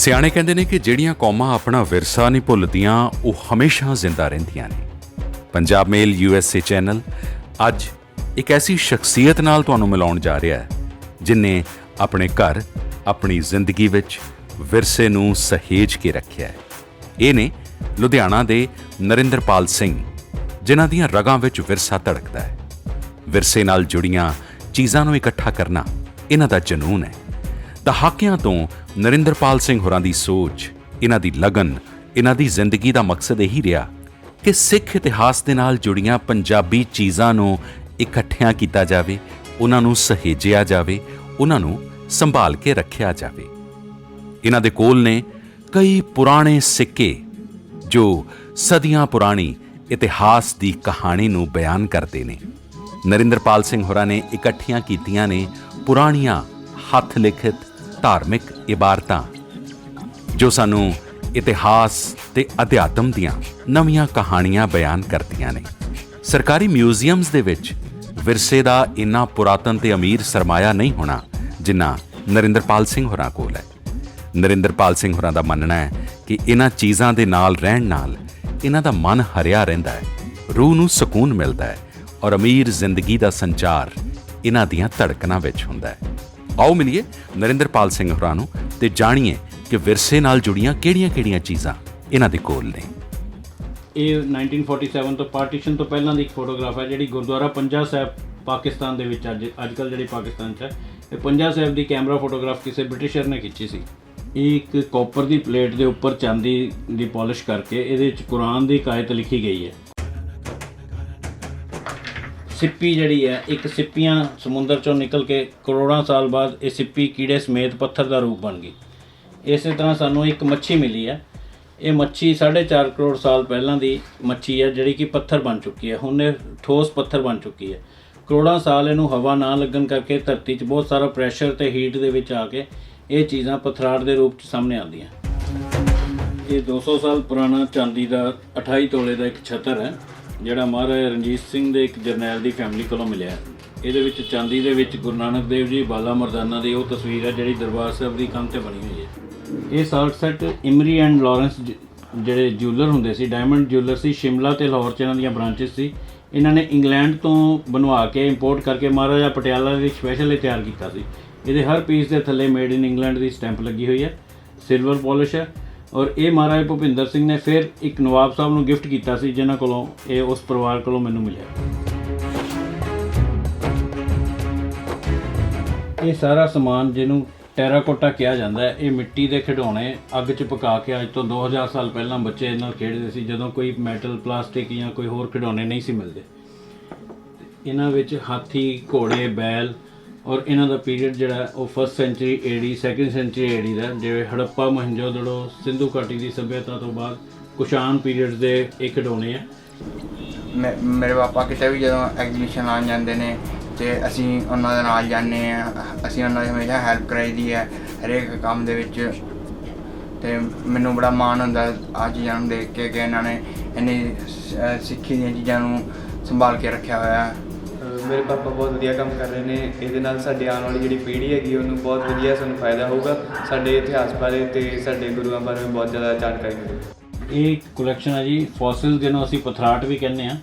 ਸਿਆਣੇ ਕਹਿੰਦੇ ਨੇ ਕਿ ਜਿਹੜੀਆਂ ਕੌਮਾਂ ਆਪਣਾ ਵਿਰਸਾ ਨਹੀਂ ਭੁੱਲਦੀਆਂ ਉਹ ਹਮੇਸ਼ਾ ਜ਼ਿੰਦਾ ਰਹਿੰਦੀਆਂ ਨੇ। ਪੰਜਾਬ ਮੇਲ USA ਚੈਨਲ ਅੱਜ ਇੱਕ ਐਸੀ ਸ਼ਖਸੀਅਤ ਨਾਲ ਤੁਹਾਨੂੰ ਮਿਲਾਉਣ ਜਾ ਰਿਹਾ ਹੈ ਜਿਨ੍ਹਾਂ ਆਪਣੇ ਘਰ ਆਪਣੀ ਜ਼ਿੰਦਗੀ ਵਿੱਚ ਵਿਰਸੇ ਨੂੰ ਸਹੇਜ ਕੇ ਰੱਖਿਆ ਹੈ। ਇਹ ਨੇ ਲੁਧਿਆਣਾ ਦੇ ਨਰਿੰਦਰਪਾਲ ਸਿੰਘ, ਜਿਨ੍ਹਾਂ ਦੀਆਂ ਰਗਾਂ ਵਿੱਚ ਵਿਰਸਾ ਧੜਕਦਾ ਹੈ। ਵਿਰਸੇ ਨਾਲ ਜੁੜੀਆਂ ਚੀਜ਼ਾਂ ਨੂੰ ਇਕੱਠਾ ਕਰਨਾ ਇਹਨਾਂ ਦਾ ਜਨੂਨ ਹੈ। ਦਹਾਕਿਆਂ ਤੋਂ ਨਰਿੰਦਰਪਾਲ ਸਿੰਘ ਹੋਰਾਂ ਦੀ ਸੋਚ, ਇਹਨਾਂ ਦੀ ਲਗਨ, ਇਹਨਾਂ ਦੀ ਜ਼ਿੰਦਗੀ ਦਾ ਮਕਸਦ ਇਹੀ ਰਿਹਾ ਕਿ ਸਿੱਖ ਇਤਿਹਾਸ ਦੇ ਨਾਲ ਜੁੜੀਆਂ ਪੰਜਾਬੀ ਚੀਜ਼ਾਂ ਨੂੰ ਇਕੱਠਿਆਂ ਕੀਤਾ ਜਾਵੇ, ਉਹਨਾਂ ਨੂੰ ਸਹੇਜਿਆ ਜਾਵੇ, ਉਹਨਾਂ ਨੂੰ ਸੰਭਾਲ ਕੇ ਰੱਖਿਆ ਜਾਵੇ। ਇਹਨਾਂ ਦੇ ਕੋਲ ਨੇ ਕਈ ਪੁਰਾਣੇ ਸਿੱਕੇ ਜੋ ਸਦੀਆਂ ਪੁਰਾਣੀ ਇਤਿਹਾਸ ਦੀ ਕਹਾਣੀ ਨੂੰ ਬਿਆਨ ਕਰਦੇ ਨੇ। ਨਰਿੰਦਰਪਾਲ ਸਿੰਘ ਹੋਰਾਂ ਨੇ ਇਕੱਠੀਆਂ ਕੀਤੀਆਂ ਨੇ ਪੁਰਾਣੀਆਂ ਹੱਥ ਲਿਖਤ ਧਾਰਮਿਕ ਇਬਾਰਤਾਂ ਜੋ ਸਾਨੂੰ ਇਤਿਹਾਸ ਤੇ ਅਧਿਆਤਮ ਦੀਆਂ ਨਵੀਆਂ ਕਹਾਣੀਆਂ ਬਿਆਨ ਕਰਦੀਆਂ ਨੇ। ਸਰਕਾਰੀ ਮਿਊਜ਼ੀਅਮਸ ਦੇ ਵਿੱਚ ਵਿਰਸੇ ਦਾ ਇੰਨਾ ਪੁਰਾਤਨ ਤੇ ਅਮੀਰ ਸਰਮਾਇਆ ਨਹੀਂ ਹੋਣਾ ਜਿੰਨਾ ਨਰਿੰਦਰਪਾਲ ਸਿੰਘ ਹੋਰਾਂ ਕੋਲ ਹੈ। ਨਰਿੰਦਰਪਾਲ ਸਿੰਘ ਹੋਰਾਂ ਦਾ ਮੰਨਣਾ ਹੈ ਕਿ ਇਹਨਾਂ ਚੀਜ਼ਾਂ ਦੇ ਨਾਲ ਰਹਿਣ ਨਾਲ ਇਹਨਾਂ ਦਾ ਮਨ ਹਰਿਆ ਰਹਿੰਦਾ ਹੈ, ਰੂਹ ਨੂੰ ਸਕੂਨ ਮਿਲਦਾ ਹੈ ਔਰ ਅਮੀਰ ਜ਼ਿੰਦਗੀ ਦਾ ਸੰਚਾਰ ਇਹਨਾਂ ਦੀਆਂ ਧੜਕਣਾਂ ਵਿੱਚ ਹੁੰਦਾ ਹੈ। ਆਓ ਮਿਲੀਏ ਨਰਿੰਦਰਪਾਲ ਸਿੰਘ ਹੋਰਾਂ ਨੂੰ ਤੇ ਜਾਣੀਏ ਕਿ ਵਿਰਸੇ ਨਾਲ ਜੁੜੀਆਂ ਕਿਹੜੀਆਂ-ਕਿਹੜੀਆਂ ਚੀਜ਼ਾਂ ਇਹਨਾਂ ਦੇ ਕੋਲ ਨੇ। ਇਹ 1947 ਤੋਂ ਪਾਰਟੀਸ਼ਨ ਤੋਂ ਪਹਿਲਾਂ ਦੀ ਇੱਕ ਫੋਟੋਗ੍ਰਾਫ ਹੈ ਜਿਹੜੀ ਗੁਰਦੁਆਰਾ ਪੰਜਾ ਸਾਹਿਬ ਪਾਕਿਸਤਾਨ ਦੇ ਵਿੱਚ ਅੱਜ ਕੱਲ੍ਹ ਜਿਹੜੀ ਪਾਕਿਸਤਾਨ 'ਚ ਹੈ। ਇਹ ਪੰਜਾ ਸਾਹਿਬ ਦੀ ਕੈਮਰਾ ਫੋਟੋਗ੍ਰਾਫ ਕਿਸੇ ਬ੍ਰਿਟਿਸ਼ਰ ਨੇ ਖਿੱਚੀ ਸੀ। ਇਹ ਇੱਕ ਕਾਪਰ ਦੀ ਪਲੇਟ ਦੇ ਉੱਪਰ ਚਾਂਦੀ ਦੀ ਪੋਲਿਸ਼ ਕਰਕੇ ਇਹਦੇ ਵਿੱਚ ਕੁਰਾਨ ਦੀ ਆਇਤ ਲਿਖੀ ਗਈ ਹੈ। ਸਿੱਪੀ ਜਿਹੜੀ ਹੈ, ਇੱਕ ਸਿੱਪੀਆਂ ਸਮੁੰਦਰ 'ਚੋਂ ਨਿਕਲ ਕੇ ਕਰੋੜਾਂ ਸਾਲ ਬਾਅਦ ਇਹ ਸਿੱਪੀ ਕੀੜੇ ਸਮੇਤ ਪੱਥਰ ਦਾ ਰੂਪ ਬਣ ਗਈ। ਇਸੇ ਤਰ੍ਹਾਂ ਸਾਨੂੰ ਇੱਕ ਮੱਛੀ ਮਿਲੀ ਹੈ। ਇਹ ਮੱਛੀ 4.5 ਕਰੋੜ ਸਾਲ ਪਹਿਲਾਂ ਦੀ ਮੱਛੀ ਹੈ ਜਿਹੜੀ ਕਿ ਪੱਥਰ ਬਣ ਚੁੱਕੀ ਹੈ। ਹੁਣ ਇਹ ਠੋਸ ਪੱਥਰ ਬਣ ਚੁੱਕੀ ਹੈ। ਕਰੋੜਾਂ ਸਾਲ ਇਹਨੂੰ ਹਵਾ ਨਾ ਲੱਗਣ ਕਰਕੇ ਧਰਤੀ 'ਚ ਬਹੁਤ ਸਾਰਾ ਪ੍ਰੈਸ਼ਰ ਤੇ ਹੀਟ ਦੇ ਵਿੱਚ ਆ ਕੇ ਇਹ ਚੀਜ਼ਾਂ ਪਥਰਾਟ ਦੇ ਰੂਪ 'ਚ ਸਾਹਮਣੇ ਆਉਂਦੀਆਂ। ਇਹ 200 ਸਾਲ ਪੁਰਾਣਾ ਚਾਂਦੀ ਦਾ 28 ਤੋਲੇ ਦਾ ਇੱਕ ਛਤਰ ਹੈ ਜਿਹੜਾ ਮਹਾਰਾਜਾ ਰਣਜੀਤ ਸਿੰਘ ਦੇ ਇੱਕ ਜਰਨੈਲ ਦੀ ਫੈਮਿਲੀ ਕੋਲੋਂ ਮਿਲਿਆ। ਇਹਦੇ ਵਿੱਚ ਚਾਂਦੀ ਦੇ ਵਿੱਚ ਗੁਰੂ ਨਾਨਕ ਦੇਵ ਜੀ ਬਾਲਾ ਮਰਦਾਨਾ ਦੀ ਉਹ ਤਸਵੀਰ ਹੈ ਜਿਹੜੀ ਦਰਬਾਰ ਸਾਹਿਬ ਦੀ ਕੰਧ 'ਤੇ ਬਣੀ ਹੋਈ ਹੈ। ਇਹ ਸਾਲਟ ਸੈੱਟ ਇਮਰੀ ਐਂਡ ਲਾਰੈਂਸ ਜਿਹੜੇ ਜਿਊਲਰ ਹੁੰਦੇ ਸੀ, ਡਾਇਮੰਡ ਜਿਊਲਰ ਸੀ, ਸ਼ਿਮਲਾ ਤੇ ਲਾਹੌਰ 'ਚ ਇਹਨਾਂ ਦੀਆਂ ਬ੍ਰਾਂਚਿਸ ਸੀ। ਇਹਨਾਂ ਨੇ ਇੰਗਲੈਂਡ ਤੋਂ ਬਣਵਾ ਕੇ ਇੰਪੋਰਟ ਕਰਕੇ ਮਹਾਰਾਜਾ ਪਟਿਆਲਾ ਲਈ ਸਪੈਸ਼ਲ ਤਿਆਰ ਕੀਤਾ ਸੀ। ਇਹਦੇ ਹਰ ਪੀਸ ਦੇ ਥੱਲੇ made in England the stamp ਲੱਗੀ ਹੋਈ ਹੈ, ਸਿਲਵਰ ਪੋਲਿਸ਼ ਹੈ। ਔਰ ਇਹ ਮਹਾਰਾਜਾ ਭੁਪਿੰਦਰ ਸਿੰਘ ਨੇ ਫਿਰ ਇੱਕ ਨਵਾਬ ਸਾਹਿਬ ਨੂੰ ਗਿਫਟ ਕੀਤਾ ਸੀ ਜਿਨ੍ਹਾਂ ਕੋਲੋਂ ਇਹ ਉਸ ਪਰਿਵਾਰ ਕੋਲੋਂ ਮੈਨੂੰ ਮਿਲਿਆ। ਇਹ ਸਾਰਾ ਸਮਾਨ ਜਿਹਨੂੰ ਟੈਰਾਕੋਟਾ ਕਿਹਾ ਜਾਂਦਾ ਹੈ, ਇਹ ਮਿੱਟੀ ਦੇ ਖਿਡੌਣੇ ਅੱਗ 'ਚ ਪਕਾ ਕੇ ਅੱਜ ਤੋਂ 2000 ਸਾਲ ਪਹਿਲਾਂ ਬੱਚੇ ਇਹਨਾਂ ਨਾਲ ਖੇਡਦੇ ਸੀ ਜਦੋਂ ਕੋਈ ਮੈਟਲ, ਪਲਾਸਟਿਕ ਜਾਂ ਕੋਈ ਹੋਰ ਖਿਡੌਣੇ ਨਹੀਂ ਸੀ ਮਿਲਦੇ। ਇਹਨਾਂ ਵਿੱਚ ਹਾਥੀ, ਘੋੜੇ, ਬੈਲ ਔਰ ਇਹਨਾਂ ਦਾ ਪੀਰੀਅਡ ਜਿਹੜਾ ਉਹ 1st century AD, 2nd century AD ਦਾ, ਜਿਵੇਂ ਹੜੱਪਾ, ਮੋਹਿੰਜੋਦੜੋ, ਸਿੰਧੂ ਘਾਟੀ ਦੀ ਸੱਭਿਅਤਾ ਤੋਂ ਬਾਅਦ ਕੁਸ਼ਾਨ ਪੀਰੀਅਡ ਦੇ ਇਹ ਖਿਡੌਣੇ ਆ। ਮੇਰੇ ਪਾਪਾ ਕਿਤੇ ਵੀ ਜਦੋਂ ਐਗਜ਼ੀਬਿਸ਼ਨ ਆਉਣ ਜਾਂਦੇ ਨੇ ਅਤੇ ਅਸੀਂ ਉਹਨਾਂ ਦੇ ਨਾਲ ਜਾਂਦੇ ਹਾਂ। ਅਸੀਂ ਉਹਨਾਂ ਦੀ ਹਮੇਸ਼ਾ ਹੈਲਪ ਕਰਾਈ ਦੀ ਹੈ ਹਰੇਕ ਕੰਮ ਦੇ ਵਿੱਚ। ਅਤੇ ਮੈਨੂੰ ਬੜਾ ਮਾਣ ਹੁੰਦਾ ਆਹ ਚੀਜ਼ਾਂ ਨੂੰ ਦੇਖ ਕੇ ਕਿ ਇਹਨਾਂ ਨੇ ਇੰਨੀ ਸਿੱਖੀ ਦੀਆਂ ਚੀਜ਼ਾਂ ਨੂੰ ਸੰਭਾਲ ਕੇ ਰੱਖਿਆ ਹੋਇਆ। ਮੇਰੇ ਪਾਪਾ ਬਹੁਤ ਵਧੀਆ ਕੰਮ ਕਰ ਰਹੇ ਨੇ। ਇਹਦੇ ਨਾਲ ਸਾਡੀ ਆਉਣ ਵਾਲੀ ਜਿਹੜੀ ਪੀੜ੍ਹੀ ਹੈਗੀ ਉਹਨੂੰ ਬਹੁਤ ਵਧੀਆ ਸਾਨੂੰ ਫਾਇਦਾ ਹੋਊਗਾ। ਸਾਡੇ ਇਤਿਹਾਸ ਬਾਰੇ ਅਤੇ ਸਾਡੇ ਗੁਰੂਆਂ ਬਾਰੇ ਬਹੁਤ ਜ਼ਿਆਦਾ ਜਾਣਕਾਰੀ ਮਿਲੇਗੀ। ਇਹ ਕਲੈਕਸ਼ਨ ਹੈ ਜੀ ਫੋਸਿਲ, ਜਿਹਨੂੰ ਅਸੀਂ ਪਥਰਾਟ ਵੀ ਕਹਿੰਦੇ ਹਾਂ।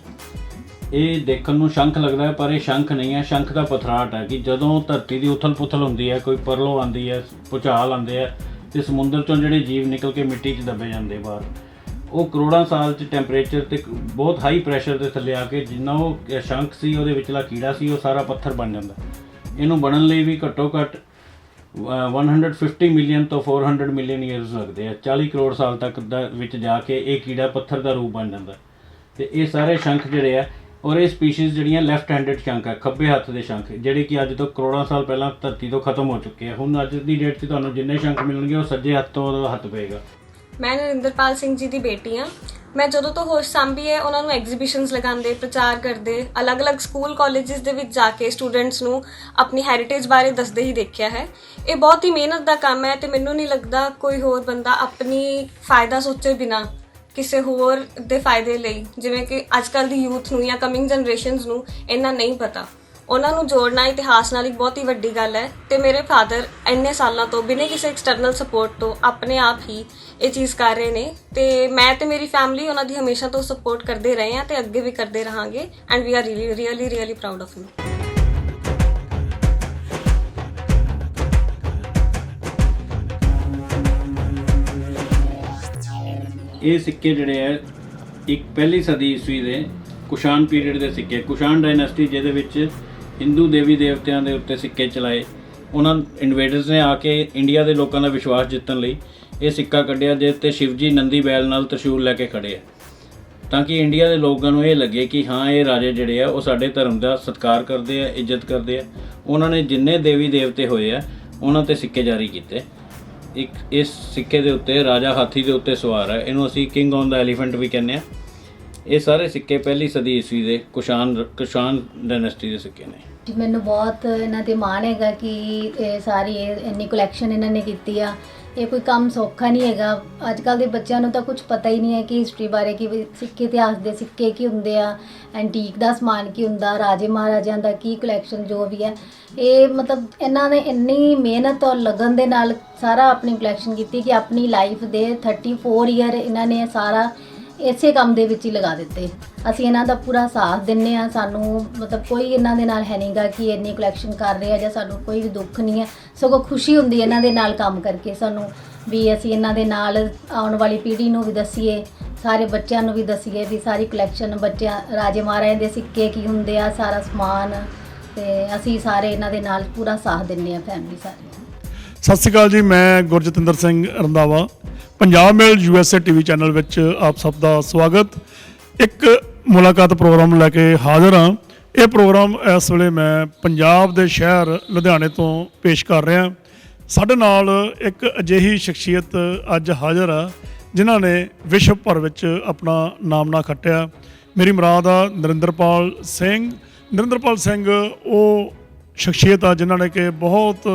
ਇਹ ਦੇਖਣ ਨੂੰ ਸ਼ੰਖ ਲੱਗਦਾ ਹੈ ਪਰ ਇਹ ਸ਼ੰਖ ਨਹੀਂ ਹੈ, ਸ਼ੰਖ ਦਾ ਪਥਰਾਟ ਹੈ ਕਿ ਜਦੋਂ ਧਰਤੀ ਦੀ ਉਥਲ ਪੁਥਲ ਹੁੰਦੀ ਹੈ, ਕੋਈ ਪਰਲੋ ਆਉਂਦੀ ਹੈ, ਭੂਚਾਲ ਆਉਂਦੇ ਹੈ ਅਤੇ ਸਮੁੰਦਰ 'ਚੋਂ ਜਿਹੜੇ ਜੀਵ ਨਿਕਲ ਕੇ ਮਿੱਟੀ 'ਚ ਦੱਬੇ ਜਾਂਦੇ ਬਾਹਰ, ਉਹ ਕਰੋੜਾਂ ਸਾਲ 'ਚ ਟੈਂਪਰੇਚਰ 'ਤੇ ਬਹੁਤ ਹਾਈ ਪ੍ਰੈਸ਼ਰ ਦੇ ਥੱਲੇ ਆ ਕੇ ਜਿੰਨਾ ਉਹ ਸ਼ੰਖ ਸੀ, ਉਹਦੇ ਵਿਚਲਾ ਕੀੜਾ ਸੀ, ਉਹ ਸਾਰਾ ਪੱਥਰ ਬਣ ਜਾਂਦਾ। ਇਹਨੂੰ ਬਣਨ ਲਈ ਵੀ ਘੱਟੋ ਘੱਟ 150 ਮਿਲੀਅਨ ਤੋਂ 400 ਮਿਲੀਅਨ ਈਅਰਸ ਲੱਗਦੇ ਆ। 40 ਕਰੋੜ ਸਾਲ ਤੱਕ ਦਾ ਵਿੱਚ ਜਾ ਕੇ ਇਹ ਕੀੜਾ ਪੱਥਰ ਦਾ ਰੂਪ ਬਣ ਜਾਂਦਾ। ਅਤੇ ਇਹ ਸਾਰੇ ਸ਼ੰਖ ਜਿਹੜੇ ਆ, ਔਰ ਇਹ ਸਪੀਸ਼ੀਜ਼ ਜਿਹੜੀਆਂ ਲੈਫਟ ਹੈਂਡਡ ਸ਼ੰਖ ਹੈ, ਖੱਬੇ ਹੱਥ ਦੇ ਸ਼ੰਖ, ਜਿਹੜੇ ਕਿ ਅੱਜ ਤੋਂ ਕਰੋੜਾਂ ਸਾਲ ਪਹਿਲਾਂ ਧਰਤੀ ਤੋਂ ਖਤਮ ਹੋ ਚੁੱਕੇ ਆ। ਹੁਣ ਅੱਜ ਦੀ ਡੇਟ 'ਚ ਤੁਹਾਨੂੰ ਜਿੰਨੇ ਸ਼ੰਖ ਮਿਲਣਗੇ ਉਹ ਸੱਜੇ ਹੱਥ ਤੋਂ ਉਹਦਾ ਹੱਥ ਪਏਗਾ। ਮੈਂ ਨਰਿੰਦਰਪਾਲ ਸਿੰਘ ਜੀ ਦੀ ਬੇਟੀ ਹਾਂ। ਮੈਂ ਜਦੋਂ ਤੋਂ ਹੋਸ਼ ਸੰਭੀ ਹੈ ਉਹਨਾਂ ਨੂੰ ਐਗਜ਼ੀਬਿਸ਼ਨਸ ਲਗਾਉਂਦੇ, ਪ੍ਰਚਾਰ ਕਰਦੇ, ਅਲੱਗ-ਅਲੱਗ ਸਕੂਲ ਕਾਲਜਿਸ ਦੇ ਵਿੱਚ ਜਾ ਕੇ ਸਟੂਡੈਂਟਸ ਨੂੰ ਆਪਣੀ ਹੈਰੀਟੇਜ ਬਾਰੇ ਦੱਸਦੇ ਹੀ ਦੇਖਿਆ ਹੈ। ਇਹ ਬਹੁਤ ਹੀ ਮਿਹਨਤ ਦਾ ਕੰਮ ਹੈ ਅਤੇ ਮੈਨੂੰ ਨਹੀਂ ਲੱਗਦਾ ਕੋਈ ਹੋਰ ਬੰਦਾ ਆਪਣੀ ਫਾਇਦਾ ਸੋਚੇ ਬਿਨਾਂ ਕਿਸੇ ਹੋਰ ਦੇ ਫਾਇਦੇ ਲਈ, ਜਿਵੇਂ ਕਿ ਅੱਜ ਕੱਲ੍ਹ ਦੀ ਯੂਥ ਨੂੰ ਜਾਂ ਕਮਿੰਗ ਜਨਰੇਸ਼ਨਸ ਨੂੰ ਇੰਨਾ ਨਹੀਂ ਪਤਾ, ਉਹਨਾਂ ਨੂੰ ਜੋੜਨਾ ਇਤਿਹਾਸ ਨਾਲ ਇੱਕ ਬਹੁਤ ਹੀ ਵੱਡੀ ਗੱਲ ਹੈ ਤੇ ਮੇਰੇ ਫਾਦਰ ਇੰਨੇ ਸਾਲਾਂ ਤੋਂ ਬਿਨਾਂ ਕਿਸੇ ਐਕਸਟਰਨਲ ਸਪੋਰਟ ਤੋਂ ਆਪਣੇ ਆਪ ਹੀ ਇਹ ਚੀਜ਼ ਕਰ ਰਹੇ ਨੇ ਤੇ ਮੈਂ ਤੇ ਮੇਰੀ ਫੈਮਿਲੀ ਉਹਨਾਂ ਦੀ ਹਮੇਸ਼ਾ ਤੋਂ ਸਪੋਰਟ ਕਰਦੇ ਰਹੇ ਹਾਂ ਤੇ ਅੱਗੇ ਵੀ ਕਰਦੇ ਰਹਾਂਗੇ and we are really proud of him. ਇਹ ਸਿੱਕੇ ਜਿਹੜੇ ਆ ਇੱਕ ਪਹਿਲੀ ਸਦੀ ਈਸਵੀ ਦੇ ਕੁਸ਼ਾਨ ਪੀਰੀਅਡ ਦੇ ਸਿੱਕੇ, ਕੁਸ਼ਾਨ ਡਾਇਨੈਸਟੀ ਜਿਹਦੇ ਵਿੱਚ ਹਿੰਦੂ ਦੇਵੀ ਦੇਵਤਿਆਂ ਦੇ ਉੱਤੇ ਸਿੱਕੇ ਚਲਾਏ, ਉਹਨਾਂ ਇਨਵੇਡਰਸ ਨੇ ਆ ਕੇ ਇੰਡੀਆ ਦੇ ਲੋਕਾਂ ਦਾ ਵਿਸ਼ਵਾਸ ਜਿੱਤਣ ਲਈ ਇਹ ਸਿੱਕਾ ਕੱਢਿਆ ਜਿਸ 'ਤੇ ਸ਼ਿਵਜੀ ਨੰਦੀ ਬੈਲ ਨਾਲ ਤ੍ਰਿਸ਼ੂਲ ਲੈ ਕੇ ਖੜੇ ਆ, ਤਾਂ ਕਿ ਇੰਡੀਆ ਦੇ ਲੋਕਾਂ ਨੂੰ ਇਹ ਲੱਗੇ ਕਿ ਹਾਂ ਇਹ ਰਾਜੇ ਜਿਹੜੇ ਆ ਉਹ ਸਾਡੇ ਧਰਮ ਦਾ ਸਤਿਕਾਰ ਕਰਦੇ ਆ, ਇੱਜ਼ਤ ਕਰਦੇ ਆ। ਉਹਨਾਂ ਨੇ ਜਿੰਨੇ ਦੇਵੀ ਦੇਵਤੇ ਹੋਏ ਆ ਉਹਨਾਂ 'ਤੇ ਸਿੱਕੇ ਜਾਰੀ ਕੀਤੇ। ਇੱਕ ਇਸ ਸਿੱਕੇ ਦੇ ਉੱਤੇ ਰਾਜਾ ਹਾਥੀ ਦੇ ਉੱਤੇ ਸਵਾਰ ਹੈ, ਇਹਨੂੰ ਅਸੀਂ ਕਿੰਗ ਔਨ ਦਾ ਐਲੀਫੈਂਟ ਵੀ ਕਹਿੰਦੇ ਆ। ਇਹ ਸਾਰੇ ਸਿੱਕੇ ਪਹਿਲੀ ਸਦੀ ਈਸਵੀ ਦੇ ਕੁਸ਼ਾਨ ਡਾਇਨੈਸਟੀ ਦੇ ਸਿੱਕੇ ਨੇ। ਮੈਨੂੰ ਬਹੁਤ ਇਹਨਾਂ 'ਤੇ ਮਾਣ ਹੈਗਾ ਕਿ ਇਹ ਸਾਰੀ ਇੰਨੀ ਕਲੈਕਸ਼ਨ ਇਹਨਾਂ ਨੇ ਕੀਤੀ ਆ। ਇਹ ਕੋਈ ਕੰਮ ਸੌਖਾ ਨਹੀਂ ਹੈਗਾ। ਅੱਜ ਕੱਲ੍ਹ ਦੇ ਬੱਚਿਆਂ ਨੂੰ ਤਾਂ ਕੁਝ ਪਤਾ ਹੀ ਨਹੀਂ ਹੈ ਕਿ ਹਿਸਟਰੀ ਬਾਰੇ, ਕਿ ਸਿੱਕੇ ਇਤਿਹਾਸ ਦੇ ਸਿੱਕੇ ਕੀ ਹੁੰਦੇ ਆ, ਐਂਟੀਕ ਦਾ ਸਮਾਨ ਕੀ ਹੁੰਦਾ, ਰਾਜੇ ਮਹਾਰਾਜਿਆਂ ਦਾ ਕੀ ਕਲੈਕਸ਼ਨ ਜੋ ਵੀ ਹੈ। ਇਹ ਮਤਲਬ ਇਹਨਾਂ ਨੇ ਇੰਨੀ ਮਿਹਨਤ ਔਰ ਲਗਨ ਦੇ ਨਾਲ ਸਾਰਾ ਆਪਣੀ ਕਲੈਕਸ਼ਨ ਕੀਤੀ ਕਿ ਆਪਣੀ ਲਾਈਫ ਦੇ 34 ਈਅਰ ਇਹਨਾਂ ਨੇ ਸਾਰਾ ਇਸੇ ਕੰਮ ਦੇ ਵਿੱਚ ਹੀ ਲਗਾ ਦਿੱਤੇ। ਅਸੀਂ ਇਹਨਾਂ ਦਾ ਪੂਰਾ ਸਾਥ ਦਿੰਦੇ ਹਾਂ। ਸਾਨੂੰ ਮਤਲਬ ਕੋਈ ਇਹਨਾਂ ਦੇ ਨਾਲ ਹੈ ਨਹੀਂਗਾ ਕਿ ਇੰਨੀ ਕਲੈਕਸ਼ਨ ਕਰ ਰਹੇ ਆ ਜਾਂ ਸਾਨੂੰ ਕੋਈ ਵੀ ਦੁੱਖ ਨਹੀਂ ਹੈ, ਸਗੋਂ ਖੁਸ਼ੀ ਹੁੰਦੀ ਇਹਨਾਂ ਦੇ ਨਾਲ ਕੰਮ ਕਰਕੇ ਸਾਨੂੰ ਵੀ ਅਸੀਂ ਇਹਨਾਂ ਦੇ ਨਾਲ ਆਉਣ ਵਾਲੀ ਪੀੜ੍ਹੀ ਨੂੰ ਵੀ ਦੱਸੀਏ, ਸਾਰੇ ਬੱਚਿਆਂ ਨੂੰ ਵੀ ਦੱਸੀਏ ਵੀ ਸਾਰੀ ਕਲੈਕਸ਼ਨ ਬੱਚਿਆਂ ਰਾਜੇ ਮਹਾਰਾਜੇ ਦੇ ਸਿੱਕੇ ਕੀ ਹੁੰਦੇ ਆ, ਸਾਰਾ ਸਮਾਨ, ਤੇ ਅਸੀਂ ਸਾਰੇ ਇਹਨਾਂ ਦੇ ਨਾਲ ਪੂਰਾ ਸਾਥ ਦਿੰਦੇ ਹਾਂ ਫੈਮਿਲੀ ਸਾਰੀ। ਸਤਿ ਸ਼੍ਰੀ ਅਕਾਲ ਜੀ, ਮੈਂ ਗੁਰਜਤਿੰਦਰ ਸਿੰਘ ਰੰਧਾਵਾ, ਪੰਜਾਬ ਮੇਲ USA TV ਚੈਨਲ ਵਿੱਚ ਆਪ ਸਭ ਦਾ ਸਵਾਗਤ। ਇੱਕ ਮੁਲਾਕਾਤ ਪ੍ਰੋਗਰਾਮ ਲੈ ਕੇ ਹਾਜ਼ਰ ਹਾਂ। ਇਹ ਪ੍ਰੋਗਰਾਮ ਇਸ ਵੇਲੇ ਮੈਂ ਪੰਜਾਬ ਦੇ ਸ਼ਹਿਰ ਲੁਧਿਆਣੇ ਤੋਂ ਪੇਸ਼ ਕਰ ਰਿਹਾ। ਸਾਡੇ ਨਾਲ ਇੱਕ ਅਜਿਹੀ ਸ਼ਖਸੀਅਤ ਅੱਜ ਹਾਜ਼ਰ ਆ ਜਿਨ੍ਹਾਂ ਨੇ ਵਿਸ਼ਵ ਭਰ ਵਿੱਚ ਆਪਣਾ ਨਾਮਣਾ ਖੱਟਿਆ। ਮੇਰੀ ਮੁਰਾਦ ਆ ਨਰਿੰਦਰਪਾਲ ਸਿੰਘ। ਨਰਿੰਦਰਪਾਲ ਸਿੰਘ ਉਹ ਸ਼ਖਸੀਅਤ ਆ ਜਿਨ੍ਹਾਂ ਨੇ ਕਿ ਬਹੁਤ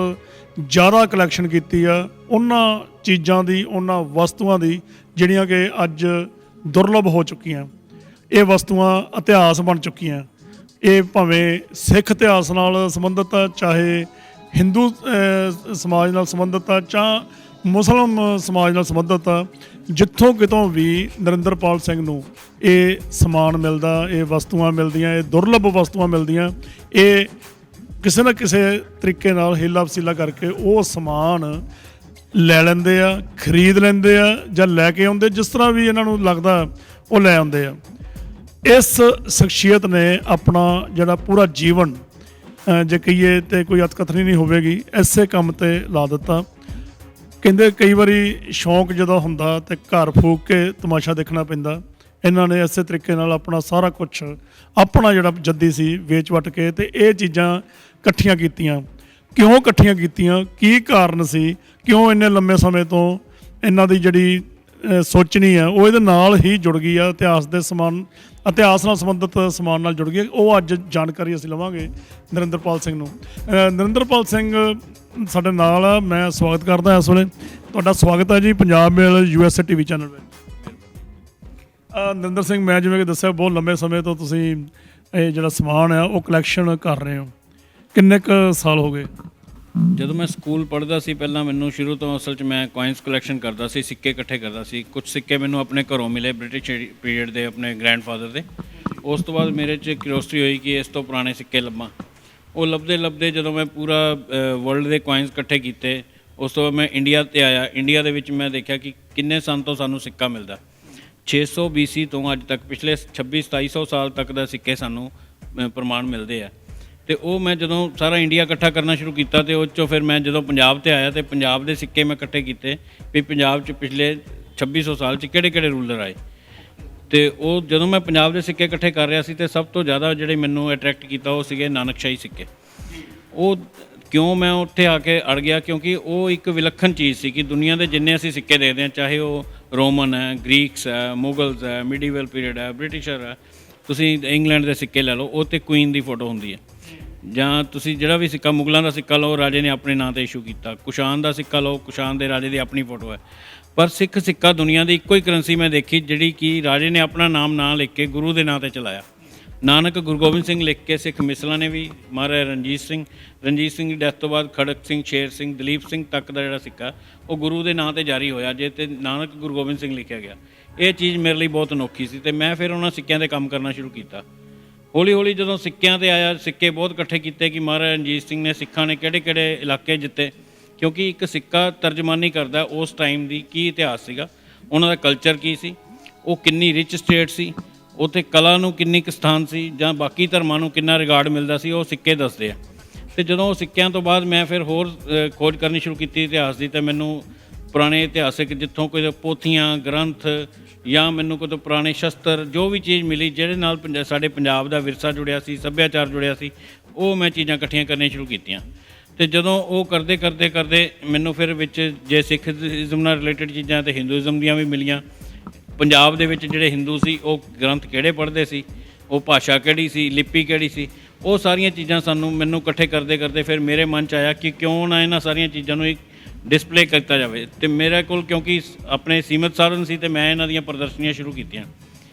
ਜ਼ਿਆਦਾ ਕਲੈਕਸ਼ਨ ਕੀਤੀ ਆ ਉਹਨਾਂ ਚੀਜ਼ਾਂ ਦੀ, ਉਹਨਾਂ ਵਸਤੂਆਂ ਦੀ ਜਿਹੜੀਆਂ ਕਿ ਅੱਜ ਦੁਰਲਭ ਹੋ ਚੁੱਕੀਆਂ। ਇਹ ਵਸਤੂਆਂ ਇਤਿਹਾਸ ਬਣ ਚੁੱਕੀਆਂ। ਇਹ ਭਾਵੇਂ ਸਿੱਖ ਇਤਿਹਾਸ ਨਾਲ ਸੰਬੰਧਿਤ ਆ, ਚਾਹੇ ਹਿੰਦੂ ਸਮਾਜ ਨਾਲ ਸੰਬੰਧਿਤ ਆ, ਜਾਂ ਮੁਸਲਿਮ ਸਮਾਜ ਨਾਲ ਸੰਬੰਧਿਤ ਆ, ਜਿੱਥੋਂ ਕਿਤੋਂ ਵੀ ਨਰਿੰਦਰਪਾਲ ਸਿੰਘ ਨੂੰ ਇਹ ਸਮਾਨ ਮਿਲਦਾ, ਇਹ ਵਸਤੂਆਂ ਮਿਲਦੀਆਂ, ਇਹ ਦੁਰਲਭ ਵਸਤੂਆਂ ਮਿਲਦੀਆਂ। ਇਹ ਕਿਸੇ ਨਾ ਕਿਸੇ ਤਰੀਕੇ ਨਾਲ ਹੀਲਾ ਵਸੀਲਾ ਕਰਕੇ ਉਹ ਸਮਾਨ ਲੈ ਲੈਂਦੇ ਆ, ਖਰੀਦ ਲੈਂਦੇ ਆ ਜਾਂ ਲੈ ਕੇ ਆਉਂਦੇ, ਜਿਸ ਤਰ੍ਹਾਂ ਵੀ ਇਹਨਾਂ ਨੂੰ ਲੱਗਦਾ ਉਹ ਲੈ ਆਉਂਦੇ ਆ। ਇਸ ਸ਼ਖਸੀਅਤ ਨੇ ਆਪਣਾ ਜਿਹੜਾ ਪੂਰਾ ਜੀਵਨ ਜੇ ਕਹੀਏ ਤੇ ਕੋਈ ਅਤਕਥਨੀ ਨਹੀਂ ਹੋਵੇਗੀ, ਇਸੇ ਕੰਮ ਤੇ ਲਾ ਦਿੱਤਾ। ਕਹਿੰਦੇ ਕਈ ਵਾਰੀ ਸ਼ੌਂਕ ਜਦੋਂ ਹੁੰਦਾ ਤੇ ਘਰ ਫੂਕ ਕੇ ਤਮਾਸ਼ਾ ਦੇਖਣਾ ਪੈਂਦਾ। ਇਹਨਾਂ ਨੇ ਇਸੇ ਤਰੀਕੇ ਨਾਲ ਆਪਣਾ ਸਾਰਾ ਕੁਝ, ਆਪਣਾ ਜਿਹੜਾ ਜੱਦੀ ਸੀ, ਵੇਚ ਵਟ ਕੇ ਤੇ ਇਹ ਚੀਜ਼ਾਂ ਇਕੱਠੀਆਂ ਕੀਤੀਆਂ। ਕਿਉਂ ਇਕੱਠੀਆਂ ਕੀਤੀਆਂ, ਕੀ ਕਾਰਨ ਸੀ, ਕਿਉਂ ਇੰਨੇ ਲੰਮੇ ਸਮੇਂ ਤੋਂ ਇਹਨਾਂ ਦੀ ਜਿਹੜੀ ਸੋਚਣੀ ਆ ਉਹ ਇਹਦੇ ਨਾਲ ਹੀ ਜੁੜ ਗਈ ਆ, ਇਤਿਹਾਸ ਦੇ ਸਮਾਨ, ਇਤਿਹਾਸ ਨਾਲ ਸੰਬੰਧਿਤ ਸਮਾਨ ਨਾਲ ਜੁੜ ਗਈ। ਉਹ ਅੱਜ ਜਾਣਕਾਰੀ ਅਸੀਂ ਲਵਾਂਗੇ ਨਰਿੰਦਰਪਾਲ ਸਿੰਘ ਨੂੰ। ਨਰਿੰਦਰਪਾਲ ਸਿੰਘ ਸਾਡੇ ਨਾਲ ਆ, ਮੈਂ ਸਵਾਗਤ ਕਰਦਾ ਇਸ ਵੇਲੇ। ਤੁਹਾਡਾ ਸਵਾਗਤ ਹੈ ਜੀ ਪੰਜਾਬ ਮੇਲ USA TV ਚੈਨਲ ਵਿੱਚ। ਨਰਿੰਦਰ ਸਿੰਘ, ਮੈਂ ਜਿਵੇਂ ਕਿ ਦੱਸਿਆ ਬਹੁਤ ਲੰਬੇ ਸਮੇਂ ਤੋਂ ਤੁਸੀਂ ਇਹ ਜਿਹੜਾ ਸਮਾਨ ਆ ਉਹ ਕਲੈਕਸ਼ਨ ਕਰ ਰਹੇ ਹੋ। ਕਿੰਨੇ ਕੁ ਸਾਲ ਹੋ ਗਏ? ਜਦੋਂ ਮੈਂ ਸਕੂਲ ਪੜ੍ਹਦਾ ਸੀ ਪਹਿਲਾਂ ਮੈਨੂੰ ਸ਼ੁਰੂ ਤੋਂ ਅਸਲ 'ਚ ਮੈਂ ਕੋਇਨਸ ਕਲੈਕਸ਼ਨ ਕਰਦਾ ਸੀ, ਸਿੱਕੇ ਇਕੱਠੇ ਕਰਦਾ ਸੀ। ਕੁਝ ਸਿੱਕੇ ਮੈਨੂੰ ਆਪਣੇ ਘਰੋਂ ਮਿਲੇ ਬ੍ਰਿਟਿਸ਼ ਪੀਰੀਅਡ ਦੇ, ਆਪਣੇ ਗ੍ਰੈਂਡਫਾਦਰ ਦੇ। ਉਸ ਤੋਂ ਬਾਅਦ ਮੇਰੇ 'ਚ ਕਿਉਰਿਓਸਿਟੀ ਹੋਈ ਕਿ ਇਸ ਤੋਂ ਪੁਰਾਣੇ ਸਿੱਕੇ ਲੱਭਾਂ। ਉਹ ਲੱਭਦੇ ਜਦੋਂ ਮੈਂ ਪੂਰਾ ਵਰਲਡ ਦੇ ਕੋਇਨਸ ਇਕੱਠੇ ਕੀਤੇ, ਉਸ ਤੋਂ ਬਾਅਦ ਮੈਂ ਇੰਡੀਆ 'ਤੇ ਆਇਆ। ਇੰਡੀਆ ਦੇ ਵਿੱਚ ਮੈਂ ਦੇਖਿਆ ਕਿ ਕਿੰਨੇ ਸੰਨ ਤੋਂ ਸਾਨੂੰ ਸਿੱਕਾ ਮਿਲਦਾ। 600 BC ਤੋਂ ਅੱਜ ਤੱਕ ਪਿਛਲੇ 2600-2700 ਸਾਲ ਤੱਕ ਦਾ ਸਿੱਕੇ ਸਾਨੂੰ ਪ੍ਰਮਾਣ ਮਿਲਦੇ ਆ। ਅਤੇ ਉਹ ਮੈਂ ਜਦੋਂ ਸਾਰਾ ਇੰਡੀਆ ਇਕੱਠਾ ਕਰਨਾ ਸ਼ੁਰੂ ਕੀਤਾ ਅਤੇ ਉਹ 'ਚੋਂ ਫਿਰ ਮੈਂ ਜਦੋਂ ਪੰਜਾਬ 'ਤੇ ਆਇਆ ਅਤੇ ਪੰਜਾਬ ਦੇ ਸਿੱਕੇ ਮੈਂ ਇਕੱਠੇ ਕੀਤੇ ਵੀ ਪੰਜਾਬ 'ਚ ਪਿਛਲੇ 2600 ਸਾਲ 'ਚ ਕਿਹੜੇ ਰੂਲਰ ਆਏ। ਅਤੇ ਉਹ ਜਦੋਂ ਮੈਂ ਪੰਜਾਬ ਦੇ ਸਿੱਕੇ ਇਕੱਠੇ ਕਰ ਰਿਹਾ ਸੀ ਅਤੇ ਸਭ ਤੋਂ ਜ਼ਿਆਦਾ ਜਿਹੜੇ ਮੈਨੂੰ ਅਟਰੈਕਟ ਕੀਤਾ ਉਹ ਸੀਗੇ ਨਾਨਕਸ਼ਾਹੀ ਸਿੱਕੇ। ਉਹ ਕਿਉਂ ਮੈਂ ਉੱਥੇ ਆ ਕੇ ਅੜ ਗਿਆ, ਕਿਉਂਕਿ ਉਹ ਇੱਕ ਵਿਲੱਖਣ ਚੀਜ਼ ਸੀ ਕਿ ਦੁਨੀਆ ਦੇ ਜਿੰਨੇ ਅਸੀਂ ਸਿੱਕੇ ਦੇਖਦੇ ਹਾਂ, ਚਾਹੇ ਉਹ ਰੋਮਨ ਹੈ, ਗ੍ਰੀਕਸ ਹੈ, ਮੁਗਲਸ ਹੈ, ਮਿਡੀਵਲ ਪੀਰੀਅਡ ਹੈ, ਬ੍ਰਿਟਿਸ਼ਰ ਹੈ, ਤੁਸੀਂ ਇੰਗਲੈਂਡ ਦੇ ਸਿੱਕੇ ਲੈ ਲਓ, ਉਹ 'ਤੇ ਕੁਈਨ ਦੀ ਫੋਟੋ ਹੁੰਦੀ ਹੈ। ਜਾਂ ਤੁਸੀਂ ਜਿਹੜਾ ਵੀ ਸਿੱਕਾ, ਮੁਗਲਾਂ ਦਾ ਸਿੱਕਾ ਲਓ, ਰਾਜੇ ਨੇ ਆਪਣੇ ਨਾਂ 'ਤੇ ਇਸ਼ੂ ਕੀਤਾ। ਕੁਸ਼ਾਨ ਦਾ ਸਿੱਕਾ ਲਓ, ਕੁਸ਼ਾਨ ਦੇ ਰਾਜੇ ਦੀ ਆਪਣੀ ਫੋਟੋ ਹੈ। ਪਰ ਸਿੱਖ ਸਿੱਕਾ ਦੁਨੀਆ ਦੀ ਇੱਕੋ ਹੀ ਕਰੰਸੀ ਮੈਂ ਦੇਖੀ ਜਿਹੜੀ ਕਿ ਰਾਜੇ ਨੇ ਆਪਣਾ ਨਾਮ ਨਾ ਲਿਖ ਕੇ ਗੁਰੂ ਦੇ ਨਾਂ 'ਤੇ ਚਲਾਇਆ। ਨਾਨਕ ਗੁਰੂ ਗੋਬਿੰਦ ਸਿੰਘ ਲਿਖ ਕੇ ਸਿੱਖ ਮਿਸਲਾਂ ਨੇ ਵੀ, ਮਹਾਰਾਜਾ ਰਣਜੀਤ ਸਿੰਘ ਦੀ ਡੈਥ ਤੋਂ ਬਾਅਦ ਖੜਕ ਸਿੰਘ, ਸ਼ੇਰ ਸਿੰਘ, ਦਲੀਪ ਸਿੰਘ ਤੱਕ ਦਾ ਜਿਹੜਾ ਸਿੱਕਾ ਉਹ ਗੁਰੂ ਦੇ ਨਾਂ 'ਤੇ ਜਾਰੀ ਹੋਇਆ, ਜੇ ਤੇ ਨਾਨਕ ਗੁਰੂ ਗੋਬਿੰਦ ਸਿੰਘ ਲਿਖਿਆ ਗਿਆ। ਇਹ ਚੀਜ਼ ਮੇਰੇ ਲਈ ਬਹੁਤ ਅਨੋਖੀ ਸੀ ਅਤੇ ਮੈਂ ਫਿਰ ਉਹਨਾਂ ਸਿੱਕਿਆਂ 'ਤੇ ਕੰਮ ਕਰਨਾ ਸ਼ੁਰੂ ਕੀਤਾ। ਹੌਲੀ ਹੌਲੀ ਜਦੋਂ ਸਿੱਕਿਆਂ 'ਤੇ ਆਇਆ, ਸਿੱਕੇ ਬਹੁਤ ਇਕੱਠੇ ਕੀਤੇ ਕਿ ਮਹਾਰਾਜਾ ਰਣਜੀਤ ਸਿੰਘ ਨੇ ਸਿੱਖਾਂ ਨੇ ਕਿਹੜੇ ਕਿਹੜੇ ਇਲਾਕੇ ਜਿੱਤੇ, ਕਿਉਂਕਿ ਇੱਕ ਸਿੱਕਾ ਤਰਜਮਾਨੀ ਕਰਦਾ ਉਸ ਟਾਈਮ ਦੀ ਕੀ ਇਤਿਹਾਸ ਸੀਗਾ, ਉਹਨਾਂ ਦਾ ਕਲਚਰ ਕੀ ਸੀ, ਉਹ ਕਿੰਨੀ ਰਿਚ ਸਟੇਟ ਸੀ, ਉੱਥੇ ਕਲਾ ਨੂੰ ਕਿੰਨੀ ਕੁ ਸਥਾਨ ਸੀ ਜਾਂ ਬਾਕੀ ਧਰਮਾਂ ਨੂੰ ਕਿੰਨਾ ਰਿਗਾਰਡ ਮਿਲਦਾ ਸੀ, ਉਹ ਸਿੱਕੇ ਦੱਸਦੇ ਆ। ਅਤੇ ਜਦੋਂ ਉਹ ਸਿੱਕਿਆਂ ਤੋਂ ਬਾਅਦ ਮੈਂ ਫਿਰ ਹੋਰ ਖੋਜ ਕਰਨੀ ਸ਼ੁਰੂ ਕੀਤੀ ਇਤਿਹਾਸ ਦੀ, ਤਾਂ ਮੈਨੂੰ ਪੁਰਾਣੇ ਇਤਿਹਾਸਿਕ ਜਿੱਥੋਂ ਕੋਈ ਪੋਥੀਆਂ, ਗ੍ਰੰਥ ਜਾਂ ਮੈਨੂੰ ਕੋਈ ਪੁਰਾਣੇ ਸ਼ਸਤਰ, ਜੋ ਵੀ ਚੀਜ਼ ਮਿਲੀ ਜਿਹਦੇ ਨਾਲ ਸਾਡੇ ਪੰਜਾਬ ਦਾ ਵਿਰਸਾ ਜੁੜਿਆ ਸੀ, ਸੱਭਿਆਚਾਰ ਜੁੜਿਆ ਸੀ, ਉਹ ਮੈਂ ਚੀਜ਼ਾਂ ਇਕੱਠੀਆਂ ਕਰਨੀਆਂ ਸ਼ੁਰੂ ਕੀਤੀਆਂ। ਅਤੇ ਜਦੋਂ ਉਹ ਕਰਦੇ ਮੈਨੂੰ ਫਿਰ ਵਿੱਚ ਜੇ ਸਿੱਖਇਜ਼ਮ ਨਾਲ ਰਿਲੇਟਡ ਚੀਜ਼ਾਂ ਅਤੇ ਹਿੰਦੂਇਜ਼ਮ ਦੀਆਂ ਵੀ ਮਿਲੀਆਂ। ਪੰਜਾਬ ਦੇ ਵਿੱਚ ਜਿਹੜੇ ਹਿੰਦੂ ਸੀ ਉਹ ਗ੍ਰੰਥ ਕਿਹੜੇ ਪੜ੍ਹਦੇ ਸੀ, ਉਹ ਭਾਸ਼ਾ ਕਿਹੜੀ ਸੀ, ਲਿਪੀ ਕਿਹੜੀ ਸੀ, ਉਹ ਸਾਰੀਆਂ ਚੀਜ਼ਾਂ ਮੈਨੂੰ ਇਕੱਠੇ ਕਰਦੇ ਫਿਰ ਮੇਰੇ ਮਨ 'ਚ ਆਇਆ ਕਿ ਕਿਉਂ ਨਾ ਇਹਨਾਂ ਸਾਰੀਆਂ ਚੀਜ਼ਾਂ ਨੂੰ ਇੱਕ ਡਿਸਪਲੇ ਕੀਤਾ ਜਾਵੇ। ਅਤੇ ਮੇਰੇ ਕੋਲ ਕਿਉਂਕਿ ਆਪਣੇ ਸੀਮਤ ਸਾਧਨ ਸੀ ਅਤੇ ਮੈਂ ਇਹਨਾਂ ਦੀਆਂ ਪ੍ਰਦਰਸ਼ਨੀਆਂ ਸ਼ੁਰੂ ਕੀਤੀਆਂ।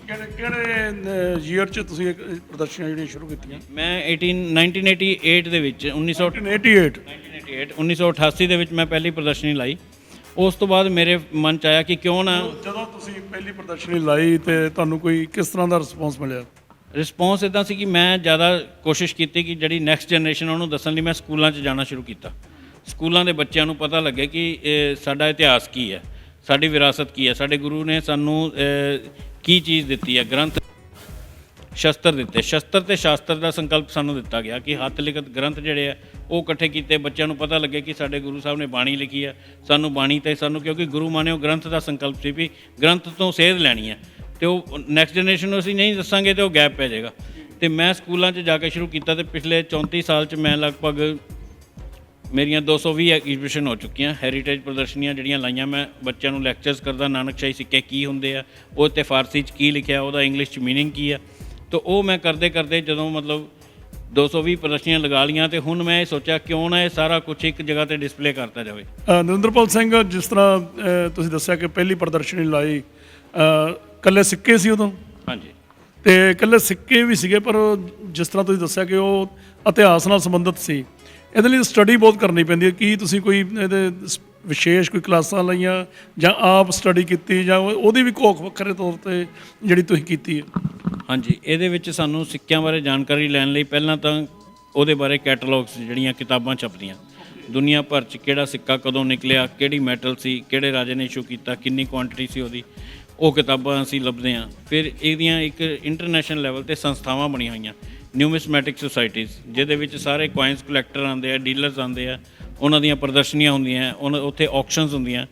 ਕਿਹੜੇ ਈਅਰ 'ਚ ਤੁਸੀਂ ਇਹ ਪ੍ਰਦਰਸ਼ਨੀਆਂ ਜਿਹੜੀਆਂ ਸ਼ੁਰੂ ਕੀਤੀਆਂ? ਮੈਂ 1988 ਦੇ ਵਿੱਚ 1988 ਦੇ ਵਿੱਚ ਮੈਂ ਪਹਿਲੀ ਪ੍ਰਦਰਸ਼ਨੀ ਲਾਈ। ਉਸ ਤੋਂ ਬਾਅਦ ਮੇਰੇ ਮਨ 'ਚ ਆਇਆ ਕਿ ਕਿਉਂ ਨਾ, ਜਦੋਂ ਤੁਸੀਂ ਪਹਿਲੀ ਪ੍ਰਦਰਸ਼ਨੀ ਲਾਈ ਤੇ ਤੁਹਾਨੂੰ ਕੋਈ ਕਿਸ ਤਰ੍ਹਾਂ ਦਾ ਰਿਸਪੌਂਸ ਮਿਲਿਆ? ਰਿਸਪੌਂਸ ਇੱਦਾਂ ਸੀ ਕਿ ਮੈਂ ਜ਼ਿਆਦਾ ਕੋਸ਼ਿਸ਼ ਕੀਤੀ ਕਿ ਜਿਹੜੀ ਨੈਕਸਟ ਜਨਰੇਸ਼ਨ ਉਹਨੂੰ ਦੱਸਣ ਲਈ ਮੈਂ ਸਕੂਲਾਂ 'ਚ ਜਾਣਾ ਸ਼ੁਰੂ ਕੀਤਾ। ਸਕੂਲਾਂ ਦੇ ਬੱਚਿਆਂ ਨੂੰ ਪਤਾ ਲੱਗੇ ਕਿ ਸਾਡਾ ਇਤਿਹਾਸ ਕੀ ਹੈ, ਸਾਡੀ ਵਿਰਾਸਤ ਕੀ ਹੈ, ਸਾਡੇ ਗੁਰੂ ਨੇ ਸਾਨੂੰ ਕੀ ਚੀਜ਼ ਦਿੱਤੀ ਹੈ, ਗ੍ਰੰਥ ਸ਼ਸਤਰ ਦਿੱਤੇ, ਸ਼ਸਤਰ ਅਤੇ ਸ਼ਾਸਤਰ ਦਾ ਸੰਕਲਪ ਸਾਨੂੰ ਦਿੱਤਾ ਗਿਆ ਕਿ ਹੱਥ ਲਿਖਤ ਗ੍ਰੰਥ ਜਿਹੜੇ ਆ ਉਹ ਇਕੱਠੇ ਕੀਤੇ, ਬੱਚਿਆਂ ਨੂੰ ਪਤਾ ਲੱਗੇ ਕਿ ਸਾਡੇ ਗੁਰੂ ਸਾਹਿਬ ਨੇ ਬਾਣੀ ਲਿਖੀ ਹੈ, ਸਾਨੂੰ ਬਾਣੀ 'ਤੇ ਸਾਨੂੰ, ਕਿਉਂਕਿ ਗੁਰੂ ਮਾਨਿਓ ਗ੍ਰੰਥ ਦਾ ਸੰਕਲਪ ਸੀ ਵੀ ਗ੍ਰੰਥ ਤੋਂ ਸੇਧ ਲੈਣੀ ਹੈ ਅਤੇ ਉਹ ਨੈਕਸਟ ਜਨਰੇਸ਼ਨ ਨੂੰ ਅਸੀਂ ਨਹੀਂ ਦੱਸਾਂਗੇ ਤਾਂ ਉਹ ਗੈਪ ਪੈ ਜਾਏਗਾ। ਅਤੇ ਮੈਂ ਸਕੂਲਾਂ 'ਚ ਜਾ ਕੇ ਸ਼ੁਰੂ ਕੀਤਾ ਅਤੇ ਪਿਛਲੇ 34 ਸਾਲ 'ਚ ਮੈਂ ਲਗਭਗ ਮੇਰੀਆਂ 220 ਐਗਜ਼ੀਬਿਸ਼ਨ ਹੋ ਚੁੱਕੀਆਂ, ਹੈਰੀਟੇਜ ਪ੍ਰਦਰਸ਼ਨੀਆਂ ਜਿਹੜੀਆਂ ਲਾਈਆਂ। ਮੈਂ ਬੱਚਿਆਂ ਨੂੰ ਲੈਕਚਰਸ ਕਰਦਾ, ਨਾਨਕਸ਼ਾਹੀ ਸਿੱਕੇ ਕੀ ਹੁੰਦੇ ਆ, ਉਹ 'ਤੇ ਫਾਰਸੀ 'ਚ ਕੀ ਲਿਖਿਆ, ਉਹਦਾ ਇੰਗਲਿਸ਼ 'ਚ ਮੀਨਿੰਗ ਕੀ ਆ, ਤਾਂ ਉਹ ਮੈਂ ਕਰਦੇ ਜਦੋਂ ਮਤਲਬ 220 ਪ੍ਰਦਰਸ਼ਨੀਆਂ ਲਗਾ ਲਈਆਂ ਅਤੇ ਹੁਣ ਮੈਂ ਇਹ ਸੋਚਿਆ ਕਿਉਂ ਨਾ ਇਹ ਸਾਰਾ ਕੁਝ ਇੱਕ ਜਗ੍ਹਾ 'ਤੇ ਡਿਸਪਲੇ ਕਰਤਾ ਜਾਵੇ। ਨਰਿੰਦਰਪਾਲ ਸਿੰਘ, ਜਿਸ ਤਰ੍ਹਾਂ ਤੁਸੀਂ ਦੱਸਿਆ ਕਿ ਪਹਿਲੀ ਪ੍ਰਦਰਸ਼ਨੀ ਲਾਈ, ਇਕੱਲੇ ਸਿੱਕੇ ਸੀ ਉਦੋਂ? ਹਾਂਜੀ, ਅਤੇ ਇਕੱਲੇ ਸਿੱਕੇ ਵੀ ਸੀਗੇ, ਪਰ ਜਿਸ ਤਰ੍ਹਾਂ ਤੁਸੀਂ ਦੱਸਿਆ ਕਿ ਉਹ ਇਤਿਹਾਸ ਨਾਲ ਸੰਬੰਧਿਤ ਸੀ, ਇਹਦੇ ਲਈ ਸਟੱਡੀ ਬਹੁਤ ਕਰਨੀ ਪੈਂਦੀ ਹੈ। ਕੀ ਤੁਸੀਂ ਕੋਈ ਇਹਦੇ ਵਿਸ਼ੇਸ਼ ਕੋਈ ਕਲਾਸਾਂ ਲਈਆਂ ਜਾਂ ਆਪ ਸਟੱਡੀ ਕੀਤੀ, ਜਾਂ ਉਹਦੀ ਵੀ ਘੋਖ ਵੱਖਰੇ ਤੌਰ 'ਤੇ ਜਿਹੜੀ ਤੁਸੀਂ ਕੀਤੀ ਹੈ? ਹਾਂਜੀ, ਇਹਦੇ ਵਿੱਚ ਸਾਨੂੰ ਸਿੱਕਿਆਂ ਬਾਰੇ ਜਾਣਕਾਰੀ ਲੈਣ ਲਈ ਪਹਿਲਾਂ ਤਾਂ ਉਹਦੇ ਬਾਰੇ ਕੈਟਾਲੌਗਸ, ਜਿਹੜੀਆਂ ਕਿਤਾਬਾਂ ਛਪਦੀਆਂ, ਦੁਨੀਆ ਭਰ 'ਚ ਕਿਹੜਾ ਸਿੱਕਾ ਕਦੋਂ ਨਿਕਲਿਆ, ਕਿਹੜੀ ਮੈਟਲ ਸੀ, ਕਿਹੜੇ ਰਾਜੇ ਨੇ ਇਸ਼ੂ ਕੀਤਾ, ਕਿੰਨੀ ਕੁਆਂਟਿਟੀ ਸੀ ਉਹਦੀ, ਉਹ ਕਿਤਾਬਾਂ ਅਸੀਂ ਲੱਭਦੇ ਹਾਂ। ਫਿਰ ਇਹਦੀਆਂ ਇੱਕ ਇੰਟਰਨੈਸ਼ਨਲ ਲੈਵਲ 'ਤੇ ਸੰਸਥਾਵਾਂ ਬਣੀਆਂ ਹੋਈਆਂ, ਨਿਊਮਿਸਮੈਟਿਕ ਸੁਸਾਇਟੀਜ਼, ਜਿਹਦੇ ਵਿੱਚ ਸਾਰੇ ਕੋਇਨਸ ਕਲੈਕਟਰ ਆਉਂਦੇ ਆ, ਡੀਲਰਸ ਆਉਂਦੇ ਆ, ਉਹਨਾਂ ਦੀਆਂ ਪ੍ਰਦਰਸ਼ਨੀਆਂ ਹੁੰਦੀਆਂ, ਉੱਥੇ ਆਕਸ਼ਨਸ ਹੁੰਦੀਆਂ,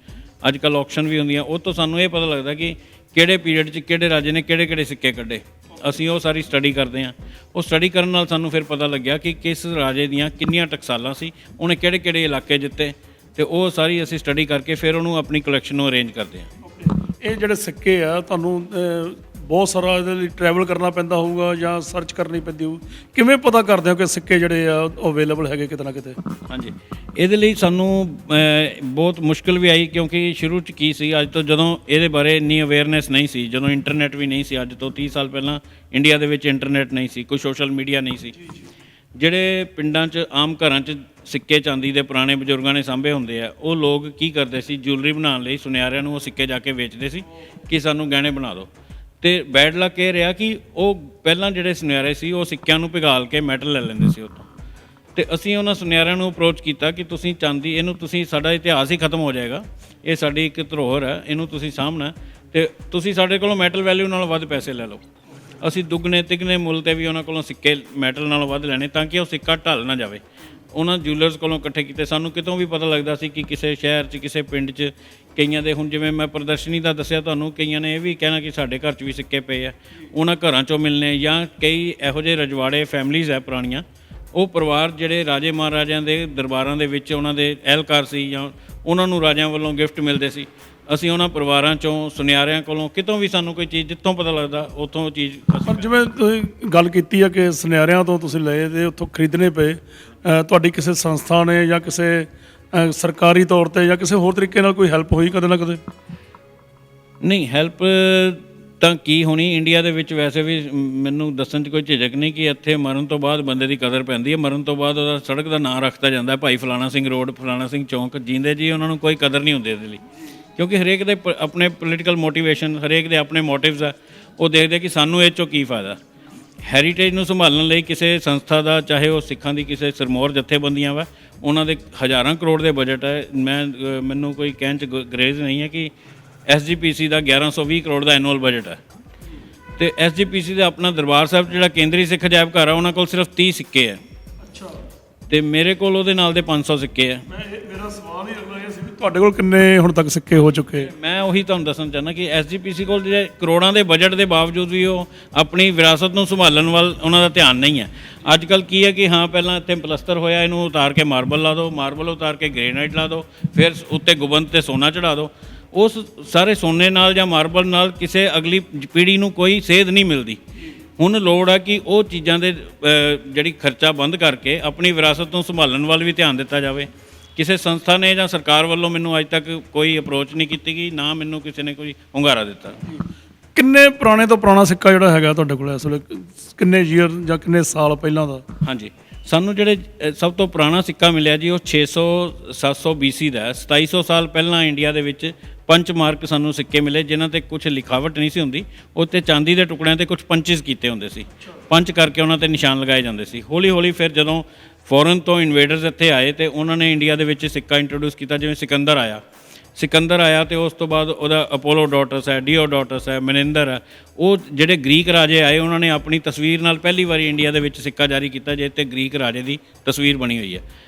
ਅੱਜ ਕੱਲ੍ਹ ਆਕਸ਼ਨ ਵੀ ਹੁੰਦੀਆਂ। ਉਹ ਤੋਂ ਸਾਨੂੰ ਇਹ ਪਤਾ ਲੱਗਦਾ ਕਿ ਕਿਹੜੇ ਪੀਰੀਅਡ 'ਚ ਕਿਹੜੇ ਰਾਜੇ ਨੇ ਕਿਹੜੇ ਕਿਹੜੇ ਸਿੱਕੇ ਕੱਢੇ। ਅਸੀਂ ਉਹ ਸਾਰੀ ਸਟੱਡੀ ਕਰਦੇ ਹਾਂ। ਉਹ ਸਟੱਡੀ ਕਰਨ ਨਾਲ ਸਾਨੂੰ ਫਿਰ ਪਤਾ ਲੱਗਿਆ ਕਿ ਕਿਸ ਰਾਜੇ ਦੀਆਂ ਕਿੰਨੀਆਂ ਟਕਸਾਲਾਂ ਸੀ, ਉਹਨੇ ਕਿਹੜੇ ਕਿਹੜੇ ਇਲਾਕੇ ਜਿੱਤੇ, ਅਤੇ ਉਹ ਸਾਰੀ ਅਸੀਂ ਸਟੱਡੀ ਕਰਕੇ ਫਿਰ ਉਹਨੂੰ ਆਪਣੀ ਕਲੈਕਸ਼ਨ ਨੂੰ ਅਰੇਂਜ ਕਰਦੇ ਹਾਂ। ਇਹ ਜਿਹੜੇ ਸਿੱਕੇ ਆ, ਤੁਹਾਨੂੰ ਬਹੁਤ ਸਾਰਾ ਇਹਦੇ ਲਈ ਟਰੈਵਲ ਕਰਨਾ ਪੈਂਦਾ ਹੋਊਗਾ ਜਾਂ ਸਰਚ ਕਰਨੀ ਪੈਂਦੀ ਹੋਊ, ਕਿਵੇਂ ਪਤਾ ਕਰਦੇ ਹੋ ਕਿ ਸਿੱਕੇ ਜਿਹੜੇ ਆ ਅਵੇਲੇਬਲ ਹੈਗੇ ਕਿਤੇ ਨਾ ਕਿਤੇ? ਹਾਂਜੀ, ਇਹਦੇ ਲਈ ਸਾਨੂੰ ਬਹੁਤ ਮੁਸ਼ਕਿਲ ਵੀ ਆਈ, ਕਿਉਂਕਿ ਸ਼ੁਰੂ 'ਚ ਕੀ ਸੀ, ਅੱਜ ਤੋਂ ਜਦੋਂ ਇਹਦੇ ਬਾਰੇ ਇੰਨੀ ਅਵੇਅਰਨੈਸ ਨਹੀਂ ਸੀ, ਜਦੋਂ ਇੰਟਰਨੈਟ ਵੀ ਨਹੀਂ ਸੀ, ਅੱਜ ਤੋਂ 30 ਸਾਲ ਪਹਿਲਾਂ ਇੰਡੀਆ ਦੇ ਵਿੱਚ ਇੰਟਰਨੈਟ ਨਹੀਂ ਸੀ, ਕੋਈ ਸੋਸ਼ਲ ਮੀਡੀਆ ਨਹੀਂ ਸੀ। ਜਿਹੜੇ ਪਿੰਡਾਂ 'ਚ ਆਮ ਘਰਾਂ 'ਚ ਸਿੱਕੇ ਚਾਂਦੀ ਦੇ ਪੁਰਾਣੇ ਬਜ਼ੁਰਗਾਂ ਨੇ ਸਾਂਭੇ ਹੁੰਦੇ ਆ, ਉਹ ਲੋਕ ਕੀ ਕਰਦੇ ਸੀ, ਜੁਐਲਰੀ ਬਣਾਉਣ ਲਈ ਸੁਨਿਆਰਿਆਂ ਨੂੰ ਉਹ ਸਿੱਕੇ ਜਾ ਕੇ ਵੇਚਦੇ ਸੀ ਕਿ ਸਾਨੂੰ ਗਹਿਣੇ ਬਣਾ ਦਿਓ। ਅਤੇ ਬੈਡ ਲੱਕ ਇਹ ਰਿਹਾ ਕਿ ਉਹ ਪਹਿਲਾਂ ਜਿਹੜੇ ਸੁਨਿਆਰੇ ਸੀ ਉਹ ਸਿੱਕਿਆਂ ਨੂੰ ਪਿਘਾਲ ਕੇ ਮੈਟਲ ਲੈ ਲੈਂਦੇ ਸੀ ਉੱਥੋਂ। ਅਤੇ ਅਸੀਂ ਉਹਨਾਂ ਸੁਨਿਆਰਿਆਂ ਨੂੰ ਅਪਰੋਚ ਕੀਤਾ ਕਿ ਤੁਸੀਂ ਚਾਂਦੀ, ਇਹਨੂੰ ਤੁਸੀਂ, ਸਾਡਾ ਇਤਿਹਾਸ ਹੀ ਖਤਮ ਹੋ ਜਾਏਗਾ, ਇਹ ਸਾਡੀ ਇੱਕ ਧਰੋਹਰ ਹੈ, ਇਹਨੂੰ ਤੁਸੀਂ ਸਾਂਭਣਾ, ਅਤੇ ਤੁਸੀਂ ਸਾਡੇ ਕੋਲੋਂ ਮੈਟਲ ਵੈਲਿਊ ਨਾਲੋਂ ਵੱਧ ਪੈਸੇ ਲੈ ਲਓ। ਅਸੀਂ ਦੁੱਗਣੇ ਤਿੱਗਣੇ ਮੁੱਲ 'ਤੇ ਵੀ ਉਹਨਾਂ ਕੋਲੋਂ ਸਿੱਕੇ ਮੈਟਲ ਨਾਲੋਂ ਵੱਧ ਲੈਣੇ ਤਾਂ ਕਿ ਉਹ ਸਿੱਕਾ ਢਲ ਨਾ ਜਾਵੇ। ਉਹਨਾਂ ਜੂਲਰਸ ਕੋਲੋਂ ਇਕੱਠੇ ਕੀਤੇ। ਸਾਨੂੰ ਕਿਤੋਂ ਵੀ ਪਤਾ ਲੱਗਦਾ ਸੀ ਕਿ ਕਿਸੇ ਸ਼ਹਿਰ 'ਚ, ਕਿਸੇ ਪਿੰਡ 'ਚ, ਕਈਆਂ ਦੇ, ਹੁਣ ਜਿਵੇਂ ਮੈਂ ਪ੍ਰਦਰਸ਼ਨੀ ਦਾ ਦੱਸਿਆ ਤੁਹਾਨੂੰ, ਕਈਆਂ ਨੇ ਇਹ ਵੀ ਕਹਿਣਾ ਕਿ ਸਾਡੇ ਘਰ 'ਚ ਵੀ ਸਿੱਕੇ ਪਏ ਆ, ਉਹਨਾਂ ਘਰਾਂ 'ਚੋਂ ਮਿਲਣੇ, ਜਾਂ ਕਈ ਇਹੋ ਜਿਹੇ ਰਜਵਾੜੇ ਫੈਮਲੀਜ਼ ਹੈ ਪੁਰਾਣੀਆਂ, ਉਹ ਪਰਿਵਾਰ ਜਿਹੜੇ ਰਾਜੇ ਮਹਾਰਾਜਿਆਂ ਦੇ ਦਰਬਾਰਾਂ ਦੇ ਵਿੱਚ ਉਹਨਾਂ ਦੇ ਅਹਿਲਕਾਰ ਸੀ, ਜਾਂ ਉਹਨਾਂ ਨੂੰ ਰਾਜਿਆਂ ਵੱਲੋਂ ਗਿਫਟ ਮਿਲਦੇ ਸੀ, ਅਸੀਂ ਉਹਨਾਂ ਪਰਿਵਾਰਾਂ 'ਚੋਂ, ਸੁਨਿਆਰਿਆਂ ਕੋਲੋਂ, ਕਿਤੋਂ ਵੀ ਸਾਨੂੰ ਕੋਈ ਚੀਜ਼ ਜਿੱਥੋਂ ਪਤਾ ਲੱਗਦਾ ਉੱਥੋਂ ਉਹ ਚੀਜ਼। ਪਰ ਜਿਵੇਂ ਤੁਸੀਂ ਗੱਲ ਕੀਤੀ ਆ ਕਿ ਸੁਨਿਆਰਿਆਂ ਤੋਂ ਤੁਸੀਂ ਲਏ ਅਤੇ ਉੱਥੋਂ ਖਰੀਦਣੇ ਪਏ, ਤੁਹਾਡੀ ਕਿਸੇ ਸੰਸਥਾ ਨੇ ਜਾਂ ਕਿਸੇ ਸਰਕਾਰੀ ਤੌਰ 'ਤੇ ਜਾਂ ਕਿਸੇ ਹੋਰ ਤਰੀਕੇ ਨਾਲ ਕੋਈ ਹੈਲਪ ਹੋਈ ਕਦੇ ਨਾ ਕਦੇ? ਨਹੀਂ, ਹੈਲਪ ਤਾਂ ਕੀ ਹੋਣੀ ਇੰਡੀਆ ਦੇ ਵਿੱਚ ਵੈਸੇ ਵੀ ਮੈਨੂੰ ਦੱਸਣ 'ਚ ਕੋਈ ਝਿਜਕ ਨਹੀਂ ਕਿ ਇੱਥੇ ਮਰਨ ਤੋਂ ਬਾਅਦ ਬੰਦੇ ਦੀ ਕਦਰ ਪੈਂਦੀ ਹੈ। ਮਰਨ ਤੋਂ ਬਾਅਦ ਉਹਦਾ ਸੜਕ ਦਾ ਨਾਂ ਰੱਖਤਾ ਜਾਂਦਾ ਭਾਈ ਫਲਾਣਾ ਸਿੰਘ ਰੋਡ, ਫਲਾਣਾ ਸਿੰਘ ਚੌਂਕ। ਜੀਂਦੇ ਜੀ ਉਹਨਾਂ ਨੂੰ ਕੋਈ ਕਦਰ ਨਹੀਂ ਹੁੰਦੀ ਇਹਦੇ ਲਈ, ਕਿਉਂਕਿ ਹਰੇਕ ਦੇ ਆਪਣੇ ਪੋਲੀਟੀਕਲ ਮੋਟੀਵੇਸ਼ਨ, ਹਰੇਕ ਦੇ ਆਪਣੇ ਮੋਟਿਵਸ ਆ। ਉਹ ਦੇਖਦੇ ਕਿ ਸਾਨੂੰ ਇਹ 'ਚੋਂ ਕੀ ਫਾਇਦਾ। ਹੈਰੀਟੇਜ ਨੂੰ ਸੰਭਾਲਣ ਲਈ ਕਿਸੇ ਸੰਸਥਾ ਦਾ, ਚਾਹੇ ਉਹ ਸਿੱਖਾਂ ਦੀ ਕਿਸੇ ਸਿਰਮੌਰ ਜਥੇਬੰਦੀਆਂ ਵਾ, ਉਹਨਾਂ ਦੇ ਹਜ਼ਾਰਾਂ ਕਰੋੜ ਦੇ ਬਜਟ ਹੈ। ਮੈਨੂੰ ਕੋਈ ਕਹਿਣ 'ਚ ਗਰੇਜ਼ ਨਹੀਂ ਹੈ ਕਿ SGPC ਦਾ 1120 ਕਰੋੜ ਦਾ ਐਨੂਅਲ ਬਜਟ ਹੈ, ਅਤੇ SGPC ਦਾ ਆਪਣਾ ਦਰਬਾਰ ਸਾਹਿਬ ਜਿਹੜਾ ਕੇਂਦਰੀ ਸਿੱਖ ਅਜਾਇਬ ਘਰ ਆ, ਉਹਨਾਂ ਕੋਲ ਸਿਰਫ 30 ਸਿੱਕੇ ਹੈ। ਅੱਛਾ, ਅਤੇ ਮੇਰੇ ਕੋਲ ਉਹਦੇ ਨਾਲ ਦੇ 500 ਸਿੱਕੇ ਹੈ। ਮੇਰਾ ਸਵਾਲ ਹੀ ਅਗਲਾ ਇਹ ਸੀ ਵੀ ਤੁਹਾਡੇ ਕੋਲ ਕਿੰਨੇ ਹੁਣ ਤੱਕ ਸਿੱਕੇ ਹੋ ਚੁੱਕੇ? ਮੈਂ ਉਹੀ ਤੁਹਾਨੂੰ ਦੱਸਣਾ ਚਾਹੁੰਦਾ ਕਿ SGPC ਕੋਲ ਜਿਹੜੇ ਕਰੋੜਾਂ ਦੇ ਬਜਟ ਦੇ ਬਾਵਜੂਦ ਵੀ ਉਹ ਆਪਣੀ ਵਿਰਾਸਤ ਨੂੰ ਸੰਭਾਲਣ ਵੱਲ ਉਹਨਾਂ ਦਾ ਧਿਆਨ ਨਹੀਂ ਹੈ। ਅੱਜ ਕੱਲ੍ਹ ਕੀ ਹੈ ਕਿ ਹਾਂ, ਪਹਿਲਾਂ ਇੱਥੇ ਪਲਸਤਰ ਹੋਇਆ, ਇਹਨੂੰ ਉਤਾਰ ਕੇ ਮਾਰਬਲ ਲਾ ਦਿਓ, ਮਾਰਬਲ ਉਤਾਰ ਕੇ ਗ੍ਰੇਨਾਈਟ ਲਾ ਦਿਓ, ਫਿਰ ਉੱਤੇ ਗੁੰਬਦ 'ਤੇ ਸੋਨਾ ਚੜ੍ਹਾ ਦਿਓ। ਉਸ ਸਾਰੇ ਸੋਨੇ ਨਾਲ ਜਾਂ ਮਾਰਬਲ ਨਾਲ ਕਿਸੇ ਅਗਲੀ ਪੀੜ੍ਹੀ ਨੂੰ ਕੋਈ ਸੇਧ ਨਹੀਂ ਮਿਲਦੀ। ਹੁਣ ਲੋੜ ਆ ਕਿ ਉਹ ਚੀਜ਼ਾਂ ਦੇ ਜਿਹੜੀ ਖਰਚਾ ਬੰਦ ਕਰਕੇ ਆਪਣੀ ਵਿਰਾਸਤ ਨੂੰ ਸੰਭਾਲਣ ਵੱਲ ਵੀ ਧਿਆਨ ਦਿੱਤਾ ਜਾਵੇ। ਕਿਸੇ ਸੰਸਥਾ ਨੇ ਜਾਂ ਸਰਕਾਰ ਵੱਲੋਂ ਮੈਨੂੰ ਅੱਜ ਤੱਕ ਕੋਈ ਅਪਰੋਚ ਨਹੀਂ ਕੀਤੀ ਗਈ, ਨਾ ਮੈਨੂੰ ਕਿਸੇ ਨੇ ਕੋਈ ਹੁੰਗਾਰਾ ਦਿੱਤਾ। ਕਿੰਨੇ ਪੁਰਾਣੇ ਤੋਂ ਪੁਰਾਣਾ ਸਿੱਕਾ ਜਿਹੜਾ ਹੈਗਾ ਤੁਹਾਡੇ ਕੋਲ ਇਸ ਵੇਲੇ, ਕਿੰਨੇ ਈਅਰ ਜਾਂ ਕਿੰਨੇ ਸਾਲ ਪਹਿਲਾਂ ਦਾ? ਹਾਂਜੀ, ਸਾਨੂੰ ਜਿਹੜੇ ਸਭ ਤੋਂ ਪੁਰਾਣਾ ਸਿੱਕਾ ਮਿਲਿਆ ਜੀ ਉਹ 600-700 BC ਦਾ ਹੈ। 2700 ਸਾਲ ਪਹਿਲਾਂ ਇੰਡੀਆ ਦੇ ਵਿੱਚ ਪੰਚ ਮਾਰਕ ਸਾਨੂੰ ਸਿੱਕੇ ਮਿਲੇ, ਜਿਨ੍ਹਾਂ 'ਤੇ ਕੁਝ ਲਿਖਾਵਟ ਨਹੀਂ ਸੀ ਹੁੰਦੀ। ਉੱਤੇ ਚਾਂਦੀ ਦੇ ਟੁਕੜਿਆਂ 'ਤੇ ਕੁਝ ਪੰਚਿਸ ਕੀਤੇ ਹੁੰਦੇ ਸੀ, ਪੰਚ ਕਰਕੇ ਉਹਨਾਂ 'ਤੇ ਨਿਸ਼ਾਨ ਲਗਾਏ ਜਾਂਦੇ ਸੀ। ਹੌਲੀ ਹੌਲੀ ਫਿਰ ਜਦੋਂ ਫੋਰਨ ਤੋਂ ਇਨਵੇਡਰਸ ਇੱਥੇ ਆਏ ਅਤੇ ਉਹਨਾਂ ਨੇ ਇੰਡੀਆ ਦੇ ਵਿੱਚ ਸਿੱਕਾ ਇੰਟਰੋਡਿਊਸ ਕੀਤਾ, ਜਿਵੇਂ ਸਿਕੰਦਰ ਆਇਆ ਅਤੇ ਉਸ ਤੋਂ ਬਾਅਦ ਉਹਦਾ ਅਪੋਲੋਡੋਟਸ ਹੈ, ਡੀਓਡੋਟਸ ਹੈ, ਮਨਿੰਦਰ ਹੈ। ਉਹ ਜਿਹੜੇ ਗ੍ਰੀਕ ਰਾਜੇ ਆਏ, ਉਹਨਾਂ ਨੇ ਆਪਣੀ ਤਸਵੀਰ ਨਾਲ ਪਹਿਲੀ ਵਾਰੀ ਇੰਡੀਆ ਦੇ ਵਿੱਚ ਸਿੱਕਾ ਜਾਰੀ ਕੀਤਾ, ਜਿਸ 'ਤੇ ਗ੍ਰੀਕ ਰਾਜੇ ਦੀ ਤਸਵੀਰ ਬਣੀ ਹੋਈ ਹੈ।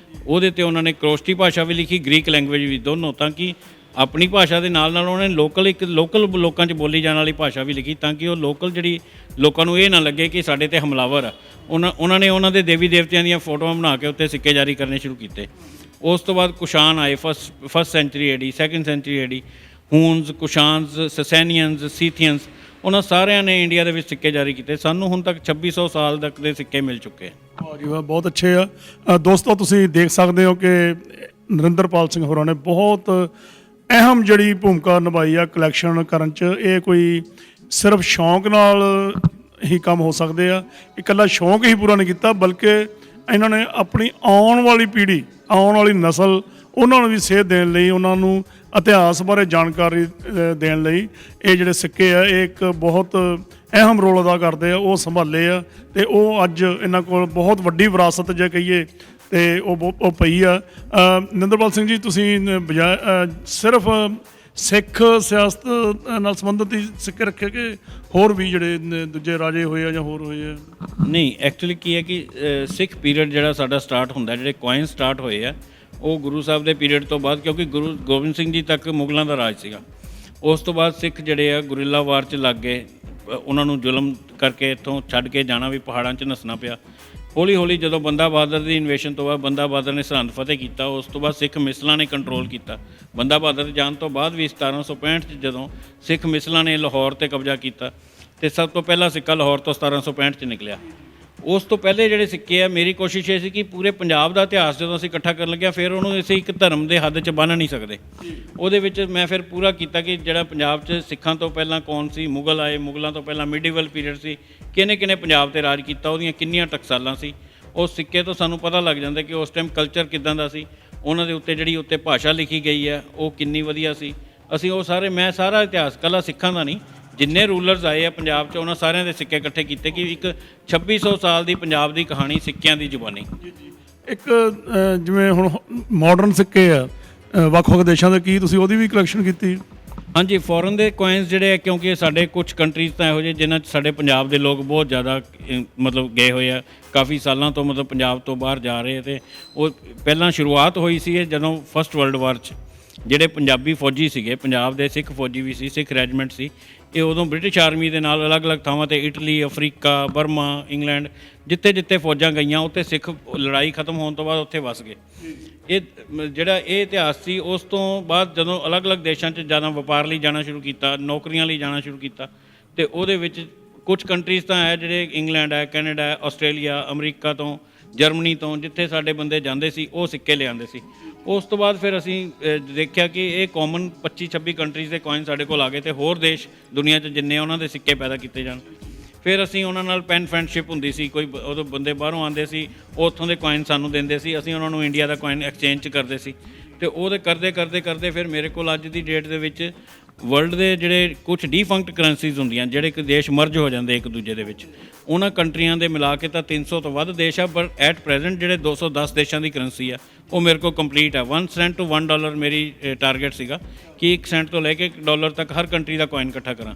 ਉਹਦੇ 'ਤੇ ਉਹਨਾਂ ਨੇ ਕਰੋਸ਼ਟੀ ਭਾਸ਼ਾ ਵੀ ਲਿਖੀ, ਗ੍ਰੀਕ ਲੈਂਗੁਏਜ ਵੀ, ਦੋਨੋਂ, ਤਾਂ ਕਿ ਆਪਣੀ ਭਾਸ਼ਾ ਦੇ ਨਾਲ ਨਾਲ ਉਹਨਾਂ ਨੇ ਲੋਕਲ ਲੋਕਾਂ 'ਚ ਬੋਲੀ ਜਾਣ ਵਾਲੀ ਭਾਸ਼ਾ ਵੀ ਲਿਖੀ, ਤਾਂ ਕਿ ਉਹ ਲੋਕਲ ਜਿਹੜੀ ਲੋਕਾਂ ਨੂੰ ਇਹ ਨਾ ਲੱਗੇ ਕਿ ਸਾਡੇ 'ਤੇ ਹਮਲਾਵਰ ਆ। ਉਹਨਾਂ ਨੇ ਉਹਨਾਂ ਦੇ ਦੇਵੀ ਦੇਵਤਿਆਂ ਦੀਆਂ ਫੋਟੋਆਂ ਬਣਾ ਕੇ ਉੱਤੇ ਸਿੱਕੇ ਜਾਰੀ ਕਰਨੇ ਸ਼ੁਰੂ ਕੀਤੇ। ਉਸ ਤੋਂ ਬਾਅਦ ਕੁਸ਼ਾਨ ਆਏ, first century AD, second century AD, Huns, Kushans, Sasanians, Scythians, ਉਹਨਾਂ ਸਾਰਿਆਂ ਨੇ ਇੰਡੀਆ ਦੇ ਵਿੱਚ ਸਿੱਕੇ ਜਾਰੀ ਕੀਤੇ। ਸਾਨੂੰ ਹੁਣ ਤੱਕ 2600 ਸਾਲ ਤੱਕ ਦੇ ਸਿੱਕੇ ਮਿਲ ਚੁੱਕੇ। ਵਾਹ ਜੀ ਵਾਹ, ਬਹੁਤ ਅੱਛੇ ਆ। ਦੋਸਤੋ, ਤੁਸੀਂ ਦੇਖ ਸਕਦੇ ਹੋ ਕਿ ਨਰਿੰਦਰਪਾਲ ਸਿੰਘ ਹੋਰਾਂ ਨੇ ਬਹੁਤ ਅਹਿਮ ਜਿਹੜੀ ਭੂਮਿਕਾ ਨਿਭਾਈ ਆ ਕਲੈਕਸ਼ਨ ਕਰਨ 'ਚ। ਇਹ ਕੋਈ ਸਿਰਫ ਸ਼ੌਂਕ ਨਾਲ ਹੀ ਕੰਮ ਹੋ ਸਕਦੇ ਆ, ਇਕੱਲਾ ਸ਼ੌਂਕ ਹੀ ਪੂਰਾ ਨਹੀਂ ਕੀਤਾ, ਬਲਕਿ ਇਹਨਾਂ ਨੇ ਆਪਣੀ ਆਉਣ ਵਾਲੀ ਪੀੜ੍ਹੀ, ਆਉਣ ਵਾਲੀ ਨਸਲ, ਉਹਨਾਂ ਨੂੰ ਵੀ ਸੇਧ ਦੇਣ ਲਈ, ਉਹਨਾਂ ਨੂੰ ਇਤਿਹਾਸ ਬਾਰੇ ਜਾਣਕਾਰੀ ਦੇਣ ਲਈ ਇਹ ਜਿਹੜੇ ਸਿੱਕੇ ਆ, ਇਹ ਇੱਕ ਬਹੁਤ ਅਹਿਮ ਰੋਲ ਅਦਾ ਕਰਦੇ ਆ। ਉਹ ਸੰਭਾਲੇ ਆ ਅਤੇ ਉਹ ਅੱਜ ਇਹਨਾਂ ਕੋਲ ਬਹੁਤ ਵੱਡੀ ਵਿਰਾਸਤ ਜੇ ਕਹੀਏ ਅਤੇ ਉਹ ਪਈ ਆ। ਨਰਿੰਦਰਪਾਲ ਸਿੰਘ ਜੀ, ਤੁਸੀਂ ਸਿਰਫ ਸਿੱਖ ਸਿਆਸਤ ਨਾਲ ਸੰਬੰਧਿਤ ਹੀ ਸਿੱਕੇ ਰੱਖੇ ਕਿ ਹੋਰ ਵੀ ਜਿਹੜੇ ਦੂਜੇ ਰਾਜੇ ਹੋਏ ਆ ਜਾਂ ਹੋਰ ਹੋਏ ਆ? ਨਹੀਂ, ਐਕਚੁਅਲੀ ਕੀ ਹੈ ਕਿ ਸਿੱਖ ਪੀਰੀਅਡ ਜਿਹੜਾ ਸਾਡਾ ਸਟਾਰਟ ਹੁੰਦਾ, ਜਿਹੜੇ ਕੋਇਨ ਸਟਾਰਟ ਹੋਏ ਆ, ਉਹ ਗੁਰੂ ਸਾਹਿਬ ਦੇ ਪੀਰੀਅਡ ਤੋਂ ਬਾਅਦ, ਕਿਉਂਕਿ ਗੁਰੂ ਗੋਬਿੰਦ ਸਿੰਘ ਜੀ ਤੱਕ ਮੁਗਲਾਂ ਦਾ ਰਾਜ ਸੀਗਾ। ਉਸ ਤੋਂ ਬਾਅਦ ਸਿੱਖ ਜਿਹੜੇ ਆ ਗੁਰਿੱਲਾ ਵਾਰ 'ਚ ਲੱਗ ਗਏ, ਉਹਨਾਂ ਨੂੰ ਜ਼ੁਲਮ ਕਰਕੇ ਇੱਥੋਂ ਛੱਡ ਕੇ ਜਾਣਾ ਵੀ ਪਹਾੜਾਂ 'ਚ ਨੱਸਣਾ ਪਿਆ। ਹੌਲੀ ਹੌਲੀ ਜਦੋਂ ਬੰਦਾ ਬਹਾਦਰ ਦੀ ਇਨਵੇਸ਼ਨ ਤੋਂ ਬਾਅਦ ਬੰਦਾ ਬਹਾਦਰ ਨੇ ਸਰਹੰਦ ਫਤਿਹ ਕੀਤਾ, ਉਸ ਤੋਂ ਬਾਅਦ ਸਿੱਖ ਮਿਸਲਾਂ ਨੇ ਕੰਟਰੋਲ ਕੀਤਾ। ਬੰਦਾ ਬਹਾਦਰ ਦੇ ਜਾਣ ਤੋਂ ਬਾਅਦ ਵੀ 1765 'ਚ ਜਦੋਂ ਸਿੱਖ ਮਿਸਲਾਂ ਨੇ ਲਾਹੌਰ 'ਤੇ ਕਬਜ਼ਾ ਕੀਤਾ, ਅਤੇ ਸਭ ਤੋਂ ਪਹਿਲਾ ਸਿੱਕਾ ਲਾਹੌਰ ਤੋਂ 1765 'ਚ ਨਿਕਲਿਆ। ਉਸ ਤੋਂ ਪਹਿਲੇ ਜਿਹੜੇ ਸਿੱਕੇ ਆ, ਮੇਰੀ ਕੋਸ਼ਿਸ਼ ਇਹ ਸੀ ਕਿ ਪੂਰੇ ਪੰਜਾਬ ਦਾ ਇਤਿਹਾਸ ਜਦੋਂ ਅਸੀਂ ਇਕੱਠਾ ਕਰਨ ਲੱਗਿਆ, ਫਿਰ ਉਹਨੂੰ ਅਸੀਂ ਇੱਕ ਧਰਮ ਦੇ ਹੱਦ 'ਚ ਬੰਨ੍ਹ ਨਹੀਂ ਸਕਦੇ। ਉਹਦੇ ਵਿੱਚ ਮੈਂ ਫਿਰ ਪੂਰਾ ਕੀਤਾ ਕਿ ਜਿਹੜਾ ਪੰਜਾਬ 'ਚ ਸਿੱਖਾਂ ਤੋਂ ਪਹਿਲਾਂ ਕੌਣ ਸੀ, ਮੁਗਲ ਆਏ, ਮੁਗਲਾਂ ਤੋਂ ਪਹਿਲਾਂ ਮਿਡੀਵਲ ਪੀਰੀਅਡ ਸੀ, ਕਿਹਨੇ ਪੰਜਾਬ 'ਤੇ ਰਾਜ ਕੀਤਾ, ਉਹਦੀਆਂ ਕਿੰਨੀਆਂ ਟਕਸਾਲਾਂ ਸੀ। ਉਸ ਸਿੱਕੇ ਤੋਂ ਸਾਨੂੰ ਪਤਾ ਲੱਗ ਜਾਂਦਾ ਕਿ ਉਸ ਟਾਈਮ ਕਲਚਰ ਕਿੱਦਾਂ ਦਾ ਸੀ, ਉਹਨਾਂ ਦੇ ਉੱਤੇ ਜਿਹੜੀ ਉੱਤੇ ਭਾਸ਼ਾ ਲਿਖੀ ਗਈ ਹੈ ਉਹ ਕਿੰਨੀ ਵਧੀਆ ਸੀ। ਅਸੀਂ ਉਹ ਸਾਰੇ, ਮੈਂ ਸਾਰਾ ਇਤਿਹਾਸ ਇਕੱਲਾ ਸਿੱਖਾਂ ਦਾ ਨਹੀਂ, ਜਿੰਨੇ ਰੂਲਰਸ ਆਏ ਆ ਪੰਜਾਬ 'ਚ, ਉਹਨਾਂ ਸਾਰਿਆਂ ਦੇ ਸਿੱਕੇ ਇਕੱਠੇ ਕੀਤੇ ਕਿ ਇੱਕ 2600 ਸਾਲ ਦੀ ਪੰਜਾਬ ਦੀ ਕਹਾਣੀ ਸਿੱਕਿਆਂ ਦੀ ਜ਼ੁਬਾਨੀ। ਇੱਕ ਜਿਵੇਂ ਹੁਣ ਮਾਡਰਨ ਸਿੱਕੇ ਆ ਵੱਖ-ਵੱਖ ਦੇਸ਼ਾਂ ਦੇ, ਕੀ ਤੁਸੀਂ ਉਹਦੀ ਵੀ ਕਲੈਕਸ਼ਨ ਕੀਤੀ? ਹਾਂਜੀ, ਫੋਰਨ ਦੇ ਕੋਇਨਸ ਜਿਹੜੇ ਆ, ਕਿਉਂਕਿ ਸਾਡੇ ਕੁਝ ਕੰਟਰੀਜ਼ ਤਾਂ ਇਹੋ ਜਿਹੇ ਜਿਨ੍ਹਾਂ 'ਚ ਸਾਡੇ ਪੰਜਾਬ ਦੇ ਲੋਕ ਬਹੁਤ ਜ਼ਿਆਦਾ ਮਤਲਬ ਗਏ ਹੋਏ ਆ, ਕਾਫੀ ਸਾਲਾਂ ਤੋਂ ਮਤਲਬ ਪੰਜਾਬ ਤੋਂ ਬਾਹਰ ਜਾ ਰਹੇ। ਅਤੇ ਉਹ ਪਹਿਲਾਂ ਸ਼ੁਰੂਆਤ ਹੋਈ ਸੀ ਇਹ ਜਦੋਂ ਫਸਟ ਵਰਲਡ ਵਾਰ 'ਚ ਜਿਹੜੇ ਪੰਜਾਬੀ ਫੌਜੀ ਸੀਗੇ, ਪੰਜਾਬ ਦੇ ਸਿੱਖ ਫੌਜੀ ਵੀ ਸੀ, ਸਿੱਖ ਰੈਜੀਮੈਂਟ ਸੀ, ਇਹ ਉਦੋਂ ਬ੍ਰਿਟਿਸ਼ ਆਰਮੀ ਦੇ ਨਾਲ ਅਲੱਗ-ਅਲੱਗ ਥਾਵਾਂ 'ਤੇ ਇਟਲੀ, ਅਫਰੀਕਾ, ਬਰਮਾ, ਇੰਗਲੈਂਡ, ਜਿੱਥੇ ਫੌਜਾਂ ਗਈਆਂ ਉੱਥੇ ਸਿੱਖ ਲੜਾਈ ਖਤਮ ਹੋਣ ਤੋਂ ਬਾਅਦ ਉੱਥੇ ਵਸ ਗਏ। ਇਹ ਜਿਹੜਾ ਇਹ ਇਤਿਹਾਸ ਸੀ, ਉਸ ਤੋਂ ਬਾਅਦ ਜਦੋਂ ਅਲੱਗ-ਅਲੱਗ ਦੇਸ਼ਾਂ 'ਚ ਜ਼ਿਆਦਾ ਵਪਾਰ ਲਈ ਜਾਣਾ ਸ਼ੁਰੂ ਕੀਤਾ, ਨੌਕਰੀਆਂ ਲਈ ਜਾਣਾ ਸ਼ੁਰੂ ਕੀਤਾ, ਅਤੇ ਉਹਦੇ ਵਿੱਚ ਕੁਝ ਕੰਟਰੀਜ਼ ਤਾਂ ਹੈ ਜਿਹੜੇ ਇੰਗਲੈਂਡ ਹੈ, ਕੈਨੇਡਾ ਹੈ, ਆਸਟ੍ਰੇਲੀਆ, ਅਮਰੀਕਾ ਤੋਂ, ਜਰਮਨੀ ਤੋਂ, ਜਿੱਥੇ ਸਾਡੇ ਬੰਦੇ ਜਾਂਦੇ ਸੀ ਉਹ ਸਿੱਕੇ ਲਿਆਉਂਦੇ ਸੀ। ਉਸ ਤੋਂ ਬਾਅਦ ਫਿਰ ਅਸੀਂ ਦੇਖਿਆ ਕਿ ਇਹ ਕਾਮਨ 25-26 ਕੰਟਰੀਜ਼ ਦੇ ਕੋਇਨ ਸਾਡੇ ਕੋਲ ਆ ਗਏ ਤੇ ਹੋਰ ਦੇਸ਼ ਦੁਨੀਆ 'ਚ ਜਿੰਨੇ ਉਹਨਾਂ ਦੇ ਸਿੱਕੇ ਪੈਦਾ ਕੀਤੇ ਜਾਣ। ਫਿਰ ਅਸੀਂ ਉਹਨਾਂ ਨਾਲ ਪੈਨ ਫਰੈਂਡਸ਼ਿਪ ਹੁੰਦੀ ਸੀ, ਕੋਈ ਉਦੋਂ ਬੰਦੇ ਬਾਹਰੋਂ ਆਉਂਦੇ ਸੀ, ਉਹ ਉੱਥੋਂ ਦੇ ਕੋਇਨ ਸਾਨੂੰ ਦਿੰਦੇ ਸੀ, ਅਸੀਂ ਉਹਨਾਂ ਨੂੰ ਇੰਡੀਆ ਦਾ ਕੋਇਨ ਐਕਸਚੇਂਜ 'ਚ ਕਰਦੇ ਸੀ। ਤੇ ਉਹਦੇ ਕਰਦੇ ਫਿਰ ਮੇਰੇ ਕੋਲ ਅੱਜ ਦੀ ਡੇਟ ਦੇ ਵਿੱਚ ਵਰਲਡ ਦੇ ਜਿਹੜੇ ਕੁਝ ਡੀਫੰਕਟ ਕਰੰਸੀਜ਼ ਹੁੰਦੀਆਂ, ਜਿਹੜੇ ਕਿ ਦੇਸ਼ ਮਰਜ ਹੋ ਜਾਂਦੇ ਇੱਕ ਦੂਜੇ ਦੇ ਵਿੱਚ, ਉਹਨਾਂ ਕੰਟਰੀਆਂ ਦੇ ਮਿਲਾ ਕੇ ਤਾਂ 300 ਤੋਂ ਵੱਧ ਦੇਸ਼ ਆ, ਪਰ ਐਟ ਪ੍ਰੈਜ਼ੈਂਟ ਜਿਹੜੇ 210 ਦੇਸ਼ਾਂ ਦੀ ਕਰੰਸੀ ਆ ਉਹ ਮੇਰੇ ਕੋਲ ਕੰਪਲੀਟ ਆ। 1 ਸੈਂਟ ਟੂ $1 ਮੇਰੀ ਟਾਰਗੇਟ ਸੀਗਾ ਕਿ 1 ਸੈਂਟ ਤੋਂ ਲੈ ਕੇ $1 ਤੱਕ ਹਰ ਕੰਟਰੀ ਦਾ ਕੋਇਨ ਇਕੱਠਾ ਕਰਾਂ,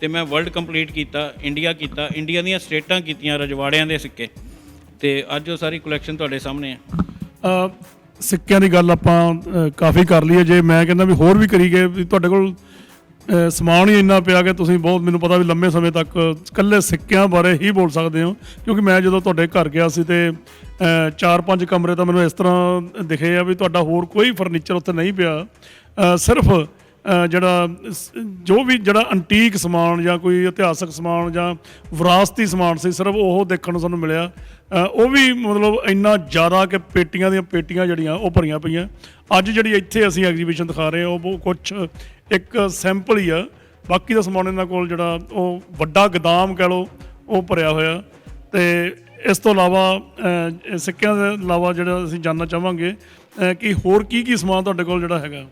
ਤੇ ਮੈਂ ਵਰਲਡ ਕੰਪਲੀਟ ਕੀਤਾ, ਇੰਡੀਆ ਕੀਤਾ, ਇੰਡੀਆ ਦੀਆਂ ਸਟੇਟਾਂ ਕੀਤੀਆਂ, ਰਜਵਾੜਿਆਂ ਦੇ ਸਿੱਕੇ, ਤੇ ਅੱਜ ਉਹ ਸਾਰੀ ਕਲੈਕਸ਼ਨ ਤੁਹਾਡੇ ਸਾਹਮਣੇ ਆ। ਸਿੱਕਿਆਂ ਦੀ ਗੱਲ ਆਪਾਂ ਕਾਫੀ ਕਰ ਲਈ ਹੈ। ਜੇ ਮੈਂ ਕਹਿੰਦਾ ਵੀ ਹੋਰ ਵੀ ਕਰੀ ਗਏ, ਵੀ ਤੁਹਾਡੇ ਕੋਲ ਸਮਾਨ ਹੀ ਇੰਨਾ ਪਿਆ ਕਿ ਤੁਸੀਂ ਬਹੁਤ, ਮੈਨੂੰ ਪਤਾ ਵੀ ਲੰਮੇ ਸਮੇਂ ਤੱਕ ਇਕੱਲੇ ਸਿੱਕਿਆਂ ਬਾਰੇ ਹੀ ਬੋਲ ਸਕਦੇ ਹੋ, ਕਿਉਂਕਿ ਮੈਂ ਜਦੋਂ ਤੁਹਾਡੇ ਘਰ ਗਿਆ ਸੀ ਤੇ 4-5 ਕਮਰੇ ਤਾਂ ਮੈਨੂੰ ਇਸ ਤਰ੍ਹਾਂ ਦਿਖੇ ਆ ਵੀ ਤੁਹਾਡਾ ਹੋਰ ਕੋਈ ਫਰਨੀਚਰ ਉੱਥੇ ਨਹੀਂ ਪਿਆ, ਸਿਰਫ ਜੋ ਵੀ ਜਿਹੜਾ ਅੰਟੀਕ ਸਮਾਨ ਜਾਂ ਕੋਈ ਇਤਿਹਾਸਕ ਸਮਾਨ ਜਾਂ ਵਿਰਾਸਤੀ ਸਮਾਨ ਸੀ, ਸਿਰਫ ਉਹ ਦੇਖਣ ਨੂੰ ਸਾਨੂੰ ਮਿਲਿਆ। ਉਹ ਵੀ ਮਤਲਬ ਇੰਨਾ ਜ਼ਿਆਦਾ ਕਿ ਪੇਟੀਆਂ ਦੀਆਂ ਪੇਟੀਆਂ ਜਿਹੜੀਆਂ ਉਹ ਭਰੀਆਂ ਪਈਆਂ। ਅੱਜ ਜਿਹੜੀ ਇੱਥੇ ਅਸੀਂ ਐਗਜ਼ੀਬਿਸ਼ਨ ਦਿਖਾ ਰਹੇ ਹਾਂ ਉਹ ਕੁਛ ਇੱਕ ਸੈਂਪਲ ਹੀ ਆ, ਬਾਕੀ ਦਾ ਸਮਾਨ ਇਹਨਾਂ ਕੋਲ ਜਿਹੜਾ ਉਹ ਵੱਡਾ ਗੋਦਾਮ ਕਹਿ ਲਓ ਉਹ ਭਰਿਆ ਹੋਇਆ। ਤੇ ਇਸ ਤੋਂ ਇਲਾਵਾ ਸਿੱਕਿਆਂ ਦੇ ਇਲਾਵਾ ਜਿਹੜਾ ਅਸੀਂ ਜਾਣਨਾ ਚਾਹਾਂਗੇ ਕਿ ਹੋਰ ਕੀ ਸਮਾਨ ਤੁਹਾਡੇ ਕੋਲ ਜਿਹੜਾ ਹੈਗਾ।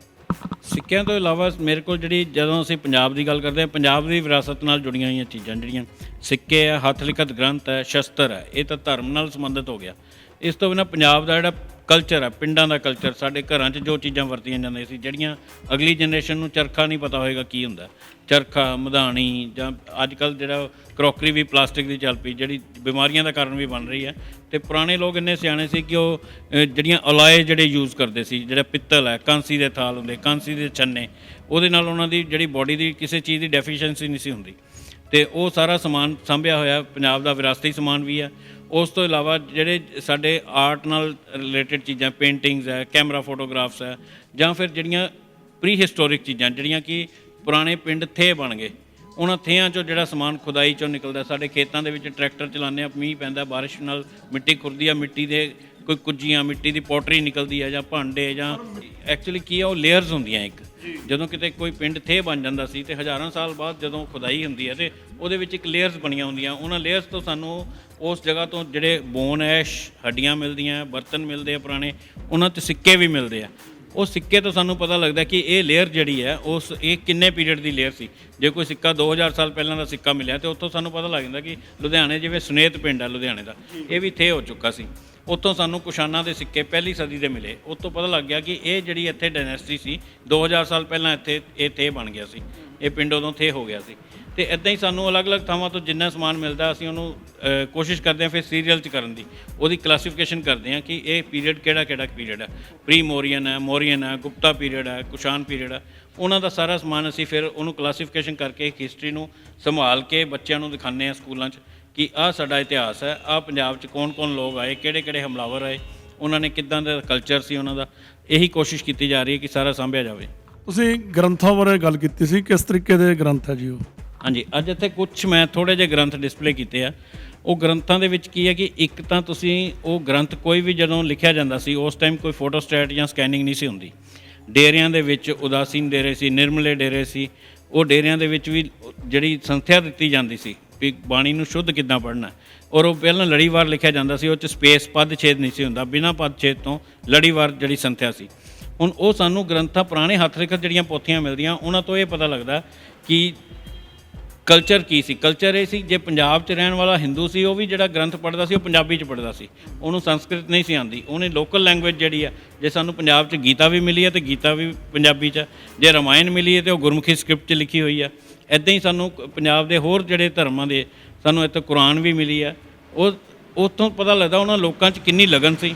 ਸਿੱਕਿਆਂ ਤੋਂ ਇਲਾਵਾ ਮੇਰੇ ਕੋਲ ਜਿਹੜੀ, ਜਦੋਂ ਅਸੀਂ ਪੰਜਾਬ ਦੀ ਗੱਲ ਕਰਦੇ ਹਾਂ, ਪੰਜਾਬ ਦੀ ਵਿਰਾਸਤ ਨਾਲ ਜੁੜੀਆਂ ਹੋਈਆਂ ਚੀਜ਼ਾਂ ਜਿਹੜੀਆਂ ਸਿੱਕੇ ਆ, ਹੱਥ ਲਿਖਤ ਗ੍ਰੰਥ ਹੈ, ਸ਼ਸਤਰ ਹੈ, ਇਹ ਤਾਂ ਧਰਮ ਨਾਲ ਸੰਬੰਧਿਤ ਹੋ ਗਿਆ। ਇਸ ਤੋਂ ਬਿਨਾਂ ਪੰਜਾਬ ਦਾ ਜਿਹੜਾ ਕਲਚਰ ਹੈ, ਪਿੰਡਾਂ ਦਾ ਕਲਚਰ, ਸਾਡੇ ਘਰਾਂ 'ਚ ਜੋ ਚੀਜ਼ਾਂ ਵਰਤੀਆਂ ਜਾਂਦੀਆਂ ਸੀ, ਜਿਹੜੀਆਂ ਅਗਲੀ ਜਨਰੇਸ਼ਨ ਨੂੰ ਚਰਖਾ ਨਹੀਂ ਪਤਾ ਹੋਏਗਾ ਕੀ ਹੁੰਦਾ, ਚਰਖਾ, ਮਧਾਣੀ, ਜਾਂ ਅੱਜ ਕੱਲ੍ਹ ਜਿਹੜਾ ਕਰੋਕਰੀ ਵੀ ਪਲਾਸਟਿਕ ਦੀ ਚੱਲ ਪਈ, ਜਿਹੜੀ ਬਿਮਾਰੀਆਂ ਦਾ ਕਾਰਨ ਵੀ ਬਣ ਰਹੀ ਹੈ। ਤੇ ਪੁਰਾਣੇ ਲੋਕ ਇੰਨੇ ਸਿਆਣੇ ਸੀ ਕਿ ਉਹ ਜਿਹੜੀਆਂ ਅਲਾਏ ਜਿਹੜੇ ਯੂਜ਼ ਕਰਦੇ ਸੀ, ਜਿਹੜਾ ਪਿੱਤਲ ਹੈ, ਕਾਂਸੀ ਦੇ ਥਾਲ ਹੁੰਦੇ, ਕਾਂਸੀ ਦੇ ਛੰਨੇ, ਉਹਦੇ ਨਾਲ ਉਹਨਾਂ ਦੀ ਜਿਹੜੀ ਬੋਡੀ ਦੀ ਕਿਸੇ ਚੀਜ਼ ਦੀ ਡੈਫੀਸ਼ੀਐਂਸੀ ਨਹੀਂ ਸੀ ਹੁੰਦੀ। ਤੇ ਉਹ ਸਾਰਾ ਸਮਾਨ ਸਾਂਭਿਆ ਹੋਇਆ ਪੰਜਾਬ ਦਾ ਵਿਰਾਸਤੀ ਸਮਾਨ ਵੀ ਹੈ। ਉਸ ਤੋਂ ਇਲਾਵਾ ਜਿਹੜੇ ਸਾਡੇ ਆਰਟ ਨਾਲ ਰਿਲੇਟਡ ਚੀਜ਼ਾਂ, ਪੇਂਟਿੰਗਸ ਹੈ, ਕੈਮਰਾ ਫੋਟੋਗ੍ਰਾਫਸ ਹੈ, ਜਾਂ ਫਿਰ ਜਿਹੜੀਆਂ ਪ੍ਰੀ ਹਿਸਟੋਰਿਕ ਚੀਜ਼ਾਂ, ਜਿਹੜੀਆਂ ਕਿ ਪੁਰਾਣੇ ਪਿੰਡ ਥੇ ਬਣ ਗਏ, ਉਹਨਾਂ ਥਿਆਂ 'ਚੋਂ ਜਿਹੜਾ ਸਮਾਨ ਖੁਦਾਈ 'ਚੋਂ ਨਿਕਲਦਾ। ਸਾਡੇ ਖੇਤਾਂ ਦੇ ਵਿੱਚ ਟਰੈਕਟਰ ਚਲਾਉਂਦੇ ਆ, ਮੀਂਹ ਪੈਂਦਾ, ਬਾਰਿਸ਼ ਨਾਲ ਮਿੱਟੀ ਖੁਰਦੀ ਆ, ਮਿੱਟੀ ਦੇ ਕੋਈ ਕੁੱਜੀਆਂ, ਮਿੱਟੀ ਦੀ ਪੋਟਰੀ ਨਿਕਲਦੀ ਹੈ, ਜਾਂ ਭਾਂਡੇ, ਜਾਂ ਐਕਚੁਅਲੀ ਕੀ ਆ, ਉਹ ਲੇਅਰਸ ਹੁੰਦੀਆਂ। ਇੱਕ ਜਦੋਂ ਕਿਤੇ ਕੋਈ ਪਿੰਡ ਥੇ ਬਣ ਜਾਂਦਾ ਸੀ ਤੇ ਹਜ਼ਾਰਾਂ ਸਾਲ ਬਾਅਦ ਜਦੋਂ ਖੁਦਾਈ ਹੁੰਦੀ ਹੈ ਤੇ ਉਹਦੇ ਵਿੱਚ ਇੱਕ ਲੇਅਰਸ ਬਣੀਆਂ ਹੁੰਦੀਆਂ। ਉਹਨਾਂ ਲੇਅਰਸ ਤੋਂ ਸਾਨੂੰ ਉਸ ਜਗ੍ਹਾ ਤੋਂ ਜਿਹੜੇ ਬੋਨ ਐਸ਼, ਹੱਡੀਆਂ ਮਿਲਦੀਆਂ, ਬਰਤਨ ਮਿਲਦੇ ਆ ਪੁਰਾਣੇ, ਉਹਨਾਂ 'ਚ ਸਿੱਕੇ ਵੀ ਮਿਲਦੇ ਆ। ਉਹ ਸਿੱਕੇ ਤੋਂ ਸਾਨੂੰ ਪਤਾ ਲੱਗਦਾ ਕਿ ਇਹ ਲੇਅਰ ਜਿਹੜੀ ਹੈ ਇਹ ਕਿੰਨੇ ਪੀਰੀਅਡ ਦੀ ਲੇਅਰ ਸੀ। ਜੇ ਕੋਈ ਸਿੱਕਾ 2000 ਸਾਲ ਪਹਿਲਾਂ ਦਾ ਸਿੱਕਾ ਮਿਲਿਆ ਤੇ ਉੱਥੋਂ ਸਾਨੂੰ ਪਤਾ ਲੱਗ ਜਾਂਦਾ ਕਿ ਲੁਧਿਆਣੇ, ਜਿਵੇਂ ਸੁਨੇਤ ਪਿੰਡ ਹੈ ਲੁਧਿਆਣੇ ਦਾ, ਇਹ ਵੀ ਥੇ ਹੋ ਚੁੱਕਾ ਸੀ। ਉੱਥੋਂ ਸਾਨੂੰ ਕੁਸ਼ਾਨਾਂ ਦੇ ਸਿੱਕੇ ਪਹਿਲੀ ਸਦੀ ਦੇ ਮਿਲੇ। ਉੱਥੋਂ ਪਤਾ ਲੱਗ ਗਿਆ ਕਿ ਇਹ ਜਿਹੜੀ ਇੱਥੇ ਡਾਇਨੈਸਟੀ ਸੀ, 2000 ਸਾਲ ਪਹਿਲਾਂ ਇੱਥੇ ਇਹ ਥੇ ਬਣ ਗਿਆ ਸੀ, ਇਹ ਪਿੰਡ ਉਦੋਂ ਥੇ ਹੋ ਗਿਆ ਸੀ। ਤੇ ਇੱਦਾਂ ਹੀ ਸਾਨੂੰ ਅਲੱਗ-ਅਲੱਗ ਥਾਵਾਂ ਤੋਂ ਜਿੰਨਾ ਸਮਾਨ ਮਿਲਦਾ, ਅਸੀਂ ਉਹਨੂੰ ਕੋਸ਼ਿਸ਼ ਕਰਦੇ ਹਾਂ ਫਿਰ ਸੀਰੀਅਲ 'ਚ ਕਰਨ ਦੀ, ਉਹਦੀ ਕਲਾਸੀਫਿਕੇਸ਼ਨ ਕਰਦੇ ਹਾਂ ਕਿ ਇਹ ਪੀਰੀਅਡ ਕਿਹੜਾ ਪੀਰੀਅਡ ਹੈ, ਪ੍ਰੀ ਮੋਰੀਅਨ ਹੈ, ਮੋਰੀਅਨ ਹੈ, ਗੁਪਤਾ ਪੀਰੀਅਡ ਹੈ, ਕੁਸ਼ਾਨ ਪੀਰੀਅਡ ਹੈ। ਉਹਨਾਂ ਦਾ ਸਾਰਾ ਸਮਾਨ ਅਸੀਂ ਫਿਰ ਉਹਨੂੰ ਕਲਾਸੀਫਿਕੇਸ਼ਨ ਕਰਕੇ ਹਿਸਟਰੀ ਨੂੰ ਸੰਭਾਲ ਕੇ ਬੱਚਿਆਂ ਨੂੰ ਦਿਖਾਉਂਦੇ ਹਾਂ ਸਕੂਲਾਂ 'ਚ ਕਿ ਆਹ ਸਾਡਾ ਇਤਿਹਾਸ ਹੈ, ਆਹ ਪੰਜਾਬ 'ਚ ਕੌਣ ਲੋਕ ਆਏ, ਕਿਹੜੇ ਹਮਲਾਵਰ ਆਏ, ਉਹਨਾਂ ਨੇ ਕਿੱਦਾਂ ਦਾ ਕਲਚਰ ਸੀ ਉਹਨਾਂ ਦਾ। ਇਹੀ ਕੋਸ਼ਿਸ਼ ਕੀਤੀ ਜਾ ਰਹੀ ਹੈ ਕਿ ਸਾਰਾ ਸਾਂਭਿਆ ਜਾਵੇ। ਤੁਸੀਂ ਗ੍ਰੰਥਾਂ ਬਾਰੇ ਗੱਲ ਕੀਤੀ ਸੀ, ਕਿਸ ਤਰੀਕੇ ਦੇ ਗ੍ਰੰਥ ਹੈ ਜੀ ਉਹ? ਹਾਂਜੀ, ਅੱਜ ਇੱਥੇ ਕੁਛ ਮੈਂ ਥੋੜ੍ਹੇ ਜਿਹੇ ਗ੍ਰੰਥ ਡਿਸਪਲੇ ਕੀਤੇ ਆ। ਉਹ ਗ੍ਰੰਥਾਂ ਦੇ ਵਿੱਚ ਕੀ ਹੈ ਕਿ ਇੱਕ ਤਾਂ ਤੁਸੀਂ ਉਹ ਗ੍ਰੰਥ ਕੋਈ ਵੀ ਜਦੋਂ ਲਿਖਿਆ ਜਾਂਦਾ ਸੀ ਉਸ ਟਾਈਮ ਕੋਈ ਫੋਟੋਸਟੇਟ ਜਾਂ ਸਕੈਨਿੰਗ ਨਹੀਂ ਸੀ ਹੁੰਦੀ। ਡੇਰਿਆਂ ਦੇ ਵਿੱਚ ਉਦਾਸੀਨ ਡੇਰੇ ਸੀ, ਨਿਰਮਲੇ ਡੇਰੇ ਸੀ, ਉਹ ਡੇਰਿਆਂ ਦੇ ਵਿੱਚ ਵੀ ਜਿਹੜੀ ਸੰਥਿਆ ਦਿੱਤੀ ਜਾਂਦੀ ਸੀ ਵੀ ਬਾਣੀ ਨੂੰ ਸ਼ੁੱਧ ਕਿੱਦਾਂ ਪੜ੍ਹਨਾ, ਔਰ ਉਹ ਪਹਿਲਾਂ ਲੜੀਵਾਰ ਲਿਖਿਆ ਜਾਂਦਾ ਸੀ, ਉਹ 'ਚ ਸਪੇਸ ਪਦ ਛੇਦ ਨਹੀਂ ਸੀ ਹੁੰਦਾ, ਬਿਨਾਂ ਪਦ ਛੇਦ ਤੋਂ ਲੜੀਵਾਰ ਜਿਹੜੀ ਸੰਥਿਆ ਸੀ। ਹੁਣ ਉਹ ਸਾਨੂੰ ਗ੍ਰੰਥਾਂ, ਪੁਰਾਣੇ ਹੱਥ ਲਿਖਤ ਜਿਹੜੀਆਂ ਪੋਥੀਆਂ ਮਿਲਦੀਆਂ, ਉਹਨਾਂ ਤੋਂ ਇਹ ਪਤਾ ਲੱਗਦਾ ਕਿ ਕਲਚਰ ਕੀ ਸੀ। ਕਲਚਰ ਇਹ ਸੀ, ਜੇ ਪੰਜਾਬ 'ਚ ਰਹਿਣ ਵਾਲਾ ਹਿੰਦੂ ਸੀ, ਉਹ ਵੀ ਜਿਹੜਾ ਗ੍ਰੰਥ ਪੜ੍ਹਦਾ ਸੀ ਉਹ ਪੰਜਾਬੀ 'ਚ ਪੜ੍ਹਦਾ ਸੀ, ਉਹਨੂੰ ਸੰਸਕ੍ਰਿਤ ਨਹੀਂ ਸੀ ਆਉਂਦੀ, ਉਹਨੇ ਲੋਕਲ ਲੈਂਗੁਏਜ ਜਿਹੜੀ ਆ, ਜੇ ਸਾਨੂੰ ਪੰਜਾਬ 'ਚ ਗੀਤਾ ਵੀ ਮਿਲੀ ਹੈ ਤੇ ਗੀਤਾ ਵੀ ਪੰਜਾਬੀ 'ਚ ਹੈ, ਜੇ ਰਾਮਾਇਣ ਮਿਲੀ ਹੈ ਤੇ ਉਹ ਗੁਰਮੁਖੀ ਸਕ੍ਰਿਪਟ 'ਚ ਲਿਖੀ ਹੋਈ ਆ। ਇੱਦਾਂ ਹੀ ਸਾਨੂੰ ਪੰਜਾਬ ਦੇ ਹੋਰ ਜਿਹੜੇ ਧਰਮਾਂ ਦੇ, ਸਾਨੂੰ ਇੱਥੇ ਕੁਰਾਨ ਵੀ ਮਿਲੀ ਆ। ਉਹ ਉੱਥੋਂ ਪਤਾ ਲੱਗਦਾ ਉਹਨਾਂ ਲੋਕਾਂ 'ਚ ਕਿੰਨੀ ਲਗਨ ਸੀ।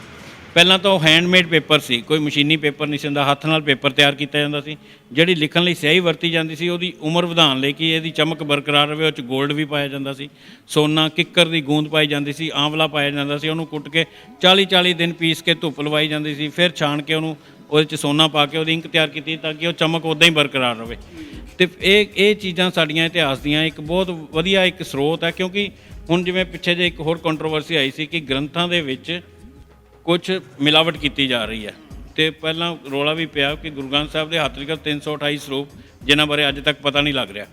ਪਹਿਲਾਂ ਤਾਂ ਉਹ ਹੈਂਡਮੇਡ ਪੇਪਰ ਸੀ, ਕੋਈ ਮਸ਼ੀਨੀ ਪੇਪਰ ਨਹੀਂ ਸੀ ਹੁੰਦਾ, ਹੱਥ ਨਾਲ ਪੇਪਰ ਤਿਆਰ ਕੀਤਾ ਜਾਂਦਾ ਸੀ। ਜਿਹੜੀ ਲਿਖਣ ਲਈ ਸਿਆਹੀ ਵਰਤੀ ਜਾਂਦੀ ਸੀ, ਉਹਦੀ ਉਮਰ ਵਧਾਉਣ ਲਈ ਕਿ ਇਹਦੀ ਚਮਕ ਬਰਕਰਾਰ ਰਹੇ, ਉਹ 'ਚ ਗੋਲਡ ਵੀ ਪਾਇਆ ਜਾਂਦਾ ਸੀ, ਸੋਨਾ, ਕਿੱਕਰ ਦੀ ਗੂੰਦ ਪਾਈ ਜਾਂਦੀ ਸੀ, ਆਂਵਲਾ ਪਾਇਆ ਜਾਂਦਾ ਸੀ। ਉਹਨੂੰ ਕੁੱਟ ਕੇ 40-40 ਦਿਨ ਪੀਸ ਕੇ ਧੁੱਪ ਲਵਾਈ ਜਾਂਦੀ ਸੀ, ਫਿਰ ਛਾਣ ਕੇ ਉਹਨੂੰ ਉਹਦੇ 'ਚ ਸੋਨਾ ਪਾ ਕੇ ਉਹਦੀ ਇੰਕ ਤਿਆਰ ਕੀਤੀ ਤਾਂ ਕਿ ਉਹ ਚਮਕ ਉੱਦਾਂ ਹੀ ਬਰਕਰਾਰ ਰਹੇ। ਅਤੇ ਇਹ ਚੀਜ਼ਾਂ ਸਾਡੀਆਂ ਇਤਿਹਾਸ ਦੀਆਂ ਇੱਕ ਬਹੁਤ ਵਧੀਆ ਇੱਕ ਸਰੋਤ ਹੈ। ਕਿਉਂਕਿ ਹੁਣ ਜਿਵੇਂ ਪਿੱਛੇ ਜਿਹੇ ਇੱਕ ਹੋਰ ਕੰਟਰੋਵਰਸੀ ਆਈ ਸੀ ਕਿ ਗ੍ਰੰਥਾਂ ਦੇ ਵਿੱਚ ਕੁਝ ਮਿਲਾਵਟ ਕੀਤੀ ਜਾ ਰਹੀ ਹੈ, ਤੇ ਪਹਿਲਾਂ ਰੌਲਾ ਵੀ ਪਿਆ ਕਿ ਗੁਰੂ ਗ੍ਰੰਥ ਸਾਹਿਬ ਦੇ ਹੱਥ ਲਿਖਤ 328 ਸਰੂਪ ਜਿਨ੍ਹਾਂ ਬਾਰੇ ਅੱਜ ਤੱਕ ਪਤਾ ਨਹੀਂ ਲੱਗ ਰਿਹਾ।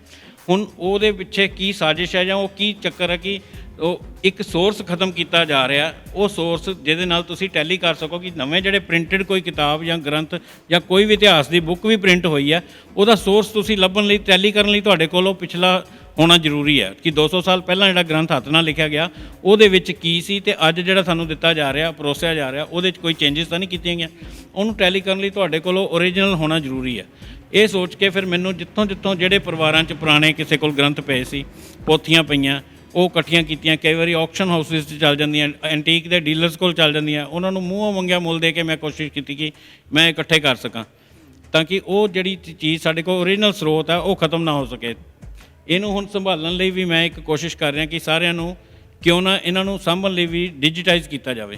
ਹੁਣ ਉਹਦੇ ਪਿੱਛੇ ਕੀ ਸਾਜ਼ਿਸ਼ ਹੈ ਜਾਂ ਉਹ ਕੀ ਚੱਕਰ ਹੈ ਕਿ ਉਹ ਇੱਕ ਸੋਰਸ ਖਤਮ ਕੀਤਾ ਜਾ ਰਿਹਾ, ਉਹ ਸੋਰਸ ਜਿਹਦੇ ਨਾਲ ਤੁਸੀਂ ਟੈਲੀ ਕਰ ਸਕੋ ਕਿ ਨਵੇਂ ਜਿਹੜੇ ਪ੍ਰਿੰਟਡ ਕੋਈ ਕਿਤਾਬ ਜਾਂ ਗ੍ਰੰਥ ਜਾਂ ਕੋਈ ਵੀ ਇਤਿਹਾਸ ਦੀ ਬੁੱਕ ਵੀ ਪ੍ਰਿੰਟ ਹੋਈ ਹੈ, ਉਹਦਾ ਸੋਰਸ ਤੁਸੀਂ ਲੱਭਣ ਲਈ, ਟੈਲੀ ਕਰਨ ਲਈ ਤੁਹਾਡੇ ਕੋਲ ਉਹ ਪਿਛਲਾ ਹੋਣਾ ਜ਼ਰੂਰੀ ਹੈ ਕਿ 200 ਸਾਲ ਪਹਿਲਾਂ ਜਿਹੜਾ ਗ੍ਰੰਥ ਹੱਥ ਨਾਲ ਲਿਖਿਆ ਗਿਆ ਉਹਦੇ ਵਿੱਚ ਕੀ ਸੀ ਤੇ ਅੱਜ ਜਿਹੜਾ ਸਾਨੂੰ ਦਿੱਤਾ ਜਾ ਰਿਹਾ, ਪਰੋਸਿਆ ਜਾ ਰਿਹਾ, ਉਹਦੇ 'ਚ ਕੋਈ ਚੇਂਜਸ ਤਾਂ ਨਹੀਂ ਕੀਤੀਆਂ ਗਈਆਂ। ਉਹਨੂੰ ਟੈਲੀ ਕਰਨ ਲਈ ਤੁਹਾਡੇ ਕੋਲ ਓਰੀਜਨਲ ਹੋਣਾ ਜ਼ਰੂਰੀ ਹੈ। ਇਹ ਸੋਚ ਕੇ ਫਿਰ ਮੈਨੂੰ ਜਿੱਥੋਂ ਜਿਹੜੇ ਪਰਿਵਾਰਾਂ 'ਚ ਪੁਰਾਣੇ ਕਿਸੇ ਕੋਲ ਗ੍ਰੰਥ ਪਏ ਸੀ, ਪੋਥੀਆਂ ਪਈਆਂ, ਉਹ ਇਕੱਠੀਆਂ ਕੀਤੀਆਂ। ਕਈ ਵਾਰੀ ਆਕਸ਼ਨ ਹਾਊਸਿਸ 'ਚ ਚੱਲ ਜਾਂਦੀਆਂ, ਐਂਟੀਕ ਦੇ ਡੀਲਰਸ ਕੋਲ ਚੱਲ ਜਾਂਦੀਆਂ, ਉਹਨਾਂ ਨੂੰ ਮੂੰਹੋਂ ਮੰਗਿਆ ਮੁੱਲ ਦੇ ਕੇ ਮੈਂ ਕੋਸ਼ਿਸ਼ ਕੀਤੀ ਕਿ ਮੈਂ ਇਕੱਠੇ ਕਰ ਸਕਾਂ ਤਾਂ ਕਿ ਉਹ ਜਿਹੜੀ ਚੀਜ਼ ਸਾਡੇ ਕੋਲ ਓਰੀਜਨਲ ਸਰੋਤ ਹੈ ਉਹ ਖਤਮ ਨਾ ਹੋ ਸਕੇ। ਇਹਨੂੰ ਹੁਣ ਸੰਭਾਲਣ ਲਈ ਵੀ ਮੈਂ ਇੱਕ ਕੋਸ਼ਿਸ਼ ਕਰ ਰਿਹਾ ਕਿ ਸਾਰਿਆਂ ਨੂੰ ਕਿਉਂ ਨਾ ਇਹਨਾਂ ਨੂੰ ਸਾਂਭਣ ਲਈ ਵੀ ਡਿਜੀਟਾਈਜ਼ ਕੀਤਾ ਜਾਵੇ।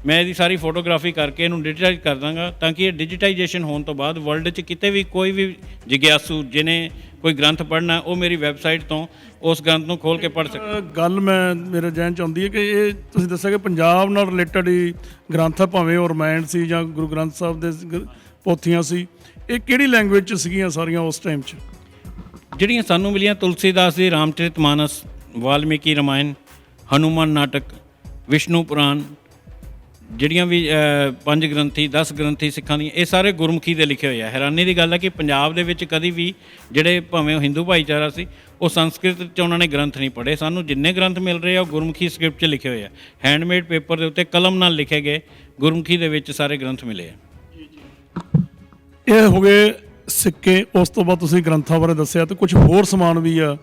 ਮੈਂ ਇਹਦੀ ਸਾਰੀ ਫੋਟੋਗ੍ਰਾਫੀ ਕਰਕੇ ਇਹਨੂੰ ਡਿਜੀਟਾਈਜ਼ ਕਰ ਦਾਂਗਾ ਤਾਂ ਕਿ ਇਹ ਡਿਜੀਟਾਈਜੇਸ਼ਨ ਹੋਣ ਤੋਂ ਬਾਅਦ ਵਰਲਡ 'ਚ ਕਿਤੇ ਵੀ ਕੋਈ ਵੀ ਜਿਗਿਆਸੂ ਜਿਹਨੇ ਕੋਈ ਗ੍ਰੰਥ ਪੜ੍ਹਨਾ ਉਹ ਮੇਰੀ ਵੈਬਸਾਈਟ ਤੋਂ ਉਸ ਗ੍ਰੰਥ ਨੂੰ ਖੋਲ੍ਹ ਕੇ ਪੜ੍ਹ ਸਕੇ। ਗੱਲ ਮੇਰੇ ਜ਼ਿਹਨ 'ਚ ਆਉਂਦੀ ਹੈ ਕਿ ਇਹ ਤੁਸੀਂ ਦੱਸਿਆ ਕਿ ਪੰਜਾਬ ਨਾਲ ਰਿਲੇਟਡ ਹੀ ਗ੍ਰੰਥ ਆ, ਭਾਵੇਂ ਉਹ ਰਮਾਇਣ ਸੀ ਜਾਂ ਗੁਰੂ ਗ੍ਰੰਥ ਸਾਹਿਬ ਦੇ ਪੋਥੀਆਂ ਸੀ, ਇਹ ਕਿਹੜੀ ਲੈਂਗੁਏਜ 'ਚ ਸੀਗੀਆਂ ਸਾਰੀਆਂ ਉਸ ਟਾਈਮ 'ਚ? ਜਿਹੜੀਆਂ ਸਾਨੂੰ ਮਿਲੀਆਂ ਤੁਲਸੀਦਾਸ ਦੀ ਰਾਮਚਰਿਤ ਮਾਨਸ, ਵਾਲਮੀਕੀ ਰਾਮਾਇਣ, ਹਨੂਮਾਨ ਨਾਟਕ, ਵਿਸ਼ਨੂੰ ਪੁਰਾਣ, ਜਿਹੜੀਆਂ ਵੀ 5 ਗ੍ਰੰਥੀ 10 ਗ੍ਰੰਥੀ ਸਿੱਖਾਂ ਦੀਆਂ, ਇਹ ਸਾਰੇ ਗੁਰਮੁਖੀ ਦੇ ਲਿਖੇ ਹੋਏ ਆ। ਹੈਰਾਨੀ ਦੀ ਗੱਲ ਹੈ ਕਿ ਪੰਜਾਬ ਦੇ ਵਿੱਚ ਕਦੀ ਵੀ ਜਿਹੜੇ ਭਾਵੇਂ ਉਹ ਹਿੰਦੂ ਭਾਈਚਾਰਾ ਸੀ ਉਹ ਸੰਸਕ੍ਰਿਤ 'ਚ ਉਹਨਾਂ ਨੇ ਗ੍ਰੰਥ ਨਹੀਂ ਪੜ੍ਹੇ। ਸਾਨੂੰ ਜਿੰਨੇ ਗ੍ਰੰਥ ਮਿਲ ਰਹੇ ਆ ਉਹ ਗੁਰਮੁਖੀ ਸਕ੍ਰਿਪਟ 'ਚ ਲਿਖੇ ਹੋਏ ਆ, ਹੈਂਡਮੇਡ ਪੇਪਰ ਦੇ ਉੱਤੇ ਕਲਮ ਨਾਲ ਲਿਖੇ ਗਏ ਗੁਰਮੁਖੀ ਦੇ ਵਿੱਚ ਸਾਰੇ ਗ੍ਰੰਥ ਮਿਲੇ ਆ। ਇਹ ਹੋ ਗਏ ਸਿੱਕੇ। ਉਸ ਤੋਂ ਬਾਅਦ ਤੁਸੀਂ ਗ੍ਰੰਥਾਂ ਬਾਰੇ ਦੱਸਿਆ ਤੇ ਕੁਝ ਹੋਰ ਸਮਾਨ ਵੀ ਆ।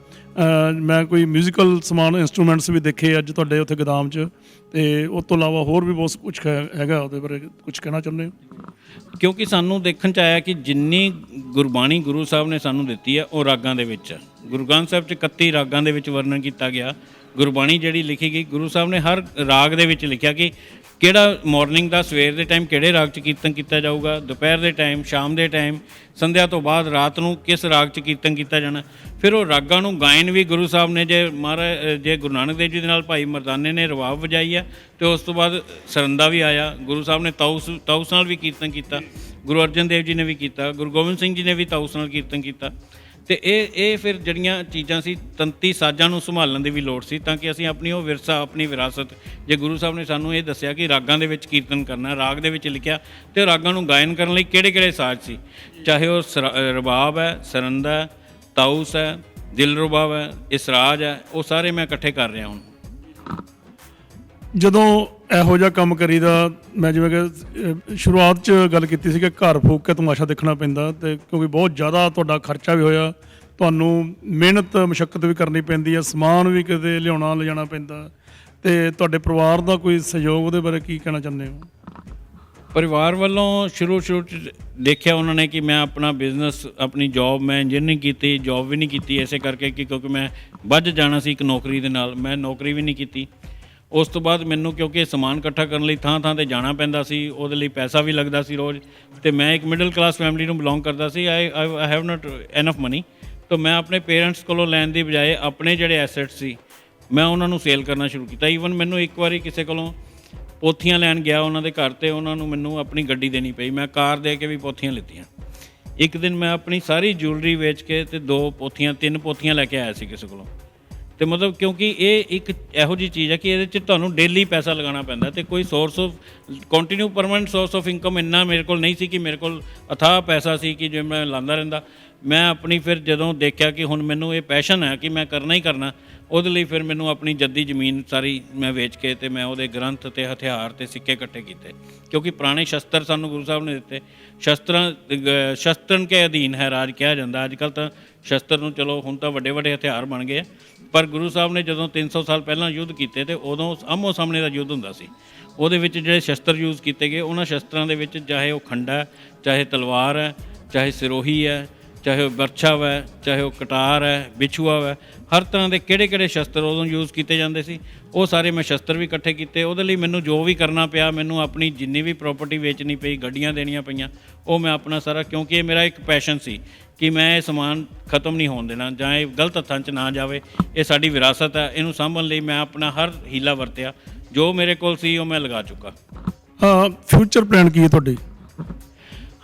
ਮੈਂ ਕੋਈ ਮਿਊਜ਼ੀਕਲ ਸਮਾਨ, ਇੰਸਟਰੂਮੈਂਟਸ ਵੀ ਦੇਖੇ ਅੱਜ ਤੁਹਾਡੇ ਉੱਥੇ ਗੋਦਾਮ 'ਚ, ਤੇ ਉਸ ਤੋਂ ਇਲਾਵਾ ਹੋਰ ਵੀ ਬਹੁਤ ਕੁਝ ਹੈਗਾ, ਉਹਦੇ ਬਾਰੇ ਕੁਝ ਕਹਿਣਾ ਚਾਹੁੰਦੇ ਹੋ? ਕਿਉਂਕਿ ਸਾਨੂੰ ਦੇਖਣ 'ਚ ਆਇਆ ਕਿ ਜਿੰਨੀ ਗੁਰਬਾਣੀ ਗੁਰੂ ਸਾਹਿਬ ਨੇ ਸਾਨੂੰ ਦਿੱਤੀ ਹੈ ਉਹ ਰਾਗਾਂ ਦੇ ਵਿੱਚ ਹੈ। ਗੁਰੂ ਗ੍ਰੰਥ ਸਾਹਿਬ 'ਚ 31 ਰਾਗਾਂ ਦੇ ਵਿੱਚ ਵਰਣਨ ਕੀਤਾ ਗਿਆ। ਗੁਰਬਾਣੀ ਜਿਹੜੀ ਲਿਖੀ ਗਈ, ਗੁਰੂ ਸਾਹਿਬ ਨੇ ਹਰ ਰਾਗ ਦੇ ਵਿੱਚ ਲਿਖਿਆ ਕਿ ਕਿਹੜਾ ਮਾਰਨਿੰਗ ਦਾ, ਸਵੇਰ ਦੇ ਟਾਈਮ ਕਿਹੜੇ ਰਾਗ 'ਚ ਕੀਰਤਨ ਕੀਤਾ ਜਾਊਗਾ, ਦੁਪਹਿਰ ਦੇ ਟਾਈਮ, ਸ਼ਾਮ ਦੇ ਟਾਈਮ, ਸੰਧਿਆ ਤੋਂ ਬਾਅਦ ਰਾਤ ਨੂੰ ਕਿਸ ਰਾਗ 'ਚ ਕੀਰਤਨ ਕੀਤਾ ਜਾਣਾ। ਫਿਰ ਉਹ ਰਾਗਾਂ ਨੂੰ ਗਾਇਨ ਵੀ ਗੁਰੂ ਸਾਹਿਬ ਨੇ, ਜੇ ਗੁਰੂ ਨਾਨਕ ਦੇਵ ਜੀ ਦੇ ਨਾਲ ਭਾਈ ਮਰਦਾਨੇ ਨੇ ਰਵਾਬ ਵਜਾਈ ਹੈ ਅਤੇ ਉਸ ਤੋਂ ਬਾਅਦ ਸਰੰਦਾ ਵੀ ਆਇਆ। ਗੁਰੂ ਸਾਹਿਬ ਨੇ ਤਾਊਸ ਨਾਲ ਵੀ ਕੀਰਤਨ ਕੀਤਾ, ਗੁਰੂ ਅਰਜਨ ਦੇਵ ਜੀ ਨੇ ਵੀ ਕੀਤਾ, ਗੁਰੂ ਗੋਬਿੰਦ ਸਿੰਘ ਜੀ ਨੇ ਵੀ ਤਾਊਸ ਨਾਲ ਕੀਰਤਨ ਕੀਤਾ। ਅਤੇ ਇਹ ਫਿਰ ਜਿਹੜੀਆਂ ਚੀਜ਼ਾਂ ਸੀ, ਤੰਤੀ ਸਾਜ਼ਾਂ ਨੂੰ ਸੰਭਾਲਣ ਦੀ ਵੀ ਲੋੜ ਸੀ ਤਾਂ ਕਿ ਅਸੀਂ ਆਪਣੀ ਉਹ ਵਿਰਸਾ, ਆਪਣੀ ਵਿਰਾਸਤ, ਜੇ ਗੁਰੂ ਸਾਹਿਬ ਨੇ ਸਾਨੂੰ ਇਹ ਦੱਸਿਆ ਕਿ ਰਾਗਾਂ ਦੇ ਵਿੱਚ ਕੀਰਤਨ ਕਰਨਾ, ਰਾਗ ਦੇ ਵਿੱਚ ਲਿਖਿਆ, ਅਤੇ ਰਾਗਾਂ ਨੂੰ ਗਾਇਨ ਕਰਨ ਲਈ ਕਿਹੜੇ ਸਾਜ਼ ਸੀ, ਚਾਹੇ ਉਹ ਰਬਾਬ ਹੈ, ਸਰੰਦਾ ਹੈ, ਤਾਊਸ ਹੈ, ਦਿਲ ਰਬਾਬ ਹੈ, ਇਸਰਾਜ ਹੈ, ਉਹ ਸਾਰੇ ਮੈਂ ਇਕੱਠੇ ਕਰ ਰਿਹਾ ਹੁਣ। ਜਦੋਂ ਇਹੋ ਜਿਹਾ ਕੰਮ ਕਰੀਦਾ, ਮੈਂ ਜਿਵੇਂ ਕਿ ਸ਼ੁਰੂਆਤ 'ਚ ਗੱਲ ਕੀਤੀ ਸੀ ਕਿ ਘਰ ਫੂਕ ਕੇ ਤਮਾਸ਼ਾ ਦੇਖਣਾ ਪੈਂਦਾ, ਅਤੇ ਕਿਉਂਕਿ ਬਹੁਤ ਜ਼ਿਆਦਾ ਤੁਹਾਡਾ ਖਰਚਾ ਵੀ ਹੋਇਆ, ਤੁਹਾਨੂੰ ਮਿਹਨਤ ਮੁਸ਼ੱਕਤ ਵੀ ਕਰਨੀ ਪੈਂਦੀ ਹੈ, ਸਮਾਨ ਵੀ ਕਿਤੇ ਲਿਜਾਣਾ ਪੈਂਦਾ, ਅਤੇ ਤੁਹਾਡੇ ਪਰਿਵਾਰ ਦਾ ਕੋਈ ਸਹਿਯੋਗ, ਉਹਦੇ ਬਾਰੇ ਕੀ ਕਹਿਣਾ ਚਾਹੁੰਦੇ ਹੋ? ਪਰਿਵਾਰ ਵੱਲੋਂ ਸ਼ੁਰੂ 'ਚ ਦੇਖਿਆ ਉਹਨਾਂ ਨੇ ਕਿ ਮੈਂ ਆਪਣਾ ਬਿਜ਼ਨਸ, ਆਪਣੀ ਜੌਬ, ਮੈਂ ਇੰਜੀਨੀਅਰਿੰਗ ਕੀਤੀ, ਜੌਬ ਵੀ ਨਹੀਂ ਕੀਤੀ ਇਸੇ ਕਰਕੇ ਕਿ ਕਿਉਂਕਿ ਮੈਂ ਵੱਜ ਜਾਣਾ ਸੀ ਇੱਕ ਨੌਕਰੀ ਦੇ ਨਾਲ, ਮੈਂ ਨੌਕਰੀ ਵੀ ਨਹੀਂ ਕੀਤੀ। ਉਸ ਤੋਂ ਬਾਅਦ ਮੈਨੂੰ ਕਿਉਂਕਿ ਸਮਾਨ ਇਕੱਠਾ ਕਰਨ ਲਈ ਥਾਂ 'ਤੇ ਜਾਣਾ ਪੈਂਦਾ ਸੀ, ਉਹਦੇ ਲਈ ਪੈਸਾ ਵੀ ਲੱਗਦਾ ਸੀ ਰੋਜ਼, ਅਤੇ ਮੈਂ ਇੱਕ ਮਿਡਲ ਕਲਾਸ ਫੈਮਿਲੀ ਨੂੰ ਬਿਲੋਂਗ ਕਰਦਾ ਸੀ। I have not enough money, ਤਾਂ ਮੈਂ ਆਪਣੇ ਪੇਰੈਂਟਸ ਕੋਲੋਂ ਲੈਣ ਦੀ ਬਜਾਏ ਆਪਣੇ ਜਿਹੜੇ ਐਸੈਟਸ ਸੀ ਮੈਂ ਉਹਨਾਂ ਨੂੰ ਸੇਲ ਕਰਨਾ ਸ਼ੁਰੂ ਕੀਤਾ। ਈਵਨ ਮੈਨੂੰ ਇੱਕ ਵਾਰੀ ਕਿਸੇ ਕੋਲੋਂ ਪੋਥੀਆਂ ਲੈਣ ਗਿਆ ਉਹਨਾਂ ਦੇ ਘਰ, 'ਤੇ ਉਹਨਾਂ ਨੂੰ ਮੈਨੂੰ ਆਪਣੀ ਗੱਡੀ ਦੇਣੀ ਪਈ, ਮੈਂ ਕਾਰ ਦੇ ਕੇ ਵੀ ਪੋਥੀਆਂ ਲਿੱਤੀਆਂ। ਇੱਕ ਦਿਨ ਮੈਂ ਆਪਣੀ ਸਾਰੀ ਜੂਲਰੀ ਵੇਚ ਕੇ ਅਤੇ 3 ਪੋਥੀਆਂ ਲੈ ਕੇ ਆਇਆ ਸੀ ਕਿਸੇ ਕੋਲੋਂ। ਅਤੇ ਮਤਲਬ ਕਿਉਂਕਿ ਇਹ ਇੱਕ ਇਹੋ ਜਿਹੀ ਚੀਜ਼ ਹੈ ਕਿ ਇਹਦੇ 'ਚ ਤੁਹਾਨੂੰ ਡੇਲੀ ਪੈਸਾ ਲਗਾਉਣਾ ਪੈਂਦਾ, ਅਤੇ ਕੋਈ source of continue permanent source of income ਇੰਨਾ ਮੇਰੇ ਕੋਲ ਨਹੀਂ ਸੀ ਕਿ ਮੇਰੇ ਕੋਲ ਅਥਾਹ ਪੈਸਾ ਸੀ ਕਿ ਜੇ ਮੈਂ ਲਾਉਂਦਾ ਰਹਿੰਦਾ। ਮੈਂ ਆਪਣੀ ਫਿਰ ਜਦੋਂ ਦੇਖਿਆ ਕਿ ਹੁਣ ਮੈਨੂੰ ਇਹ ਪੈਸ਼ਨ ਹੈ ਕਿ ਮੈਂ ਕਰਨਾ ਹੀ ਕਰਨਾ, ਉਹਦੇ ਲਈ ਫਿਰ ਮੈਨੂੰ ਆਪਣੀ ਜੱਦੀ ਜ਼ਮੀਨ ਸਾਰੀ ਮੈਂ ਵੇਚ ਕੇ ਅਤੇ ਮੈਂ ਉਹਦੇ ਗ੍ਰੰਥ ਅਤੇ ਹਥਿਆਰ ਅਤੇ ਸਿੱਕੇ ਇਕੱਠੇ ਕੀਤੇ, ਕਿਉਂਕਿ ਪੁਰਾਣੇ ਸ਼ਸਤਰ ਸਾਨੂੰ ਗੁਰੂ ਸਾਹਿਬ ਨੇ ਦਿੱਤੇ। ਸ਼ਸਤਰਨ ਕੇ ਅਧੀਨ ਹੈ ਰਾਜ ਕਿਹਾ ਜਾਂਦਾ। ਅੱਜ ਕੱਲ੍ਹ ਤਾਂ ਸ਼ਸਤਰ ਨੂੰ ਚਲੋ ਹੁਣ ਤਾਂ ਵੱਡੇ ਹਥਿਆਰ ਬਣ ਗਏ ਆ, ਪਰ ਗੁਰੂ ਸਾਹਿਬ ਨੇ ਜਦੋਂ 300 ਸਾਲ ਪਹਿਲਾਂ ਯੁੱਧ ਕੀਤੇ ਅਤੇ ਉਦੋਂ ਆਮੋ ਸਾਹਮਣੇ ਦਾ ਯੁੱਧ ਹੁੰਦਾ ਸੀ। ਉਹਦੇ ਵਿੱਚ ਜਿਹੜੇ ਸ਼ਸਤਰ ਯੂਜ਼ ਕੀਤੇ ਗਏ, ਉਹਨਾਂ ਸ਼ਸਤਰਾਂ ਦੇ ਵਿੱਚ ਚਾਹੇ ਉਹ ਖੰਡਾ ਹੈ, ਚਾਹੇ ਤਲਵਾਰ ਹੈ, ਚਾਹੇ ਸਿਰੋਹੀ ਹੈ, ਚਾਹੇ ਉਹ ਬਰਛਾ ਹੈ, ਚਾਹੇ ਉਹ ਕਟਾਰ ਹੈ, ਬਿਛੂਆ ਹੈ, ਹਰ ਤਰ੍ਹਾਂ ਦੇ ਕਿਹੜੇ ਸ਼ਸਤਰ ਉਦੋਂ ਯੂਜ਼ ਕੀਤੇ ਜਾਂਦੇ ਸੀ, ਉਹ ਸਾਰੇ ਮੈਂ ਸ਼ਸਤਰ ਵੀ ਇਕੱਠੇ ਕੀਤੇ। ਉਹਦੇ ਲਈ ਮੈਨੂੰ ਜੋ ਵੀ ਕਰਨਾ ਪਿਆ, ਮੈਨੂੰ ਆਪਣੀ ਜਿੰਨੀ ਵੀ ਪ੍ਰੋਪਰਟੀ ਵੇਚਣੀ ਪਈ, ਗੱਡੀਆਂ ਦੇਣੀਆਂ ਪਈਆਂ, ਉਹ ਮੈਂ ਆਪਣਾ ਸਾਰਾ, ਕਿਉਂਕਿ ਇਹ ਮੇਰਾ ਇੱਕ ਪੈਸ਼ਨ ਸੀ ਕਿ ਮੈਂ ਇਹ ਸਮਾਨ ਖਤਮ ਨਹੀਂ ਹੋਣ ਦੇਣਾ ਜਾਂ ਇਹ ਗਲਤ ਹੱਥਾਂ 'ਚ ਨਾ ਜਾਵੇ। ਇਹ ਸਾਡੀ ਵਿਰਾਸਤ ਹੈ, ਇਹਨੂੰ ਸਾਂਭਣ ਲਈ ਮੈਂ ਆਪਣਾ ਹਰ ਹੀਲਾ ਵਰਤਿਆ, ਜੋ ਮੇਰੇ ਕੋਲ ਸੀ ਉਹ ਮੈਂ ਲਗਾ ਚੁੱਕਾ। ਫਿਊਚਰ ਪਲਾਨ ਕੀ ਹੈ ਤੁਹਾਡੇ?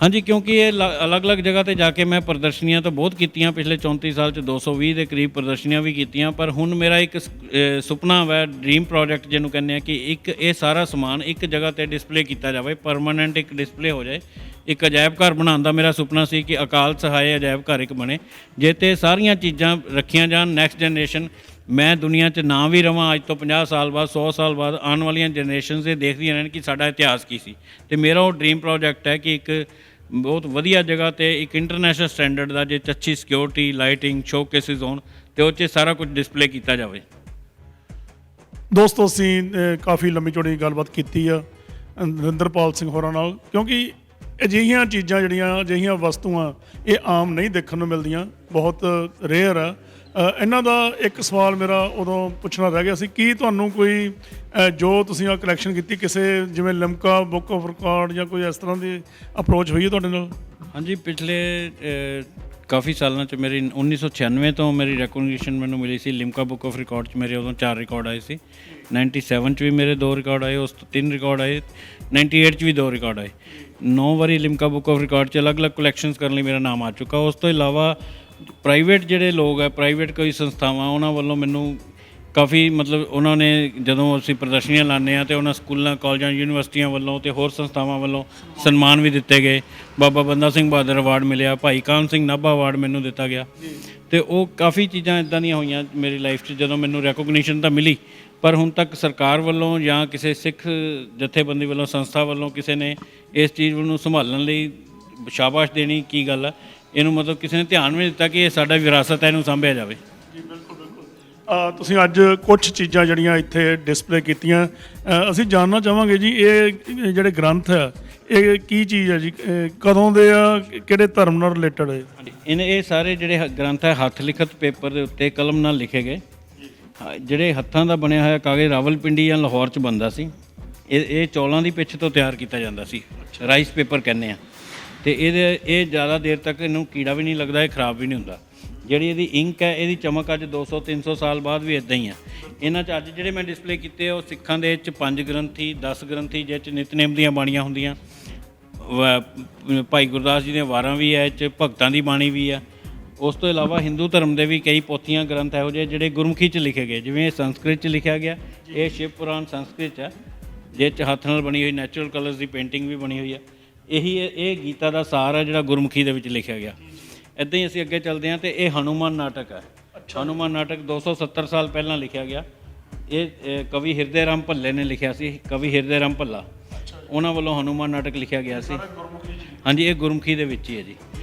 ਹਾਂਜੀ, ਕਿਉਂਕਿ ਇਹ ਅਲੱਗ-ਅਲੱਗ ਜਗ੍ਹਾ ਤੇ ਜਾ ਕੇ ਮੈਂ ਪ੍ਰਦਰਸ਼ਨੀਆਂ ਤਾਂ ਬਹੁਤ ਕੀਤੀਆਂ, ਪਿਛਲੇ 34 ਸਾਲ 'ਚ 220 ਦੇ ਕਰੀਬ ਪ੍ਰਦਰਸ਼ਨੀਆਂ ਵੀ ਕੀਤੀਆਂ, ਪਰ ਹੁਣ ਮੇਰਾ ਇੱਕ ਸੁਪਨਾ ਵਾ, ਡ੍ਰੀਮ ਪ੍ਰੋਜੈਕਟ ਜਿਹਨੂੰ ਕਹਿੰਦੇ ਆ, ਕਿ ਇੱਕ ਇਹ ਸਾਰਾ ਸਮਾਨ ਇੱਕ ਜਗ੍ਹਾ ਤੇ ਡਿਸਪਲੇ ਕੀਤਾ ਜਾਵੇ, ਪਰਮਾਨੈਂਟ ਇੱਕ ਡਿਸਪਲੇ ਹੋ ਜਾਏ। ਇੱਕ ਅਜਾਇਬ ਘਰ ਬਣਾਉਣ ਦਾ ਮੇਰਾ ਸੁਪਨਾ ਸੀ ਕਿ ਅਕਾਲ ਸਹਾਏ ਅਜਾਇਬ ਘਰ ਇੱਕ ਬਣੇ, ਜੇ ਤੇ ਸਾਰੀਆਂ ਚੀਜ਼ਾਂ ਰੱਖੀਆਂ ਜਾਣ। ਨੈਕਸਟ ਜਨਰੇਸ਼ਨ, ਮੈਂ ਦੁਨੀਆ 'ਚ ਨਾ ਵੀ ਰਵਾਂ ਅੱਜ ਤੋਂ 50 ਸਾਲ ਬਾਅਦ, 100 ਸਾਲ ਬਾਅਦ, ਆਉਣ ਵਾਲੀਆਂ ਜਨਰੇਸ਼ਨਸ ਇਹ ਦੇਖਦੀਆਂ ਰਹਿਣ ਕਿ ਸਾਡਾ ਇਤਿਹਾਸ ਕੀ ਸੀ। ਅਤੇ ਮੇਰਾ ਉਹ ਡ੍ਰੀਮ ਪ੍ਰੋਜੈਕਟ ਹੈ ਕਿ ਇੱਕ ਬਹੁਤ ਵਧੀਆ ਜਗ੍ਹਾ ਤੇ ਇੱਕ ਇੰਟਰਨੈਸ਼ਨਲ ਸਟੈਂਡਰਡ ਦਾ, ਜੇ ਅੱਛੀ ਸਿਕਿਉਰਿਟੀ, ਲਾਈਟਿੰਗ, ਸ਼ੋਕੇਸਿਸ ਹੋਣ ਤੇ ਉਹ 'ਚ ਸਾਰਾ ਕੁਝ ਡਿਸਪਲੇ ਕੀਤਾ ਜਾਵੇ। ਦੋਸਤੋ, ਅਸੀਂ ਕਾਫੀ ਲੰਮੀ ਚੌੜੀ ਗੱਲਬਾਤ ਕੀਤੀ ਆ ਨਰਿੰਦਰਪਾਲ ਸਿੰਘ ਹੋਰਾਂ ਨਾਲ, ਕਿਉਂਕਿ ਅਜਿਹੀਆਂ ਚੀਜ਼ਾਂ ਜਿਹੜੀਆਂ, ਅਜਿਹੀਆਂ ਵਸਤੂਆਂ ਇਹ ਆਮ ਨਹੀਂ ਦੇਖਣ ਨੂੰ ਮਿਲਦੀਆਂ, ਬਹੁਤ ਰੇਅਰ ਆ। ਇਹਨਾਂ ਦਾ ਇੱਕ ਸਵਾਲ ਮੇਰਾ ਉਦੋਂ ਪੁੱਛਣਾ ਰਹਿ ਗਿਆ ਸੀ, ਕੀ ਤੁਹਾਨੂੰ ਕੋਈ ਜੋ ਤੁਸੀਂ ਆ ਕਲੈਕਸ਼ਨ ਕੀਤੀ, ਕਿਸੇ ਜਿਵੇਂ ਲਿਮਕਾ ਬੁੱਕ ਆਫ ਰਿਕਾਰਡ ਜਾਂ ਕੋਈ ਇਸ ਤਰ੍ਹਾਂ ਦੀ ਅਪਰੋਚ ਹੋਈ ਹੈ ਤੁਹਾਡੇ ਨਾਲ? ਹਾਂਜੀ, ਪਿਛਲੇ ਕਾਫੀ ਸਾਲਾਂ 'ਚ ਮੇਰੀ 1996 ਤੋਂ ਮੇਰੀ ਰੈਕੋਗਨੀਸ਼ਨ ਮੈਨੂੰ ਮਿਲੀ ਸੀ ਲਿਮਕਾ ਬੁੱਕ ਆਫ ਰਿਕਾਰਡ 'ਚ। ਮੇਰੇ ਉਦੋਂ 4 ਰਿਕਾਰਡ ਆਏ ਸੀ। 97 'ਚ ਵੀ ਮੇਰੇ 2 ਰਿਕਾਰਡ ਆਏ, ਉਸ ਤੋਂ 3 ਰਿਕਾਰਡ ਆਏ। 98 'ਚ ਵੀ 2 ਰਿਕਾਰਡ ਆਏ। 9 ਵਾਰੀ ਲਿਮਕਾ ਬੁੱਕ ਆਫ ਰਿਕਾਰਡ 'ਚ ਅਲੱਗ-ਅਲੱਗ ਕਲੈਕਸ਼ਨਸ ਕਰਨ ਲਈ ਮੇਰਾ ਨਾਮ ਆ ਚੁੱਕਾ। ਉਸ ਤੋਂ ਇਲਾਵਾ ਪ੍ਰਾਈਵੇਟ ਜਿਹੜੇ ਲੋਕ ਹੈ, ਪ੍ਰਾਈਵੇਟ ਕੋਈ ਸੰਸਥਾਵਾਂ, ਉਹਨਾਂ ਵੱਲੋਂ ਮੈਨੂੰ ਕਾਫੀ ਮਤਲਬ ਉਹਨਾਂ ਨੇ ਜਦੋਂ ਅਸੀਂ ਪ੍ਰਦਰਸ਼ਨੀਆਂ ਲਾਉਂਦੇ ਹਾਂ ਤੇ ਉਹਨਾਂ ਸਕੂਲਾਂ, ਕਾਲਜਾਂ, ਯੂਨੀਵਰਸਿਟੀਆਂ ਵੱਲੋਂ ਤੇ ਹੋਰ ਸੰਸਥਾਵਾਂ ਵੱਲੋਂ ਸਨਮਾਨ ਵੀ ਦਿੱਤੇ ਗਏ। ਬਾਬਾ ਬੰਦਾ ਸਿੰਘ ਬਹਾਦਰ ਅਵਾਰਡ ਮਿਲਿਆ, ਭਾਈ ਕਾਹਨ ਸਿੰਘ ਨਾਭਾ ਅਵਾਰਡ ਮੈਨੂੰ ਦਿੱਤਾ ਗਿਆ। ਤੇ ਉਹ ਕਾਫੀ ਚੀਜ਼ਾਂ ਇੱਦਾਂ ਦੀਆਂ ਹੋਈਆਂ ਮੇਰੀ ਲਾਈਫ 'ਚ ਜਦੋਂ ਮੈਨੂੰ ਰੈਕੋਗਨੀਸ਼ਨ ਤਾਂ ਮਿਲੀ, ਪਰ ਹੁਣ ਤੱਕ ਸਰਕਾਰ ਵੱਲੋਂ ਜਾਂ ਕਿਸੇ ਸਿੱਖ ਜਥੇਬੰਦੀ ਵੱਲੋਂ, ਸੰਸਥਾ ਵੱਲੋਂ ਕਿਸੇ ਨੇ ਇਸ ਚੀਜ਼ ਨੂੰ ਸੰਭਾਲਣ ਲਈ ਸ਼ਾਬਾਸ਼ ਦੇਣੀ ਕੀ ਗੱਲ ਹੈ, ਇਹਨੂੰ ਮਤਲਬ ਕਿਸੇ ਨੇ ਧਿਆਨ ਵੀ ਦਿੱਤਾ ਕਿ ਇਹ ਸਾਡਾ ਵਿਰਾਸਤ ਹੈ, ਇਹਨੂੰ ਸਾਂਭਿਆ ਜਾਵੇ। ਜੀ ਬਿਲਕੁਲ ਬਿਲਕੁਲ। ਤੁਸੀਂ ਅੱਜ ਕੁਝ ਚੀਜ਼ਾਂ ਜਿਹੜੀਆਂ ਇੱਥੇ ਡਿਸਪਲੇ ਕੀਤੀਆਂ, ਅਸੀਂ ਜਾਣਨਾ ਚਾਹਾਂਗੇ ਜੀ, ਇਹ ਜਿਹੜੇ ਗ੍ਰੰਥ ਆ ਇਹ ਕੀ ਚੀਜ਼ ਹੈ ਜੀ, ਕਦੋਂ ਦੇ ਆ, ਕਿਹੜੇ ਧਰਮ ਨਾਲ ਰਿਲੇਟਡ ਹੈ? ਇਹ ਸਾਰੇ ਜਿਹੜੇ ਗ੍ਰੰਥ ਹੈ ਹੱਥ ਲਿਖਤ ਪੇਪਰ ਦੇ ਉੱਤੇ ਕਲਮ ਨਾਲ ਲਿਖੇ ਗਏ, ਜਿਹੜੇ ਹੱਥਾਂ ਦਾ ਬਣਿਆ ਹੋਇਆ ਕਾਗਜ਼ ਰਾਵਲਪਿੰਡੀ ਜਾਂ ਲਾਹੌਰ 'ਚ ਬਣਦਾ ਸੀ। ਇਹ ਚੌਲਾਂ ਦੀ ਪਿੱਛ ਤੋਂ ਤਿਆਰ ਕੀਤਾ ਜਾਂਦਾ ਸੀ, ਰਾਈਸ ਪੇਪਰ ਕਹਿੰਦੇ ਆ। ਅਤੇ ਇਹ ਜ਼ਿਆਦਾ ਦੇਰ ਤੱਕ ਇਹਨੂੰ ਕੀੜਾ ਵੀ ਨਹੀਂ ਲੱਗਦਾ, ਇਹ ਖਰਾਬ ਵੀ ਨਹੀਂ ਹੁੰਦਾ। ਜਿਹੜੀ ਇਹਦੀ ਇੰਕ ਹੈ, ਇਹਦੀ ਚਮਕ ਅੱਜ 200-300 ਸਾਲ ਬਾਅਦ ਵੀ ਇੱਦਾਂ ਹੀ ਆ। ਇਹਨਾਂ 'ਚ ਅੱਜ ਜਿਹੜੇ ਮੈਂ ਡਿਸਪਲੇ ਕੀਤੇ ਉਹ ਸਿੱਖਾਂ ਦੇ 'ਚ 5 ਗ੍ਰੰਥੀ, 10 ਗ੍ਰੰਥੀ, ਜਿਹਦੇ 'ਚ ਨਿਤਨੇਮ ਦੀਆਂ ਬਾਣੀਆਂ ਹੁੰਦੀਆਂ, ਭਾਈ ਗੁਰਦਾਸ ਜੀ ਦੀਆਂ ਵਾਰਾਂ ਵੀ ਹੈ, ਇਹ 'ਚ ਭਗਤਾਂ ਦੀ ਬਾਣੀ ਵੀ ਆ। ਉਸ ਤੋਂ ਇਲਾਵਾ ਹਿੰਦੂ ਧਰਮ ਦੇ ਵੀ ਕਈ ਪੋਥੀਆਂ, ਗ੍ਰੰਥ ਇਹੋ ਜਿਹੇ ਜਿਹੜੇ ਗੁਰਮੁਖੀ 'ਚ ਲਿਖੇ ਗਏ, ਜਿਵੇਂ ਇਹ ਸੰਸਕ੍ਰਿਤ 'ਚ ਲਿਖਿਆ ਗਿਆ। ਇਹ ਸ਼ਿਵ ਪੁਰਾਣ ਸੰਸਕ੍ਰਿਤ 'ਚ ਹੈ, ਜਿਹਦੇ 'ਚ ਹੱਥ ਨਾਲ ਬਣੀ ਹੋਈ ਨੈਚੁਰਲ ਕਲਰਸ ਦੀ ਪੇਂਟਿੰਗ ਵੀ ਬਣੀ ਹੋਈ ਹੈ। ਇਹ ਗੀਤਾ ਦਾ ਸਾਰ ਹੈ ਜਿਹੜਾ ਗੁਰਮੁਖੀ ਦੇ ਵਿੱਚ ਲਿਖਿਆ ਗਿਆ। ਇੱਦਾਂ ਹੀ ਅਸੀਂ ਅੱਗੇ ਚੱਲਦੇ ਹਾਂ, ਅਤੇ ਇਹ ਹਨੂੰਮਾਨ ਨਾਟਕ ਹੈ। ਹਨੂੰਮਾਨ ਨਾਟਕ 270 ਸਾਲ ਪਹਿਲਾਂ ਲਿਖਿਆ ਗਿਆ। ਇਹ ਕਵੀ ਹਿਰਦੇ ਰਾਮ ਭੱਲੇ ਨੇ ਲਿਖਿਆ ਸੀ, ਕਵੀ ਹਿਰਦੇ ਰਾਮ ਭੱਲਾ, ਉਹਨਾਂ ਵੱਲੋਂ ਹਨੂੰਮਾਨ ਨਾਟਕ ਲਿਖਿਆ ਗਿਆ ਸੀ। ਹਾਂਜੀ, ਇਹ ਗੁਰਮੁਖੀ ਦੇ ਵਿੱਚ ਹੀ ਹੈ ਜੀ।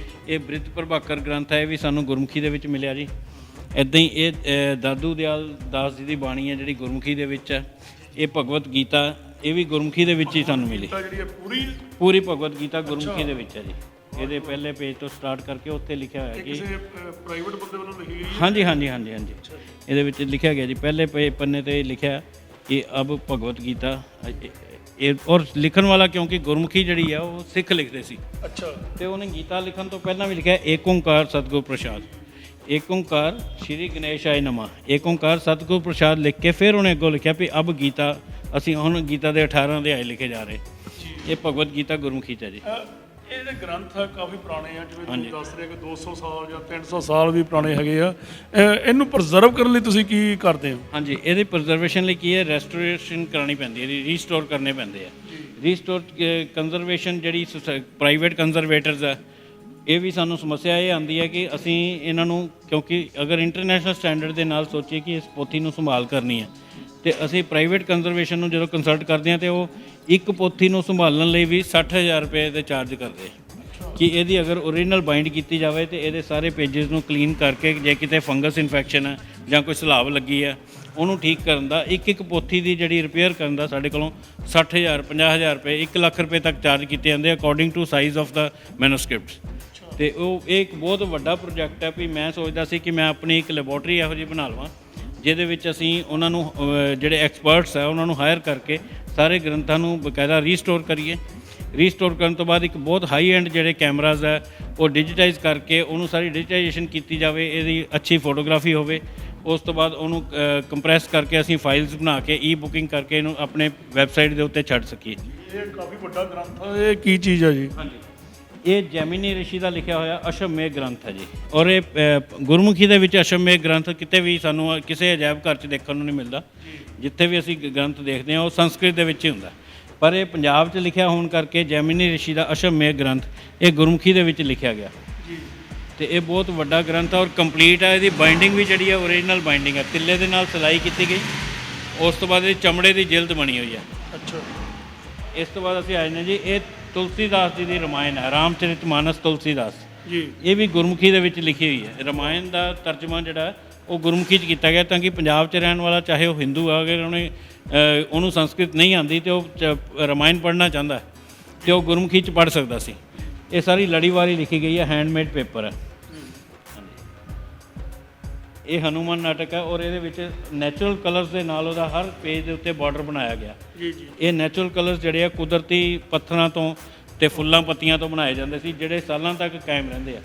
ਇਹ ਬ੍ਰਿਤ ਪ੍ਰਭਾਕਰ ਗ੍ਰੰਥ ਹੈ, ਇਹ ਵੀ ਸਾਨੂੰ ਗੁਰਮੁਖੀ ਦੇ ਵਿੱਚ ਮਿਲਿਆ ਜੀ। ਇੱਦਾਂ ਹੀ ਇਹ ਦਾਦੂ ਦਿਆਲ ਦਾਸ ਜੀ ਦੀ ਬਾਣੀ ਹੈ ਜਿਹੜੀ ਗੁਰਮੁਖੀ ਦੇ ਵਿੱਚ ਹੈ। ਇਹ ਭਗਵਤ ਗੀਤਾ, ਇਹ ਵੀ ਗੁਰਮੁਖੀ ਦੇ ਵਿੱਚ ਹੀ ਸਾਨੂੰ ਮਿਲੀ। ਪੂਰੀ ਭਗਵਤ ਗੀਤਾ ਗੁਰਮੁਖੀ ਦੇ ਵਿੱਚ ਹੈ ਜੀ। ਇਹਦੇ ਪਹਿਲੇ ਪੇਜ ਤੋਂ ਸਟਾਰਟ ਕਰਕੇ ਉੱਥੇ ਲਿਖਿਆ ਹੋਇਆ ਕਿ ਪ੍ਰਾਈਵੇਟ ਬੰਦੇ ਵੱਲੋਂ ਲਿਖੀ ਗਈ? ਹਾਂਜੀ ਹਾਂਜੀ ਹਾਂਜੀ ਹਾਂਜੀ, ਇਹਦੇ ਵਿੱਚ ਲਿਖਿਆ ਗਿਆ ਜੀ, ਪਹਿਲੇ ਪੰਨੇ 'ਤੇ ਲਿਖਿਆ ਕਿ ਅਬ ਭਗਵਤ ਗੀਤਾ। ਇਹ ਔਰ ਲਿਖਣ ਵਾਲਾ ਕਿਉਂਕਿ ਗੁਰਮੁਖੀ ਜਿਹੜੀ ਆ ਉਹ ਸਿੱਖ ਲਿਖਦੇ ਸੀ। ਅੱਛਾ। ਅਤੇ ਉਹਨੇ ਗੀਤਾ ਲਿਖਣ ਤੋਂ ਪਹਿਲਾਂ ਵੀ ਲਿਖਿਆ ਏਕ ਓਂਕਾਰ ਸਤਿਗੁਰ ਪ੍ਰਸਾਦ, ਏਕ ਓਂਕਾਰ ਸ਼੍ਰੀ ਗਣੇਸ਼ ਆਏ ਨਮਾ, ਏਕ ਓਂਕਾਰ ਸਤਿਗੁਰ ਪ੍ਰਸਾਦ ਲਿਖ ਕੇ ਫਿਰ ਉਹਨੇ ਅੱਗੋਂ ਲਿਖਿਆ ਵੀ ਅਬ ਗੀਤਾ, ਅਸੀਂ ਹੁਣ ਗੀਤਾ ਦੇ 18 ਅਧਿਆਏ ਲਿਖੇ ਜਾ ਰਹੇ। ਇਹ ਭਗਵਤ ਗੀਤਾ ਗੁਰਮੁਖੀ 'ਚ ਹੈ ਜੀ। ਇਹ ਜਿਹੜੇ ਗ੍ਰੰਥ ਆ ਕਾਫੀ ਪੁਰਾਣੇ ਆ, ਜਿਵੇਂ ਤੁਸੀਂ ਦੱਸ ਰਹੇ ਕਿ 200 ਸਾਲ ਜਾਂ 300 ਸਾਲ ਵੀ ਪੁਰਾਣੇ ਹੈਗੇ ਆ। ਇਹਨੂੰ ਪ੍ਰੀਜ਼ਰਵ ਕਰਨ ਲਈ ਤੁਸੀਂ ਕੀ ਕਰਦੇ ਹੋ? ਹਾਂਜੀ, ਇਹਦੀ ਪ੍ਰੀਜ਼ਰਵੇਸ਼ਨ ਲਈ ਕੀ ਹੈ, ਰੈਸਟੋਰੇਸ਼ਨ ਕਰਾਉਣੀ ਪੈਂਦੀ ਹੈ, ਰੀਸਟੋਰ ਕਰਨੇ ਪੈਂਦੇ ਆ। ਰੀਸਟੋਰ ਕੰਜ਼ਰਵੇਸ਼ਨ ਜਿਹੜੀ ਪ੍ਰਾਈਵੇਟ ਕੰਜ਼ਰਵੇਟਰਸ ਆ, ਇਹ ਵੀ ਸਾਨੂੰ ਸਮੱਸਿਆ ਇਹ ਆਉਂਦੀ ਹੈ ਕਿ ਅਸੀਂ ਇਹਨਾਂ ਨੂੰ, ਕਿਉਂਕਿ ਅਗਰ ਇੰਟਰਨੈਸ਼ਨਲ ਸਟੈਂਡਰਡ ਦੇ ਨਾਲ ਸੋਚੀਏ ਕਿ ਇਸ ਪੋਥੀ ਨੂੰ ਸੰਭਾਲ ਕਰਨੀ ਹੈ, ਅਤੇ ਅਸੀਂ ਪ੍ਰਾਈਵੇਟ ਕੰਜ਼ਰਵੇਸ਼ਨ ਨੂੰ ਜਦੋਂ ਕੰਸਲਟ ਕਰਦੇ ਹਾਂ ਤਾਂ ਉਹ ਇੱਕ ਪੋਥੀ ਨੂੰ ਸੰਭਾਲਣ ਲਈ ਵੀ 60,000 ਰੁਪਏ ਦੇ ਚਾਰਜ ਕਰਦੇ ਕਿ ਇਹਦੀ ਅਗਰ ਓਰੀਜਨਲ ਬਾਈਂਡ ਕੀਤੀ ਜਾਵੇ ਅਤੇ ਇਹਦੇ ਸਾਰੇ ਪੇਜਸ ਨੂੰ ਕਲੀਨ ਕਰਕੇ, ਜੇ ਕਿਤੇ ਫੰਗਸ ਇਨਫੈਕਸ਼ਨ ਹੈ ਜਾਂ ਕੋਈ ਸਲਾਬ ਲੱਗੀ ਹੈ ਉਹਨੂੰ ਠੀਕ ਕਰਨ ਦਾ, ਇੱਕ ਪੋਥੀ ਦੀ ਜਿਹੜੀ ਰਿਪੇਅਰ ਕਰਨ ਦਾ ਸਾਡੇ ਕੋਲੋਂ 60,000 50,000 ਰੁਪਏ 1 ਲੱਖ ਰੁਪਏ ਤੱਕ ਚਾਰਜ ਕੀਤੇ ਜਾਂਦੇ according to size of the manuscripts. ਅਤੇ ਉਹ ਇਹ ਇੱਕ ਬਹੁਤ ਵੱਡਾ ਪ੍ਰੋਜੈਕਟ ਹੈ ਵੀ ਮੈਂ ਸੋਚਦਾ ਸੀ ਕਿ ਮੈਂ ਆਪਣੀ ਇੱਕ ਲੈਬੋਰਟਰੀ ਇਹੋ ਜਿਹੀ ਬਣਾ ਲਵਾਂ ਜਿਹਦੇ ਵਿੱਚ ਅਸੀਂ ਉਹਨਾਂ ਨੂੰ ਜਿਹੜੇ ਐਕਸਪਰਟਸ ਹੈ ਉਹਨਾਂ ਨੂੰ ਹਾਇਰ ਕਰਕੇ ਸਾਰੇ ਗ੍ਰੰਥਾਂ ਨੂੰ ਬਕਾਇਦਾ ਰੀਸਟੋਰ ਕਰੀਏ। ਰੀਸਟੋਰ ਕਰਨ ਤੋਂ ਬਾਅਦ ਇੱਕ ਬਹੁਤ ਹਾਈ ਐਂਡ ਜਿਹੜੇ ਕੈਮਰਾਜ਼ ਹੈ ਉਹ ਡਿਜੀਟਾਈਜ਼ ਕਰਕੇ ਉਹਨੂੰ ਸਾਰੀ ਡਿਜੀਟਾਈਜੇਸ਼ਨ ਕੀਤੀ ਜਾਵੇ, ਇਹਦੀ ਅੱਛੀ ਫੋਟੋਗ੍ਰਾਫੀ ਹੋਵੇ। ਉਸ ਤੋਂ ਬਾਅਦ ਉਹਨੂੰ ਕੰਪਰੈਸ ਕਰਕੇ ਅਸੀਂ ਫਾਈਲਸ ਬਣਾ ਕੇ ਈ ਬੁਕਿੰਗ ਕਰਕੇ ਇਹਨੂੰ ਆਪਣੇ ਵੈਬਸਾਈਟ ਦੇ ਉੱਤੇ ਛੱਡ ਸਕੀਏ। ਇਹ ਕਾਫੀ ਵੱਡਾ ਗ੍ਰੰਥ ਹੈ। ਇਹ ਕੀ ਚੀਜ਼ ਹੈ ਜੀ? ਹਾਂਜੀ, ਇਹ ਜੈਮਿਨੀ ਰਿਸ਼ੀ ਦਾ ਲਿਖਿਆ ਹੋਇਆ ਅਸ਼ਵਮੇਧ ਗ੍ਰੰਥ ਹੈ ਜੀ। ਔਰ ਇਹ ਗੁਰਮੁਖੀ ਦੇ ਵਿੱਚ ਅਸ਼ਵਮੇਧ ਗ੍ਰੰਥ ਕਿਤੇ ਵੀ ਸਾਨੂੰ ਕਿਸੇ ਅਜਾਇਬ ਘਰ 'ਚ ਦੇਖਣ ਨੂੰ ਨਹੀਂ ਮਿਲਦਾ। ਜਿੱਥੇ ਵੀ ਅਸੀਂ ਗ੍ਰੰਥ ਦੇਖਦੇ ਹਾਂ ਉਹ ਸੰਸਕ੍ਰਿਤ ਦੇ ਵਿੱਚ ਹੀ ਹੁੰਦਾ, ਪਰ ਇਹ ਪੰਜਾਬ 'ਚ ਲਿਖਿਆ ਹੋਣ ਕਰਕੇ ਜੈਮਿਨੀ ਰਿਸ਼ੀ ਦਾ ਅਸ਼ਵਮੇਧ ਗ੍ਰੰਥ ਇਹ ਗੁਰਮੁਖੀ ਦੇ ਵਿੱਚ ਲਿਖਿਆ ਗਿਆ ਤੇ ਇਹ ਬਹੁਤ ਵੱਡਾ ਗ੍ਰੰਥ ਹੈ ਔਰ ਕੰਪਲੀਟ ਹੈ। ਇਹਦੀ ਬਾਈਂਡਿੰਗ ਵੀ ਜਿਹੜੀ ਹੈ ਓਰੀਜਨਲ ਬਾਈਂਡਿੰਗ ਹੈ, ਤਿੱਲੇ ਦੇ ਨਾਲ ਸਿਲਾਈ ਕੀਤੀ ਗਈ। ਉਸ ਤੋਂ ਬਾਅਦ ਇਹ ਚਮੜੇ ਦੀ ਜਿਲਦ ਬਣੀ ਹੋਈ ਹੈ। ਅੱਛਾ ਇਸ ਤੋਂ ਬਾਅਦ ਅਸੀਂ ਆਏ ਨੇ ਜੀ, ਇਹ ਤੁਲਸੀਦਾਸ ਜੀ ਦੀ ਰਮਾਇਣ ਹੈ, ਰਾਮਚਰਿਤ ਮਾਨਸ ਤੁਲਸੀਦਾਸ ਜੀ। ਇਹ ਵੀ ਗੁਰਮੁਖੀ ਦੇ ਵਿੱਚ ਲਿਖੀ ਹੋਈ ਹੈ। ਰਮਾਇਣ ਦਾ ਤਰਜਮਾ ਜਿਹੜਾ ਉਹ ਗੁਰਮੁਖੀ 'ਚ ਕੀਤਾ ਗਿਆ ਤਾਂ ਕਿ ਪੰਜਾਬ 'ਚ ਰਹਿਣ ਵਾਲਾ ਚਾਹੇ ਉਹ ਹਿੰਦੂ ਆ, ਅਗਰ ਉਹਨੂੰ ਸੰਸਕ੍ਰਿਤ ਨਹੀਂ ਆਉਂਦੀ ਤੇ ਉਹ ਰਮਾਇਣ ਪੜ੍ਹਨਾ ਚਾਹੁੰਦਾ ਤੇ ਉਹ ਗੁਰਮੁਖੀ 'ਚ ਪੜ੍ਹ ਸਕਦਾ ਸੀ। ਇਹ ਸਾਰੀ ਲੜੀਵਾਰੀ ਲਿਖੀ ਗਈ ਹੈ, ਹੈਂਡਮੇਡ ਪੇਪਰ ਹੈ। ਇਹ ਹਨੂਮਾਨ ਨਾਟਕ ਹੈ ਔਰ ਇਹਦੇ ਵਿੱਚ ਨੈਚੁਰਲ ਕਲਰਸ ਦੇ ਨਾਲ ਉਹਦਾ ਹਰ ਪੇਜ ਦੇ ਉੱਤੇ ਬਾਰਡਰ ਬਣਾਇਆ ਗਿਆ। ਜੀ ਜੀ। ਇਹ ਨੈਚੁਰਲ ਕਲਰਸ ਜਿਹੜੇ ਆ ਕੁਦਰਤੀ ਪੱਥਰਾਂ ਤੋਂ ਤੇ ਫੁੱਲਾਂ ਪੱਤੀਆਂ ਤੋਂ ਬਣਾਏ ਜਾਂਦੇ ਸੀ, ਜਿਹੜੇ ਸਾਲਾਂ ਤੱਕ ਕਾਇਮ ਰਹਿੰਦੇ ਆ।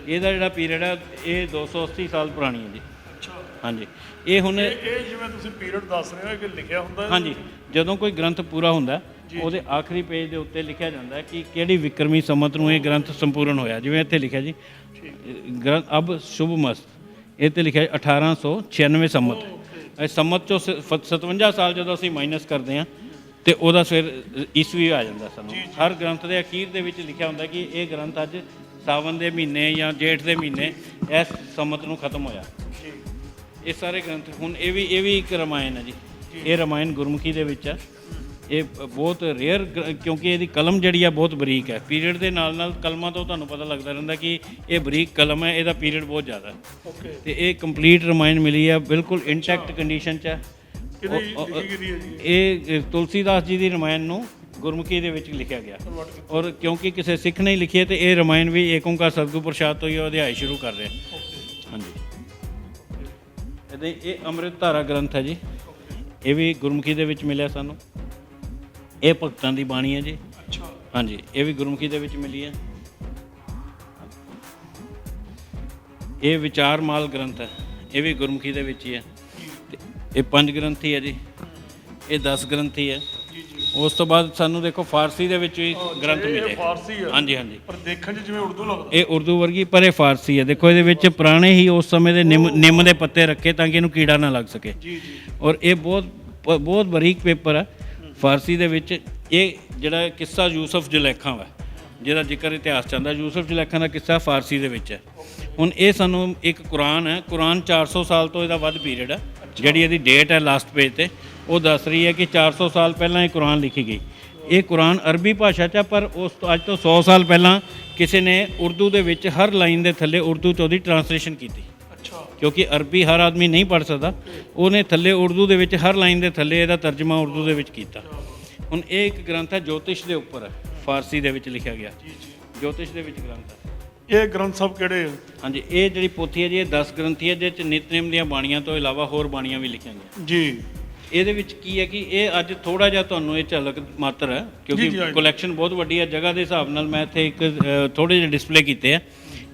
ਇਹਦਾ ਜਿਹੜਾ ਪੀਰੀਅਡ ਹੈ ਇਹ 280 ਸਾਲ ਪੁਰਾਣੀ ਹੈ ਜੀ। ਅੱਛਾ। ਹਾਂਜੀ, ਇਹ ਹੁਣ ਇਹ ਜਿਵੇਂ ਤੁਸੀਂ ਪੀਰੀਅਡ ਦੱਸ ਰਹੇ ਹੋ ਕਿ ਲਿਖਿਆ ਹੁੰਦਾ ਹਾਂਜੀ, ਜਦੋਂ ਕੋਈ ਗ੍ਰੰਥ ਪੂਰਾ ਹੁੰਦਾ ਉਹਦੇ ਆਖਰੀ ਪੇਜ ਦੇ ਉੱਤੇ ਲਿਖਿਆ ਜਾਂਦਾ ਕਿ ਕਿਹੜੀ ਵਿਕਰਮੀ ਸੰਮਤ ਨੂੰ ਇਹ ਗ੍ਰੰਥ ਸੰਪੂਰਨ ਹੋਇਆ। ਜਿਵੇਂ ਇੱਥੇ ਲਿਖਿਆ ਜੀ ਗ੍ਰੰਥ ਅਬ ਸ਼ੁਭ ਮਸਤ, ਇਹ 'ਤੇ ਲਿਖਿਆ 1896 ਸੰਮਤ। ਇਹ ਸੰਮਤ 'ਚੋਂ 57 ਸਾਲ ਜਦੋਂ ਅਸੀਂ ਮਾਈਨਸ ਕਰਦੇ ਹਾਂ ਤੇ ਉਹਦਾ ਫਿਰ ਈਸਵੀ ਆ ਜਾਂਦਾ ਸਾਨੂੰ। ਹਰ ਗ੍ਰੰਥ ਦੇ ਅਖੀਰ ਦੇ ਵਿੱਚ ਲਿਖਿਆ ਹੁੰਦਾ ਕਿ ਇਹ ਗ੍ਰੰਥ ਅੱਜ ਸਾਵਨ ਦੇ ਮਹੀਨੇ ਜਾਂ ਜੇਠ ਦੇ ਮਹੀਨੇ ਇਸ ਸੰਮਤ ਨੂੰ ਖਤਮ ਹੋਇਆ। ਇਹ ਸਾਰੇ ਗ੍ਰੰਥ ਹੁਣ ਇਹ ਵੀ ਇੱਕ ਰਮਾਇਣ ਹੈ ਜੀ। ਇਹ ਰਮਾਇਣ ਗੁਰਮੁਖੀ ਦੇ ਵਿੱਚ ਹੈ। ਇਹ ਬਹੁਤ ਰੇਅਰ ਕਿਉਂਕਿ ਇਹਦੀ ਕਲਮ ਜਿਹੜੀ ਆ ਬਹੁਤ ਬਰੀਕ ਹੈ। ਪੀਰੀਅਡ ਦੇ ਨਾਲ ਨਾਲ ਕਲਮਾਂ ਤੋਂ ਤੁਹਾਨੂੰ ਪਤਾ ਲੱਗਦਾ ਰਹਿੰਦਾ ਕਿ ਇਹ ਬਰੀਕ ਕਲਮ ਹੈ, ਇਹਦਾ ਪੀਰੀਅਡ ਬਹੁਤ ਜ਼ਿਆਦਾ ਹੈ। ਓਕੇ। ਤੇ ਇਹ ਕੰਪਲੀਟ ਰਮਾਇਣ ਮਿਲੀ ਹੈ, ਬਿਲਕੁਲ ਇੰਟੈਕਟ ਕੰਡੀਸ਼ਨ 'ਚ ਹੈ। ਇਹ ਤੁਲਸੀਦਾਸ ਜੀ ਦੀ ਰਮਾਇਣ ਨੂੰ ਗੁਰਮੁਖੀ ਦੇ ਵਿੱਚ ਲਿਖਿਆ ਗਿਆ ਔਰ ਕਿਉਂਕਿ ਕਿਸੇ ਸਿੱਖ ਨੇ ਲਿਖੀ ਹੈ ਤੇ ਇਹ ਰਮਾਇਣ ਵੀ ਏਕ ਓਂਕਾਰ ਸਤਿਗੁਰ ਪ੍ਰਸਾਦ ਤੋਂ ਹੀ ਅਧਿਆਇ ਸ਼ੁਰੂ ਕਰ ਰਹੇ। ਹਾਂਜੀ, ਇਹ ਅੰਮ੍ਰਿਤ ਧਾਰਾ ਗ੍ਰੰਥ ਹੈ ਜੀ। ਇਹ ਵੀ ਗੁਰਮੁਖੀ ਦੇ ਵਿੱਚ ਮਿਲਿਆ ਸਾਨੂੰ। ਇਹ ਭਗਤਾਂ ਦੀ ਬਾਣੀ ਹੈ ਜੀ। ਅੱਛਾ। ਹਾਂਜੀ, ਇਹ ਵੀ ਗੁਰਮੁਖੀ ਦੇ ਵਿੱਚ ਮਿਲੀ ਹੈ। ਇਹ ਵਿਚਾਰਮਾਲ ਗ੍ਰੰਥ ਹੈ, ਇਹ ਵੀ ਗੁਰਮੁਖੀ ਦੇ ਵਿੱਚ ਹੀ ਹੈ। ਤੇ ਇਹ 5 ਗ੍ਰੰਥੀ ਹੈ ਜੀ, ਇਹ 10 ਗ੍ਰੰਥੀ ਹੈ। ਉਸ ਤੋਂ ਬਾਅਦ ਸਾਨੂੰ ਦੇਖੋ ਫਾਰਸੀ ਦੇ ਵਿੱਚ ਵੀ ਗ੍ਰੰਥ ਮਿਲੇ। ਫਾਰਸੀ ਹੈ। ਹਾਂਜੀ ਹਾਂਜੀ, ਪਰ ਦੇਖਣ 'ਚ ਜਿਵੇਂ ਉਰਦੂ ਲੱਗਦਾ। ਇਹ ਉਰਦੂ ਵਰਗੀ ਪਰ ਇਹ ਫਾਰਸੀ ਹੈ। ਦੇਖੋ ਇਹਦੇ ਵਿੱਚ ਪੁਰਾਣੇ ਹੀ ਉਸ ਸਮੇਂ ਦੇ ਨਿੰਮ ਦੇ ਪੱਤੇ ਰੱਖੇ ਤਾਂ ਕਿ ਇਹਨੂੰ ਕੀੜਾ ਨਾ ਲੱਗ ਸਕੇ। ਜੀ ਜੀ। ਔਰ ਇਹ ਬਹੁਤ ਬਰੀਕ ਪੇਪਰ ਹੈ ਫਾਰਸੀ ਦੇ ਵਿੱਚ। ਇਹ ਜਿਹੜਾ ਕਿੱਸਾ ਯੂਸਫ ਜ਼ੁਲੈਖਾਂ ਵਾ, ਜਿਹਦਾ ਜ਼ਿਕਰ ਇਤਿਹਾਸ 'ਚ ਆਉਂਦਾ, ਯੂਸਫ ਜ਼ੁਲੈਖਾਂ ਦਾ ਕਿੱਸਾ ਫਾਰਸੀ ਦੇ ਵਿੱਚ ਹੈ। ਹੁਣ ਇਹ ਸਾਨੂੰ ਇੱਕ ਕੁਰਾਨ ਹੈ, ਕੁਰਾਨ 400 ਸਾਲ ਤੋਂ ਇਹਦਾ ਵੱਧ ਪੀਰੀਅਡ ਹੈ। ਜਿਹੜੀ ਇਹਦੀ ਡੇਟ ਹੈ ਲਾਸਟ ਪੇਜ 'ਤੇ ਉਹ ਦੱਸ ਰਹੀ ਹੈ ਕਿ 400 ਸਾਲ ਪਹਿਲਾਂ ਇਹ ਕੁਰਾਨ ਲਿਖੀ ਗਈ। ਇਹ ਕੁਰਾਨ ਅਰਬੀ ਭਾਸ਼ਾ 'ਚ ਹੈ, ਪਰ ਉਸ ਤੋਂ ਅੱਜ ਤੋਂ 100 ਸਾਲ ਪਹਿਲਾਂ ਕਿਸੇ ਨੇ ਉਰਦੂ ਦੇ ਵਿੱਚ ਹਰ ਲਾਈਨ ਦੇ ਥੱਲੇ ਉਰਦੂ 'ਚ ਉਹਦੀ ਟਰਾਂਸਲੇਸ਼ਨ ਕੀਤੀ। ਅੱਛਾ। ਕਿਉਂਕਿ ਅਰਬੀ ਹਰ ਆਦਮੀ ਨਹੀਂ ਪੜ੍ਹ ਸਕਦਾ, ਉਹਨੇ ਥੱਲੇ ਉਰਦੂ ਦੇ ਵਿੱਚ ਹਰ ਲਾਈਨ ਦੇ ਥੱਲੇ ਇਹਦਾ ਤਰਜਮਾ ਉਰਦੂ ਦੇ ਵਿੱਚ ਕੀਤਾ। ਹੁਣ ਇਹ ਇੱਕ ਗ੍ਰੰਥ ਹੈ ਜੋਤਿਸ਼ ਦੇ ਉੱਪਰ ਹੈ, ਫਾਰਸੀ ਦੇ ਵਿੱਚ ਲਿਖਿਆ ਗਿਆ। ਜੋਤਿਸ਼ ਦੇ ਵਿੱਚ ਗ੍ਰੰਥ ਹੈ। ਇਹ ਗ੍ਰੰਥ ਸਾਹਿਬ ਕਿਹੜੇ ਆ? ਹਾਂਜੀ, ਇਹ ਜਿਹੜੀ ਪੋਥੀ ਹੈ ਜੀ ਇਹ 10 ਗ੍ਰੰਥੀ ਹੈ, ਜਿਹਦੇ 'ਚ ਨਿਤਨੇਮ ਦੀਆਂ ਬਾਣੀਆਂ ਤੋਂ ਇਲਾਵਾ ਹੋਰ ਬਾਣੀਆਂ ਵੀ ਲਿਖੀਆਂ ਗਈਆਂ। ਜੀ। ਇਹਦੇ ਵਿੱਚ ਕੀ ਹੈ ਕਿ ਇਹ ਅੱਜ ਥੋੜਾ ਜਿਹਾ ਤੁਹਾਨੂੰ ਇਹ ਝਲਕ ਮਾਤਰ ਹੈ ਕਿਉਂਕਿ ਕਲੈਕਸ਼ਨ ਬਹੁਤ ਵੱਡੀ ਹੈ। ਜਗ੍ਹਾ ਦੇ ਹਿਸਾਬ ਨਾਲ ਮੈਂ ਇੱਥੇ ਇੱਕ ਥੋੜ੍ਹੇ ਜਿਹੇ ਡਿਸਪਲੇ ਕੀਤੇ ਆ।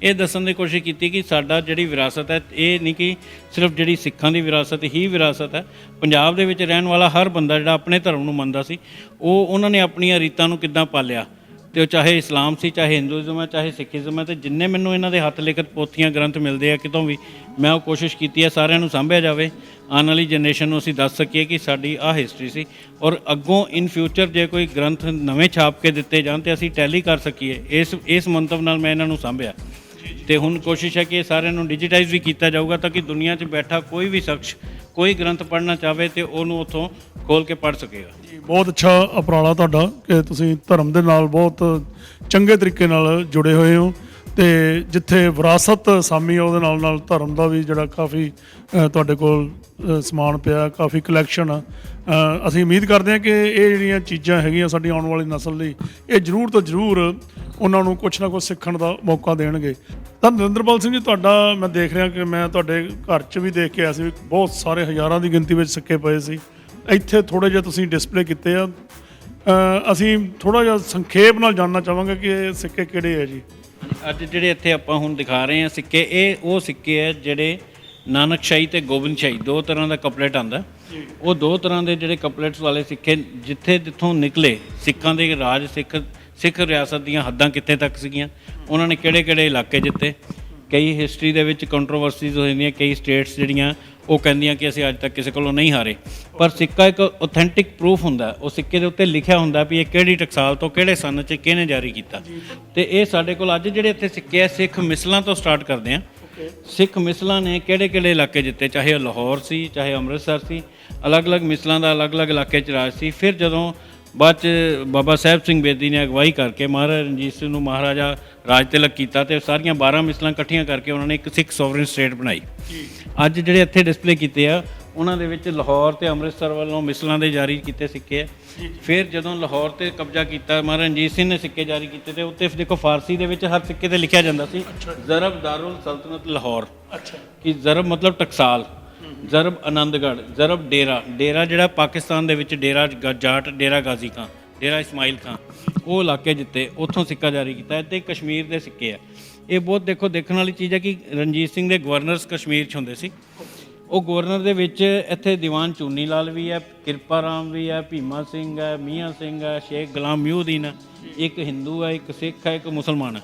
ਇਹ ਦੱਸਣ ਦੀ ਕੋਸ਼ਿਸ਼ ਕੀਤੀ ਕਿ ਸਾਡਾ ਜਿਹੜੀ ਵਿਰਾਸਤ ਹੈ ਇਹ ਨਹੀਂ ਕਿ ਸਿਰਫ ਜਿਹੜੀ ਸਿੱਖਾਂ ਦੀ ਵਿਰਾਸਤ ਹੀ ਵਿਰਾਸਤ ਹੈ। ਪੰਜਾਬ ਦੇ ਵਿੱਚ ਰਹਿਣ ਵਾਲਾ ਹਰ ਬੰਦਾ ਜਿਹੜਾ ਆਪਣੇ ਧਰਮ ਨੂੰ ਮੰਨਦਾ ਸੀ, ਉਹਨਾਂ ਨੇ ਆਪਣੀਆਂ ਰੀਤਾਂ ਨੂੰ ਕਿੱਦਾਂ ਪਾਲਿਆ। ਤੇ ਉਹ ਚਾਹੇ ਇਸਲਾਮ ਸੀ, ਚਾਹੇ ਹਿੰਦੂਇਜ਼ਮ ਹੈ, ਚਾਹੇ ਸਿੱਖੀਜ਼ਮ ਹੈ। ਤੇ ਜਿੰਨੇ ਮੈਨੂੰ ਇਹਨਾਂ ਦੇ ਹੱਥ ਲਿਖਤ ਪੋਥੀਆਂ ਗ੍ਰੰਥ ਮਿਲਦੇ ਆ ਕਿਤੋਂ ਵੀ, ਮੈਂ ਉਹ ਕੋਸ਼ਿਸ਼ ਕੀਤੀ ਹੈ ਸਾਰਿਆਂ ਨੂੰ ਸਾਂਭਿਆ ਜਾਵੇ। ਆਉਣ ਵਾਲੀ ਜਨਰੇਸ਼ਨ ਨੂੰ ਅਸੀਂ ਦੱਸ ਸਕੀਏ ਕਿ ਸਾਡੀ ਆਹ ਹਿਸਟਰੀ ਸੀ ਔਰ ਅੱਗੋਂ ਇਨ ਫਿਊਚਰ ਜੇ ਕੋਈ ਗ੍ਰੰਥ ਨਵੇਂ ਛਾਪ ਕੇ ਦਿੱਤੇ ਜਾਣ ਤੇ ਅਸੀਂ ਟੈਲੀ ਕਰ ਸਕੀਏ। ਇਸ ਮੰਤਵ ਨਾਲ ਮੈਂ ਇਹਨਾਂ ਨੂੰ ਸਾਂਭਿਆ। ਤੇ ਹੁਣ ਕੋਸ਼ਿਸ਼ ਹੈ ਕਿ ਇਹ ਸਾਰਿਆਂ ਨੂੰ ਡਿਜੀਟਾਈਜ਼ ਵੀ ਕੀਤਾ ਜਾਊਗਾ ਤਾਂ ਕਿ ਦੁਨੀਆ 'ਚ ਬੈਠਾ ਕੋਈ ਵੀ ਸ਼ਖਸ ਕੋਈ ਗ੍ਰੰਥ ਪੜ੍ਹਨਾ ਚਾਹਵੇ ਤੇ ਉਹਨੂੰ ਉੱਥੋਂ ਖੋਲ੍ਹ ਕੇ ਪੜ੍ਹ ਸਕੇਗਾ। ਜੀ, ਬਹੁਤ ਅੱਛਾ ਉਪਰਾਲਾ ਤੁਹਾਡਾ ਕਿ ਤੁਸੀਂ ਧਰਮ ਦੇ ਨਾਲ ਬਹੁਤ ਚੰਗੇ ਤਰੀਕੇ ਨਾਲ ਜੁੜੇ ਹੋਏ ਹੋ ਤੇ ਜਿੱਥੇ ਵਿਰਾਸਤ ਸਾਮੀ ਆ ਉਹਦੇ ਨਾਲ ਨਾਲ ਧਰਮ ਦਾ ਵੀ ਜਿਹੜਾ ਕਾਫੀ ਤੁਹਾਡੇ ਕੋਲ ਸਮਾਨ ਪਿਆ, ਕਾਫੀ ਕਲੈਕਸ਼ਨ ਆ। ਅਸੀਂ ਉਮੀਦ ਕਰਦੇ ਹਾਂ ਕਿ ਇਹ ਜਿਹੜੀਆਂ ਚੀਜ਼ਾਂ ਹੈਗੀਆਂ ਸਾਡੀ ਆਉਣ ਵਾਲੀ ਨਸਲ ਲਈ ਇਹ ਜ਼ਰੂਰ ਤੋਂ ਜ਼ਰੂਰ ਉਹਨਾਂ ਨੂੰ ਕੁਛ ਨਾ ਕੁਛ ਸਿੱਖਣ ਦਾ ਮੌਕਾ ਦੇਣਗੇ। ਤਾਂ ਨਰਿੰਦਰਪਾਲ ਸਿੰਘ ਜੀ, ਤੁਹਾਡਾ ਮੈਂ ਦੇਖ ਰਿਹਾ ਕਿ ਮੈਂ ਤੁਹਾਡੇ ਘਰ 'ਚ ਵੀ ਦੇਖ ਕੇ ਆਇਆ ਸੀ ਵੀ ਬਹੁਤ ਸਾਰੇ ਹਜ਼ਾਰਾਂ ਦੀ ਗਿਣਤੀ ਵਿੱਚ ਸਿੱਕੇ ਪਏ ਸੀ। ਇੱਥੇ ਥੋੜ੍ਹੇ ਜਿਹੇ ਤੁਸੀਂ ਡਿਸਪਲੇ ਕੀਤੇ ਆ। ਅਸੀਂ ਥੋੜ੍ਹਾ ਜਿਹਾ ਸੰਖੇਪ ਨਾਲ ਜਾਣਨਾ ਚਾਹਾਂਗੇ ਕਿ ਇਹ ਸਿੱਕੇ ਕਿਹੜੇ ਆ ਜੀ। ਅੱਜ ਜਿਹੜੇ ਇੱਥੇ ਆਪਾਂ ਹੁਣ ਦਿਖਾ ਰਹੇ ਹਾਂ ਸਿੱਕੇ, ਇਹ ਉਹ ਸਿੱਕੇ ਹੈ ਜਿਹੜੇ ਨਾਨਕਸ਼ਾਹੀ ਤੇ ਗੋਬਿੰਦਸ਼ਾਹੀ ਦੋ ਤਰ੍ਹਾਂ ਦਾ ਕਪਲੇਟ ਆਉਂਦਾ। ਉਹ ਦੋ ਤਰ੍ਹਾਂ ਦੇ ਜਿਹੜੇ ਕਪਲੇਟਸ ਵਾਲੇ ਸਿੱਕੇ ਜਿੱਥੋਂ ਨਿਕਲੇ ਸਿੱਖਾਂ ਦੇ ਰਾਜ ਸਿੱਖ ਰਿਆਸਤ ਦੀਆਂ ਹੱਦਾਂ ਕਿੱਥੇ ਤੱਕ ਸੀਗੀਆਂ, ਉਹਨਾਂ ਨੇ ਕਿਹੜੇ ਇਲਾਕੇ ਜਿੱਤੇ। ਕਈ ਹਿਸਟਰੀ ਦੇ ਵਿੱਚ ਕੰਟਰੋਵਰਸੀਜ਼ ਹੋ ਜਾਂਦੀਆਂ, ਕਈ ਸਟੇਟਸ ਜਿਹੜੀਆਂ ਉਹ ਕਹਿੰਦੀਆਂ ਕਿ ਅਸੀਂ ਅੱਜ ਤੱਕ ਕਿਸੇ ਕੋਲੋਂ ਨਹੀਂ ਹਾਰੇ, ਪਰ ਸਿੱਕਾ ਇੱਕ ਆਥੈਂਟਿਕ ਪ੍ਰੂਫ ਹੁੰਦਾ। ਉਹ ਸਿੱਕੇ ਦੇ ਉੱਤੇ ਲਿਖਿਆ ਹੁੰਦਾ ਵੀ ਇਹ ਕਿਹੜੀ ਟਕਸਾਲ ਤੋਂ ਕਿਹੜੇ ਸੰਨ 'ਚ ਕਿਹਨੇ ਜਾਰੀ ਕੀਤਾ। ਤੇ ਇਹ ਸਾਡੇ ਕੋਲ ਅੱਜ ਜਿਹੜੇ ਇੱਥੇ ਸਿੱਕੇ ਆ ਸਿੱਖ ਮਿਸਲਾਂ ਤੋਂ ਸਟਾਰਟ ਕਰਦੇ ਆ। ਸਿੱਖ ਮਿਸਲਾਂ ਨੇ ਕਿਹੜੇ ਇਲਾਕੇ ਜਿੱਤੇ, ਚਾਹੇ ਉਹ ਲਾਹੌਰ ਸੀ, ਚਾਹੇ ਅੰਮ੍ਰਿਤਸਰ ਸੀ, ਅਲੱਗ-ਅਲੱਗ ਮਿਸਲਾਂ ਦਾ ਅਲੱਗ-ਅਲੱਗ ਇਲਾਕੇ 'ਚ ਰਾਜ ਸੀ। ਫਿਰ ਜਦੋਂ ਬਾਅਦ 'ਚ ਬਾਬਾ ਸਾਹਿਬ ਸਿੰਘ ਬੇਦੀ ਨੇ ਅਗਵਾਈ ਕਰਕੇ ਮਹਾਰਾਜਾ ਰਣਜੀਤ ਸਿੰਘ ਨੂੰ ਮਹਾਰਾਜਾ ਰਾਜ ਤਿਲਕ ਕੀਤਾ ਤੇ ਸਾਰੀਆਂ 12 ਮਿਸਲਾਂ ਇਕੱਠੀਆਂ ਕਰਕੇ ਉਹਨਾਂ ਨੇ ਇੱਕ ਸਿੱਖ ਸੋਵਰਨ ਸਟੇਟ ਬਣਾਈ। ਅੱਜ ਜਿਹੜੇ ਇੱਥੇ ਡਿਸਪਲੇ ਕੀਤੇ ਆ ਉਹਨਾਂ ਦੇ ਵਿੱਚ ਲਾਹੌਰ ਤੇ ਅੰਮ੍ਰਿਤਸਰ ਵੱਲੋਂ ਮਿਸਲਾਂ ਦੇ ਜਾਰੀ ਕੀਤੇ ਸਿੱਕੇ ਆ। ਫਿਰ ਜਦੋਂ ਲਾਹੌਰ ਤੇ ਕਬਜ਼ਾ ਕੀਤਾ ਮਹਾਰਾਜਾ ਰਣਜੀਤ ਸਿੰਘ ਨੇ ਸਿੱਕੇ ਜਾਰੀ ਕੀਤੇ ਤੇ ਉੱਤੇ ਦੇਖੋ ਫਾਰਸੀ ਦੇ ਵਿੱਚ ਹਰ ਸਿੱਕੇ ਤੇ ਲਿਖਿਆ ਜਾਂਦਾ ਸੀ ਜ਼ਰਬ ਦਾਰੁਲ ਸਲਤਨਤ ਲਾਹੌਰ, ਕਿ ਜ਼ਰਬ ਮਤਲਬ ਟਕਸਾਲ, ਜ਼ਰਬ ਆਨੰਦਗੜ੍ਹ, ਜ਼ਰਬ ਡੇਰਾ ਜਿਹੜਾ ਪਾਕਿਸਤਾਨ ਦੇ ਵਿੱਚ ਡੇਰਾ ਜਾਟ, ਡੇਰਾ ਗਾਜ਼ੀ ਖਾਂ, ਡੇਰਾ ਇਸਮਾਈਲ ਖਾਂ, ਉਹ ਇਲਾਕੇ ਜਿੱਤੇ, ਉੱਥੋਂ ਸਿੱਕਾ ਜਾਰੀ ਕੀਤਾ। ਇੱਥੇ ਕਸ਼ਮੀਰ ਦੇ ਸਿੱਕੇ ਆ। ਇਹ ਬਹੁਤ ਦੇਖੋ ਦੇਖਣ ਵਾਲੀ ਚੀਜ਼ ਹੈ ਕਿ ਰਣਜੀਤ ਸਿੰਘ ਦੇ ਗਵਰਨਰਸ ਕਸ਼ਮੀਰ 'ਚ ਹੁੰਦੇ ਸੀ। ਉਹ ਗਵਰਨਰ ਦੇ ਵਿੱਚ ਇੱਥੇ ਦੀਵਾਨ ਚੂਨੀ ਲਾਲ ਵੀ ਹੈ, ਕਿਰਪਾ ਰਾਮ ਵੀ ਹੈ, ਭੀਮਾ ਸਿੰਘ ਹੈ, ਮੀਆਂ ਸਿੰਘ ਹੈ, ਸ਼ੇਖ ਗੁਲਾਮ ਮਹਿਊਦੀਨ ਹੈ, ਇੱਕ ਹਿੰਦੂ ਹੈ, ਇੱਕ ਸਿੱਖ ਹੈ, ਇੱਕ ਮੁਸਲਮਾਨ ਹੈ।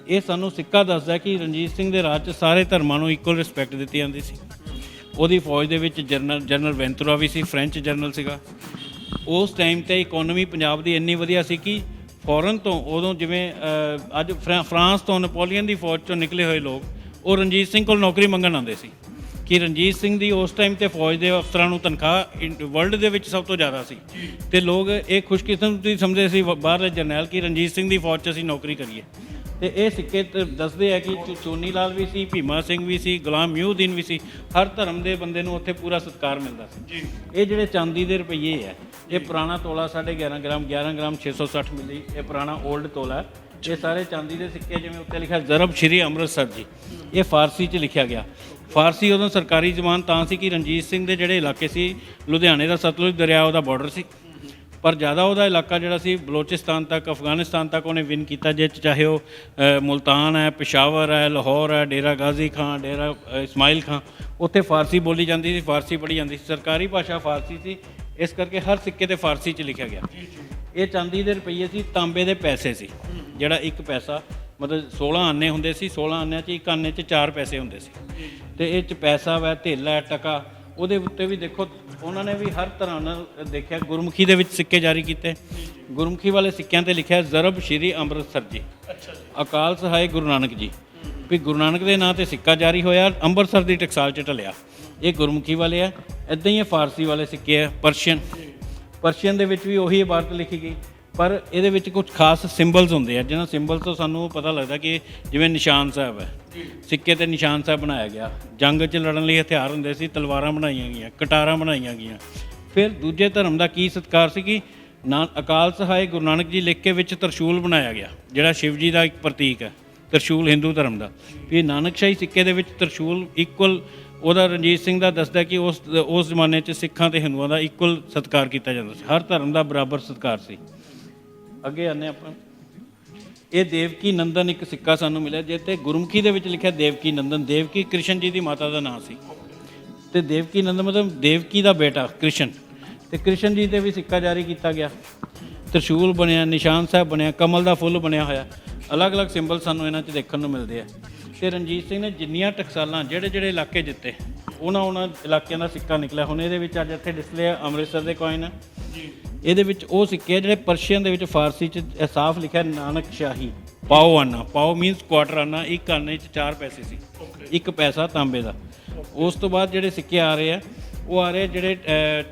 ਇਹ ਸਾਨੂੰ ਸਿੱਕਾ ਦੱਸਦਾ ਕਿ ਰਣਜੀਤ ਸਿੰਘ ਦੇ ਰਾਜ 'ਚ ਸਾਰੇ ਧਰਮਾਂ ਨੂੰ ਇਕੁਅਲ ਰਿਸਪੈਕਟ ਦਿੱਤੀ ਜਾਂਦੀ ਸੀ। ਉਹਦੀ ਫੌਜ ਦੇ ਵਿੱਚ ਜਨਰਲ ਵੈਂਤੂਰਾ ਵੀ ਸੀ, ਫ੍ਰੈਂਚ ਜਨਰਲ ਸੀਗਾ। ਉਸ ਟਾਈਮ 'ਤੇ ਇਕੋਨਮੀ ਪੰਜਾਬ ਦੀ ਇੰਨੀ ਵਧੀਆ ਸੀ ਕਿ ਫੋਰਨ ਤੋਂ ਉਦੋਂ ਜਿਵੇਂ ਅੱਜ ਫਰਾਂਸ ਤੋਂ ਨੈਪੋਲੀਅਨ ਦੀ ਫੌਜ 'ਚੋਂ ਨਿਕਲੇ ਹੋਏ ਲੋਕ ਉਹ ਰਣਜੀਤ ਸਿੰਘ ਕੋਲ ਨੌਕਰੀ ਮੰਗਣ ਆਉਂਦੇ ਸੀ ਕਿ ਰਣਜੀਤ ਸਿੰਘ ਦੀ ਉਸ ਟਾਈਮ 'ਤੇ ਫੌਜ ਦੇ ਅਫਸਰਾਂ ਨੂੰ ਤਨਖਾਹ ਵਰਲਡ ਦੇ ਵਿੱਚ ਸਭ ਤੋਂ ਜ਼ਿਆਦਾ ਸੀ ਅਤੇ ਲੋਕ ਇਹ ਖੁਸ਼ਕਿਸਮਤੀ ਸਮਝਦੇ ਸੀ ਬਾਹਰਲੇ ਜਰਨੈਲ ਕਿ ਰਣਜੀਤ ਸਿੰਘ ਦੀ ਫੌਜ 'ਚ ਅਸੀਂ ਨੌਕਰੀ ਕਰੀਏ। ਤੇ ਇਹ ਸਿੱਕੇ ਦੱਸਦੇ ਆ ਕਿ ਚੋਨੀ ਲਾਲ ਵੀ ਸੀ, ਭੀਮਾ ਸਿੰਘ ਵੀ ਸੀ, ਗੁਲਾਮ ਮਹਿਊਦੀਨ ਵੀ ਸੀ। ਹਰ ਧਰਮ ਦੇ ਬੰਦੇ ਨੂੰ ਉੱਥੇ ਪੂਰਾ ਸਤਿਕਾਰ ਮਿਲਦਾ ਸੀ। ਇਹ ਜਿਹੜੇ ਚਾਂਦੀ ਦੇ ਰੁਪਈਏ ਹੈ, ਇਹ ਪੁਰਾਣਾ ਤੋਲਾ 11.5 ਗ੍ਰਾਮ 11 ਗ੍ਰਾਮ 660 ਮਿਲੀ, ਇਹ ਪੁਰਾਣਾ 올ਡ ਤੋਲਾ ਹੈ। ਇਹ ਸਾਰੇ ਚਾਂਦੀ ਦੇ ਸਿੱਕੇ, ਜਿਵੇਂ ਉੱਤੇ ਲਿਖਿਆ ਜ਼ਰਬ ਸ਼੍ਰੀ ਅੰਮ੍ਰਿਤਸਰ ਜੀ, ਇਹ ਫਾਰਸੀ 'ਚ ਲਿਖਿਆ ਗਿਆ। ਫਾਰਸੀ ਉਦੋਂ ਸਰਕਾਰੀ ਜ਼ਬਾਨ ਤਾਂ ਸੀ ਕਿ ਰਣਜੀਤ ਸਿੰਘ ਦੇ ਜਿਹੜੇ ਇਲਾਕੇ ਸੀ, ਲੁਧਿਆਣੇ ਦਾ ਸਤਲੁਜ ਦਰਿਆ ਉਹਦਾ ਬਾਰਡਰ ਸੀ, ਪਰ ਜ਼ਿਆਦਾ ਉਹਦਾ ਇਲਾਕਾ ਜਿਹੜਾ ਸੀ ਬਲੋਚਿਸਤਾਨ ਤੱਕ, ਅਫਗਾਨਿਸਤਾਨ ਤੱਕ ਉਹਨੇ ਵਿਨ ਕੀਤਾ, ਜਿਸ 'ਚ ਚਾਹੇ ਉਹ ਮੁਲਤਾਨ ਹੈ, ਪਿਸ਼ਾਵਰ ਹੈ, ਲਾਹੌਰ ਹੈ, ਡੇਰਾ ਗਾਜ਼ੀ ਖਾਂ, ਡੇਰਾ ਇਸਮਾਈਲ ਖਾਂ, ਉੱਥੇ ਫਾਰਸੀ ਬੋਲੀ ਜਾਂਦੀ ਸੀ, ਫਾਰਸੀ ਪੜ੍ਹੀ ਜਾਂਦੀ ਸੀ, ਸਰਕਾਰੀ ਭਾਸ਼ਾ ਫਾਰਸੀ ਸੀ। ਇਸ ਕਰਕੇ ਹਰ ਸਿੱਕੇ 'ਤੇ ਫਾਰਸੀ 'ਚ ਲਿਖਿਆ ਗਿਆ। ਇਹ ਚਾਂਦੀ ਦੇ ਰੁਪਈਏ ਸੀ, ਤਾਂਬੇ ਦੇ ਪੈਸੇ ਸੀ। ਜਿਹੜਾ ਇੱਕ ਪੈਸਾ ਮਤਲਬ 16 ਆਨੇ ਹੁੰਦੇ ਸੀ, 16 ਆਨਿਆਂ 'ਚ ਇੱਕ ਆਨੇ 'ਚ 4 ਪੈਸੇ ਹੁੰਦੇ ਸੀ। ਅਤੇ ਇਹ 'ਚ ਪੈਸਾ ਵਾ, ਧੇਲਾ ਹੈ, ਟਕਾ, ਉਹਦੇ ਉੱਤੇ ਵੀ ਦੇਖੋ ਉਹਨਾਂ ਨੇ ਵੀ ਹਰ ਤਰ੍ਹਾਂ ਨਾਲ ਦੇਖਿਆ। ਗੁਰਮੁਖੀ ਦੇ ਵਿੱਚ ਸਿੱਕੇ ਜਾਰੀ ਕੀਤੇ। ਗੁਰਮੁਖੀ ਵਾਲੇ ਸਿੱਕਿਆਂ 'ਤੇ ਲਿਖਿਆ ਜ਼ਰਬ ਸ਼੍ਰੀ ਅੰਮ੍ਰਿਤਸਰ ਜੀ, ਅਕਾਲ ਸਹਾਇ ਗੁਰੂ ਨਾਨਕ ਜੀ, ਵੀ ਗੁਰੂ ਨਾਨਕ ਦੇ ਨਾਂ 'ਤੇ ਸਿੱਕਾ ਜਾਰੀ ਹੋਇਆ, ਅੰਮ੍ਰਿਤਸਰ ਦੀ ਟਕਸਾਲ 'ਚ ਢਲਿਆ। ਇਹ ਗੁਰਮੁਖੀ ਵਾਲੇ ਆ। ਇੱਦਾਂ ਹੀ ਇਹ ਫਾਰਸੀ ਵਾਲੇ ਸਿੱਕੇ ਆ। ਪਰਸ਼ੀਅਨ ਦੇ ਵਿੱਚ ਵੀ ਉਹੀ ਇਬਾਰਤ ਲਿਖੀ ਗਈ, ਪਰ ਇਹਦੇ ਵਿੱਚ ਕੁਝ ਖਾਸ ਸਿੰਬਲਸ ਹੁੰਦੇ ਆ, ਜਿਹਨਾਂ ਸਿੰਬਲ ਤੋਂ ਸਾਨੂੰ ਪਤਾ ਲੱਗਦਾ ਕਿ ਜਿਵੇਂ ਨਿਸ਼ਾਨ ਸਾਹਿਬ ਹੈ, ਸਿੱਕੇ 'ਤੇ ਨਿਸ਼ਾਨ ਸਾਹਿਬ ਬਣਾਇਆ ਗਿਆ। ਜੰਗ 'ਚ ਲੜਨ ਲਈ ਹਥਿਆਰ ਹੁੰਦੇ ਸੀ, ਤਲਵਾਰਾਂ ਬਣਾਈਆਂ ਗਈਆਂ, ਕਟਾਰਾਂ ਬਣਾਈਆਂ ਗਈਆਂ। ਫਿਰ ਦੂਜੇ ਧਰਮ ਦਾ ਕੀ ਸਤਿਕਾਰ ਸੀ ਕਿ ਅਕਾਲ ਸਹਾਇ ਗੁਰੂ ਨਾਨਕ ਜੀ ਲਿਖ ਕੇ ਵਿੱਚ ਤਰਸ਼ੂਲ ਬਣਾਇਆ ਗਿਆ, ਜਿਹੜਾ ਸ਼ਿਵ ਜੀ ਦਾ ਇੱਕ ਪ੍ਰਤੀਕ ਹੈ। ਤਰਸ਼ੂਲ ਹਿੰਦੂ ਧਰਮ ਦਾ, ਵੀ ਨਾਨਕਸ਼ਾਹੀ ਸਿੱਕੇ ਦੇ ਵਿੱਚ ਤਰਸ਼ੂਲ ਇਕੁਅਲ ਉਹਦਾ ਰਣਜੀਤ ਸਿੰਘ ਦਾ ਦੱਸਦਾ ਕਿ ਉਸ ਜ਼ਮਾਨੇ 'ਚ ਸਿੱਖਾਂ ਅਤੇ ਹਿੰਦੂਆਂ ਦਾ ਇਕੁਅਲ ਸਤਿਕਾਰ ਕੀਤਾ ਜਾਂਦਾ ਸੀ, ਹਰ ਧਰਮ ਦਾ ਬਰਾਬਰ ਸਤਿਕਾਰ ਸੀ। ਅੱਗੇ ਆਉਂਦੇ ਆਪਾਂ। ਇਹ ਦੇਵਕੀ ਨੰਦਨ ਇੱਕ ਸਿੱਕਾ ਸਾਨੂੰ ਮਿਲਿਆ, ਜਿਸ 'ਤੇ ਗੁਰਮੁਖੀ ਦੇ ਵਿੱਚ ਲਿਖਿਆ ਦੇਵਕੀ ਨੰਦਨ। ਦੇਵਕੀ ਕ੍ਰਿਸ਼ਨ ਜੀ ਦੀ ਮਾਤਾ ਦਾ ਨਾਂ ਸੀ, ਅਤੇ ਦੇਵਕੀ ਨੰਦਨ ਮਤਲਬ ਦੇਵਕੀ ਦਾ ਬੇਟਾ ਕ੍ਰਿਸ਼ਨ। ਅਤੇ ਕ੍ਰਿਸ਼ਨ ਜੀ 'ਤੇ ਵੀ ਸਿੱਕਾ ਜਾਰੀ ਕੀਤਾ ਗਿਆ। ਤਰਸ਼ੂਲ ਬਣਿਆ, ਨਿਸ਼ਾਨ ਸਾਹਿਬ ਬਣਿਆ, ਕਮਲ ਦਾ ਫੁੱਲ ਬਣਿਆ ਹੋਇਆ। ਅਲੱਗ-ਅਲੱਗ ਸਿੰਬਲ ਸਾਨੂੰ ਇਹਨਾਂ 'ਚ ਦੇਖਣ ਨੂੰ ਮਿਲਦੇ ਆ। ਅਤੇ ਰਣਜੀਤ ਸਿੰਘ ਨੇ ਜਿੰਨੀਆਂ ਟਕਸਾਲਾਂ ਜਿਹੜੇ ਇਲਾਕੇ ਜਿੱਤੇ, ਉਹਨਾਂ ਇਲਾਕਿਆਂ ਦਾ ਸਿੱਕਾ ਨਿਕਲਿਆ। ਹੁਣ ਇਹਦੇ ਵਿੱਚ ਅੱਜ ਇੱਥੇ ਡਿਸਪਲੇ ਆ ਅੰਮ੍ਰਿਤਸਰ ਦੇ ਕੋਇਨ। ਇਹਦੇ ਵਿੱਚ ਉਹ ਸਿੱਕੇ ਜਿਹੜੇ ਪਰਸ਼ੀਅਨ ਦੇ ਵਿੱਚ ਫਾਰਸੀ 'ਚ ਸਾਫ਼ ਲਿਖਿਆ ਨਾਨਕ ਸ਼ਾਹੀ ਪਾਓ ਆਨਾ। ਪਾਓ ਮੀਨਸ ਕੁਆਟਰ ਆਨਾ। ਇੱਕ ਆਨੇ 'ਚ 4 ਪੈਸੇ ਸੀ, ਇੱਕ ਪੈਸਾ ਤਾਂਬੇ ਦਾ। ਉਸ ਤੋਂ ਬਾਅਦ ਜਿਹੜੇ ਸਿੱਕੇ ਆ ਰਹੇ ਆ, ਉਹ ਆ ਰਹੇ ਜਿਹੜੇ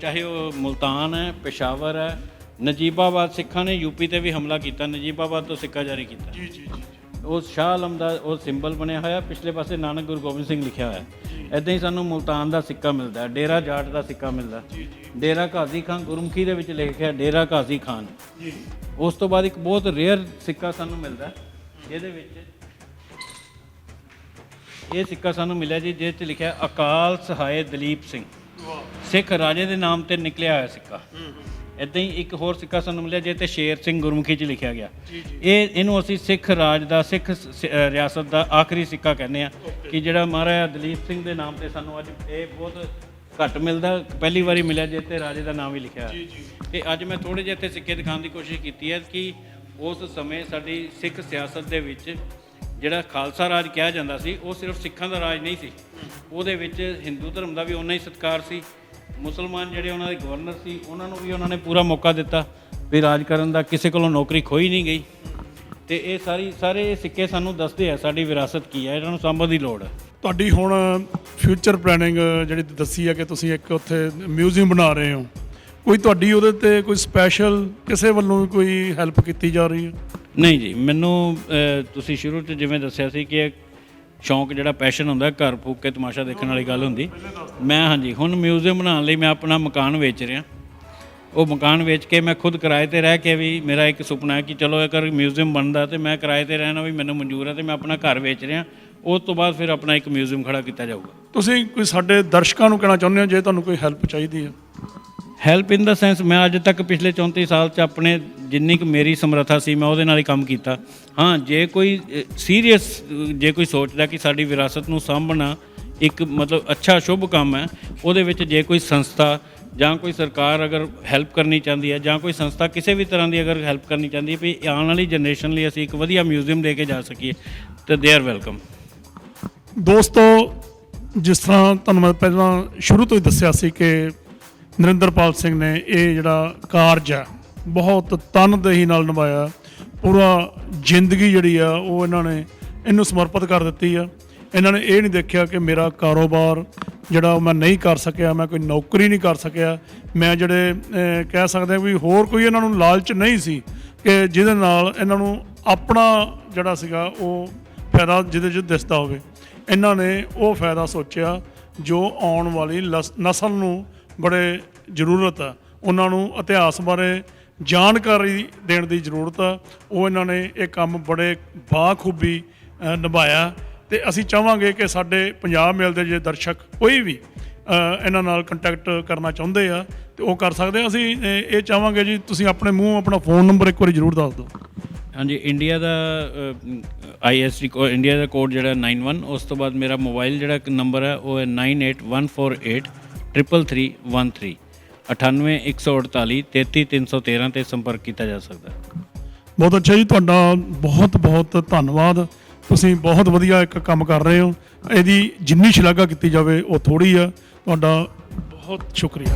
ਚਾਹੇ ਉਹ ਮੁਲਤਾਨ ਹੈ, ਪਿਸ਼ਾਵਰ ਹੈ, ਨਜੀਬਾਬਾਦ। ਸਿੱਖਾਂ ਨੇ ਯੂਪੀ 'ਤੇ ਵੀ ਹਮਲਾ ਕੀਤਾ, ਨਜੀਬਾਬਾਦ ਤੋਂ ਸਿੱਕਾ ਜਾਰੀ ਕੀਤਾ। ਉਹ ਸ਼ਾਹ ਆਲਮ ਦਾ ਉਹ ਸਿੰਬਲ ਬਣਿਆ ਹੋਇਆ, ਪਿਛਲੇ ਪਾਸੇ ਨਾਨਕ ਗੁਰੂ ਗੋਬਿੰਦ ਸਿੰਘ ਲਿਖਿਆ ਹੋਇਆ। ਇੱਦਾਂ ਹੀ ਸਾਨੂੰ ਮੁਲਤਾਨ ਦਾ ਸਿੱਕਾ ਮਿਲਦਾ, ਡੇਰਾ ਜਾਟ ਦਾ ਸਿੱਕਾ ਮਿਲਦਾ, ਡੇਰਾ ਗਾਜ਼ੀ ਖਾਨ ਗੁਰਮੁਖੀ ਦੇ ਵਿੱਚ ਲਿਖਿਆ ਡੇਰਾ ਗਾਜ਼ੀ ਖਾਨ। ਉਸ ਤੋਂ ਬਾਅਦ ਇੱਕ ਬਹੁਤ ਰੇਅਰ ਸਿੱਕਾ ਸਾਨੂੰ ਮਿਲਦਾ, ਇਹਦੇ ਵਿੱਚ ਇਹ ਸਿੱਕਾ ਸਾਨੂੰ ਮਿਲਿਆ ਜੀ, ਜਿਸ 'ਚ ਲਿਖਿਆ ਅਕਾਲ ਸਹਾਇ ਦਲੀਪ ਸਿੰਘ, ਸਿੱਖ ਰਾਜੇ ਦੇ ਨਾਮ 'ਤੇ ਨਿਕਲਿਆ ਹੋਇਆ ਸਿੱਕਾ। ਇੱਦਾਂ ਹੀ ਇੱਕ ਹੋਰ ਸਿੱਕਾ ਸਾਨੂੰ ਮਿਲਿਆ ਜਿਸ 'ਤੇ ਸ਼ੇਰ ਸਿੰਘ ਗੁਰਮੁਖੀ 'ਚ ਲਿਖਿਆ ਗਿਆ। ਇਹਨੂੰ ਅਸੀਂ ਸਿੱਖ ਰਾਜ ਦਾ, ਸਿੱਖ ਰਿਆਸਤ ਦਾ ਆਖਰੀ ਸਿੱਕਾ ਕਹਿੰਦੇ ਆ, ਕਿ ਜਿਹੜਾ ਮਹਾਰਾਜਾ ਦਲੀਪ ਸਿੰਘ ਦੇ ਨਾਮ 'ਤੇ ਸਾਨੂੰ ਅੱਜ ਇਹ ਬਹੁਤ ਘੱਟ ਮਿਲਦਾ। ਪਹਿਲੀ ਵਾਰੀ ਮਿਲਿਆ ਜਿਸ 'ਤੇ ਰਾਜੇ ਦਾ ਨਾਮ ਵੀ ਲਿਖਿਆ। ਅਤੇ ਅੱਜ ਮੈਂ ਥੋੜ੍ਹੇ ਜਿਹੇ ਇੱਥੇ ਸਿੱਕੇ ਦਿਖਾਉਣ ਦੀ ਕੋਸ਼ਿਸ਼ ਕੀਤੀ ਹੈ ਕਿ ਉਸ ਸਮੇਂ ਸਾਡੀ ਸਿੱਖ ਸਿਆਸਤ ਦੇ ਵਿੱਚ ਜਿਹੜਾ ਖਾਲਸਾ ਰਾਜ ਕਿਹਾ ਜਾਂਦਾ ਸੀ ਉਹ ਸਿਰਫ ਸਿੱਖਾਂ ਦਾ ਰਾਜ ਨਹੀਂ ਸੀ, ਉਹਦੇ ਵਿੱਚ ਹਿੰਦੂ ਧਰਮ ਦਾ ਵੀ ਓਨਾ ਹੀ ਸਤਿਕਾਰ ਸੀ। ਮੁਸਲਮਾਨ ਜਿਹੜੇ ਉਹਨਾਂ ਦੇ ਗਵਰਨਰ ਸੀ ਉਹਨਾਂ ਨੂੰ ਵੀ ਉਹਨਾਂ ਨੇ ਪੂਰਾ ਮੌਕਾ ਦਿੱਤਾ ਵੀ ਰਾਜ ਕਰਨ ਦਾ, ਕਿਸੇ ਕੋਲੋਂ ਨੌਕਰੀ ਖੋਈ ਨਹੀਂ ਗਈ। ਤੇ ਇਹ ਸਾਰੇ ਸਿੱਕੇ ਸਾਨੂੰ ਦੱਸਦੇ ਆ ਸਾਡੀ ਵਿਰਾਸਤ ਕੀ ਹੈ, ਇਹਨਾਂ ਨੂੰ ਸਾਂਭਣ ਦੀ ਲੋੜ ਹੈ। ਤੁਹਾਡੀ ਹੁਣ ਫਿਊਚਰ ਪਲੈਨਿੰਗ ਜਿਹੜੀ ਦੱਸੀ ਹੈ ਕਿ ਤੁਸੀਂ ਇੱਕ ਉੱਥੇ ਮਿਊਜ਼ੀਅਮ ਬਣਾ ਰਹੇ ਹੋ, ਕੋਈ ਤੁਹਾਡੀ ਉਹਦੇ ਤੇ ਕੋਈ ਸਪੈਸ਼ਲ ਕਿਸੇ ਵੱਲੋਂ ਵੀ ਕੋਈ ਹੈਲਪ ਕੀਤੀ ਜਾ ਰਹੀ ਹੈ? ਨਹੀਂ ਜੀ, ਮੈਨੂੰ ਤੁਸੀਂ ਸ਼ੁਰੂ 'ਚ ਜਿਵੇਂ ਦੱਸਿਆ ਸੀ ਕਿ ਇਹ ਸ਼ੌਂਕ ਜਿਹੜਾ ਪੈਸ਼ਨ ਹੁੰਦਾ ਘਰ ਫੂਕ ਕੇ ਤਮਾਸ਼ਾ ਦੇਖਣ ਵਾਲੀ ਗੱਲ ਹੁੰਦੀ। ਮੈਂ ਹਾਂਜੀ ਹੁਣ ਮਿਊਜ਼ੀਅਮ ਬਣਾਉਣ ਲਈ ਮੈਂ ਆਪਣਾ ਮਕਾਨ ਵੇਚ ਰਿਹਾ। ਉਹ ਮਕਾਨ ਵੇਚ ਕੇ ਮੈਂ ਖੁਦ ਕਿਰਾਏ 'ਤੇ ਰਹਿ ਕੇ ਵੀ ਮੇਰਾ ਇੱਕ ਸੁਪਨਾ ਹੈ ਕਿ ਚਲੋ ਅਗਰ ਮਿਊਜ਼ੀਅਮ ਬਣਦਾ ਤੇ ਮੈਂ ਕਿਰਾਏ 'ਤੇ ਰਹਿਣਾ ਵੀ ਮੈਨੂੰ ਮਨਜ਼ੂਰ ਹੈ, ਤੇ ਮੈਂ ਆਪਣਾ ਘਰ ਵੇਚ ਰਿਹਾ। ਉਸ ਤੋਂ ਬਾਅਦ ਫਿਰ ਆਪਣਾ ਇੱਕ ਮਿਊਜ਼ੀਅਮ ਖੜਾ ਕੀਤਾ ਜਾਊਗਾ। ਤੁਸੀਂ ਕੋਈ ਸਾਡੇ ਦਰਸ਼ਕਾਂ ਨੂੰ ਕਹਿਣਾ ਚਾਹੁੰਦੇ ਹੋ ਜੇ ਤੁਹਾਨੂੰ ਕੋਈ ਹੈਲਪ ਚਾਹੀਦੀ ਹੈ? ਹੈਲਪ ਇਨ ਦਾ ਸੈਂਸ ਮੈਂ ਅੱਜ ਤੱਕ ਪਿਛਲੇ 34 ਸਾਲ 'ਚ ਆਪਣੇ ਜਿੰਨੀ ਕੁ ਮੇਰੀ ਸਮਰੱਥਾ ਸੀ ਮੈਂ ਉਹਦੇ ਨਾਲ ਹੀ ਕੰਮ ਕੀਤਾ। ਹਾਂ, ਜੇ ਕੋਈ ਸੀਰੀਅਸ ਜੇ ਕੋਈ ਸੋਚਦਾ ਕਿ ਸਾਡੀ ਵਿਰਾਸਤ ਨੂੰ ਸਾਂਭਣਾ ਇੱਕ ਮਤਲਬ ਅੱਛਾ ਸ਼ੁਭ ਕੰਮ ਹੈ, ਉਹਦੇ ਵਿੱਚ ਜੇ ਕੋਈ ਸੰਸਥਾ ਜਾਂ ਕੋਈ ਸਰਕਾਰ ਅਗਰ ਹੈਲਪ ਕਰਨੀ ਚਾਹੁੰਦੀ ਹੈ ਜਾਂ ਕੋਈ ਸੰਸਥਾ ਕਿਸੇ ਵੀ ਤਰ੍ਹਾਂ ਦੀ ਅਗਰ ਹੈਲਪ ਕਰਨੀ ਚਾਹੁੰਦੀ ਹੈ ਵੀ ਆਉਣ ਵਾਲੀ ਜਨਰੇਸ਼ਨ ਲਈ ਅਸੀਂ ਇੱਕ ਵਧੀਆ ਮਿਊਜ਼ੀਅਮ ਦੇ ਕੇ ਜਾ ਸਕੀਏ ਤਾਂ ਦੇ ਆਰ ਵੈਲਕਮ। ਦੋਸਤੋ, ਜਿਸ ਤਰ੍ਹਾਂ ਤੁਹਾਨੂੰ ਮੈਂ ਪਹਿਲਾਂ ਸ਼ੁਰੂ ਤੋਂ ਹੀ ਦੱਸਿਆ ਸੀ ਕਿ ਨਰਿੰਦਰਪਾਲ ਸਿੰਘ ਨੇ ਇਹ ਜਿਹੜਾ ਕਾਰਜ ਹੈ ਬਹੁਤ ਤਨਦੇਹੀ ਨਾਲ ਨਿਭਾਇਆ। ਪੂਰਾ ਜ਼ਿੰਦਗੀ ਜਿਹੜੀ ਆ ਉਹ ਇਹਨਾਂ ਨੇ ਇਹਨੂੰ ਸਮਰਪਿਤ ਕਰ ਦਿੱਤੀ ਆ। ਇਹਨਾਂ ਨੇ ਇਹ ਨਹੀਂ ਦੇਖਿਆ ਕਿ ਮੇਰਾ ਕਾਰੋਬਾਰ ਜਿਹੜਾ ਮੈਂ ਨਹੀਂ ਕਰ ਸਕਿਆ, ਮੈਂ ਕੋਈ ਨੌਕਰੀ ਨਹੀਂ ਕਰ ਸਕਿਆ, ਮੈਂ ਜਿਹੜੇ ਕਹਿ ਸਕਦੇ ਵੀ ਹੋਰ ਕੋਈ ਇਹਨਾਂ ਨੂੰ ਲਾਲਚ ਨਹੀਂ ਸੀ ਕਿ ਜਿਹਦੇ ਨਾਲ ਇਹਨਾਂ ਨੂੰ ਆਪਣਾ ਜਿਹੜਾ ਸੀਗਾ ਉਹ ਫਾਇਦਾ ਜਿਹਦੇ 'ਚ ਦਿਸਦਾ ਹੋਵੇ। ਇਹਨਾਂ ਨੇ ਉਹ ਫਾਇਦਾ ਸੋਚਿਆ ਜੋ ਆਉਣ ਵਾਲੀ ਨਸਲ ਨੂੰ ਬੜੇ ਜ਼ਰੂਰਤ ਆ, ਉਹਨਾਂ ਨੂੰ ਇਤਿਹਾਸ ਬਾਰੇ ਜਾਣਕਾਰੀ ਦੇਣ ਦੀ ਜ਼ਰੂਰਤ ਆ। ਉਹ ਇਹਨਾਂ ਨੇ ਇਹ ਕੰਮ ਬੜੇ ਬਾਖੂਬੀ ਨਿਭਾਇਆ। ਤੇ ਅਸੀਂ ਚਾਹਾਂਗੇ ਕਿ ਸਾਡੇ ਪੰਜਾਬ ਮੇਲ ਦੇ ਜੇ ਦਰਸ਼ਕ ਕੋਈ ਵੀ ਇਹਨਾਂ ਨਾਲ ਕੰਟੈਕਟ ਕਰਨਾ ਚਾਹੁੰਦੇ ਆ ਤੇ ਉਹ ਕਰ ਸਕਦੇ ਆ। ਅਸੀਂ ਇਹ ਚਾਹਾਂਗੇ ਜੀ ਤੁਸੀਂ ਆਪਣੇ ਮੂੰਹ ਆਪਣਾ ਫ਼ੋਨ ਨੰਬਰ ਇੱਕ ਵਾਰੀ ਜ਼ਰੂਰ ਦੱਸ ਦਿਓ। ਹਾਂਜੀ, ਇੰਡੀਆ ਦਾ ISD ਇੰਡੀਆ ਦਾ ਕੋਡ ਜਿਹੜਾ 91, ਉਸ ਤੋਂ ਬਾਅਦ ਮੇਰਾ ਮੋਬਾਈਲ ਜਿਹੜਾ ਨੰਬਰ ਹੈ ਉਹ ਹੈ 9814833313 98148 33313 'ਤੇ ਸੰਪਰਕ ਕੀਤਾ ਜਾ ਸਕਦਾ। ਬਹੁਤ ਅੱਛਾ ਜੀ, ਤੁਹਾਡਾ ਬਹੁਤ ਬਹੁਤ ਧੰਨਵਾਦ। ਤੁਸੀਂ ਬਹੁਤ ਵਧੀਆ ਇੱਕ ਕੰਮ ਕਰ ਰਹੇ ਹੋ। ਇਹਦੀ ਜਿੰਨੀ ਸ਼ਲਾਘਾ ਕੀਤੀ ਜਾਵੇ ਉਹ ਥੋੜ੍ਹੀ ਆ। ਤੁਹਾਡਾ ਬਹੁਤ ਸ਼ੁਕਰੀਆ।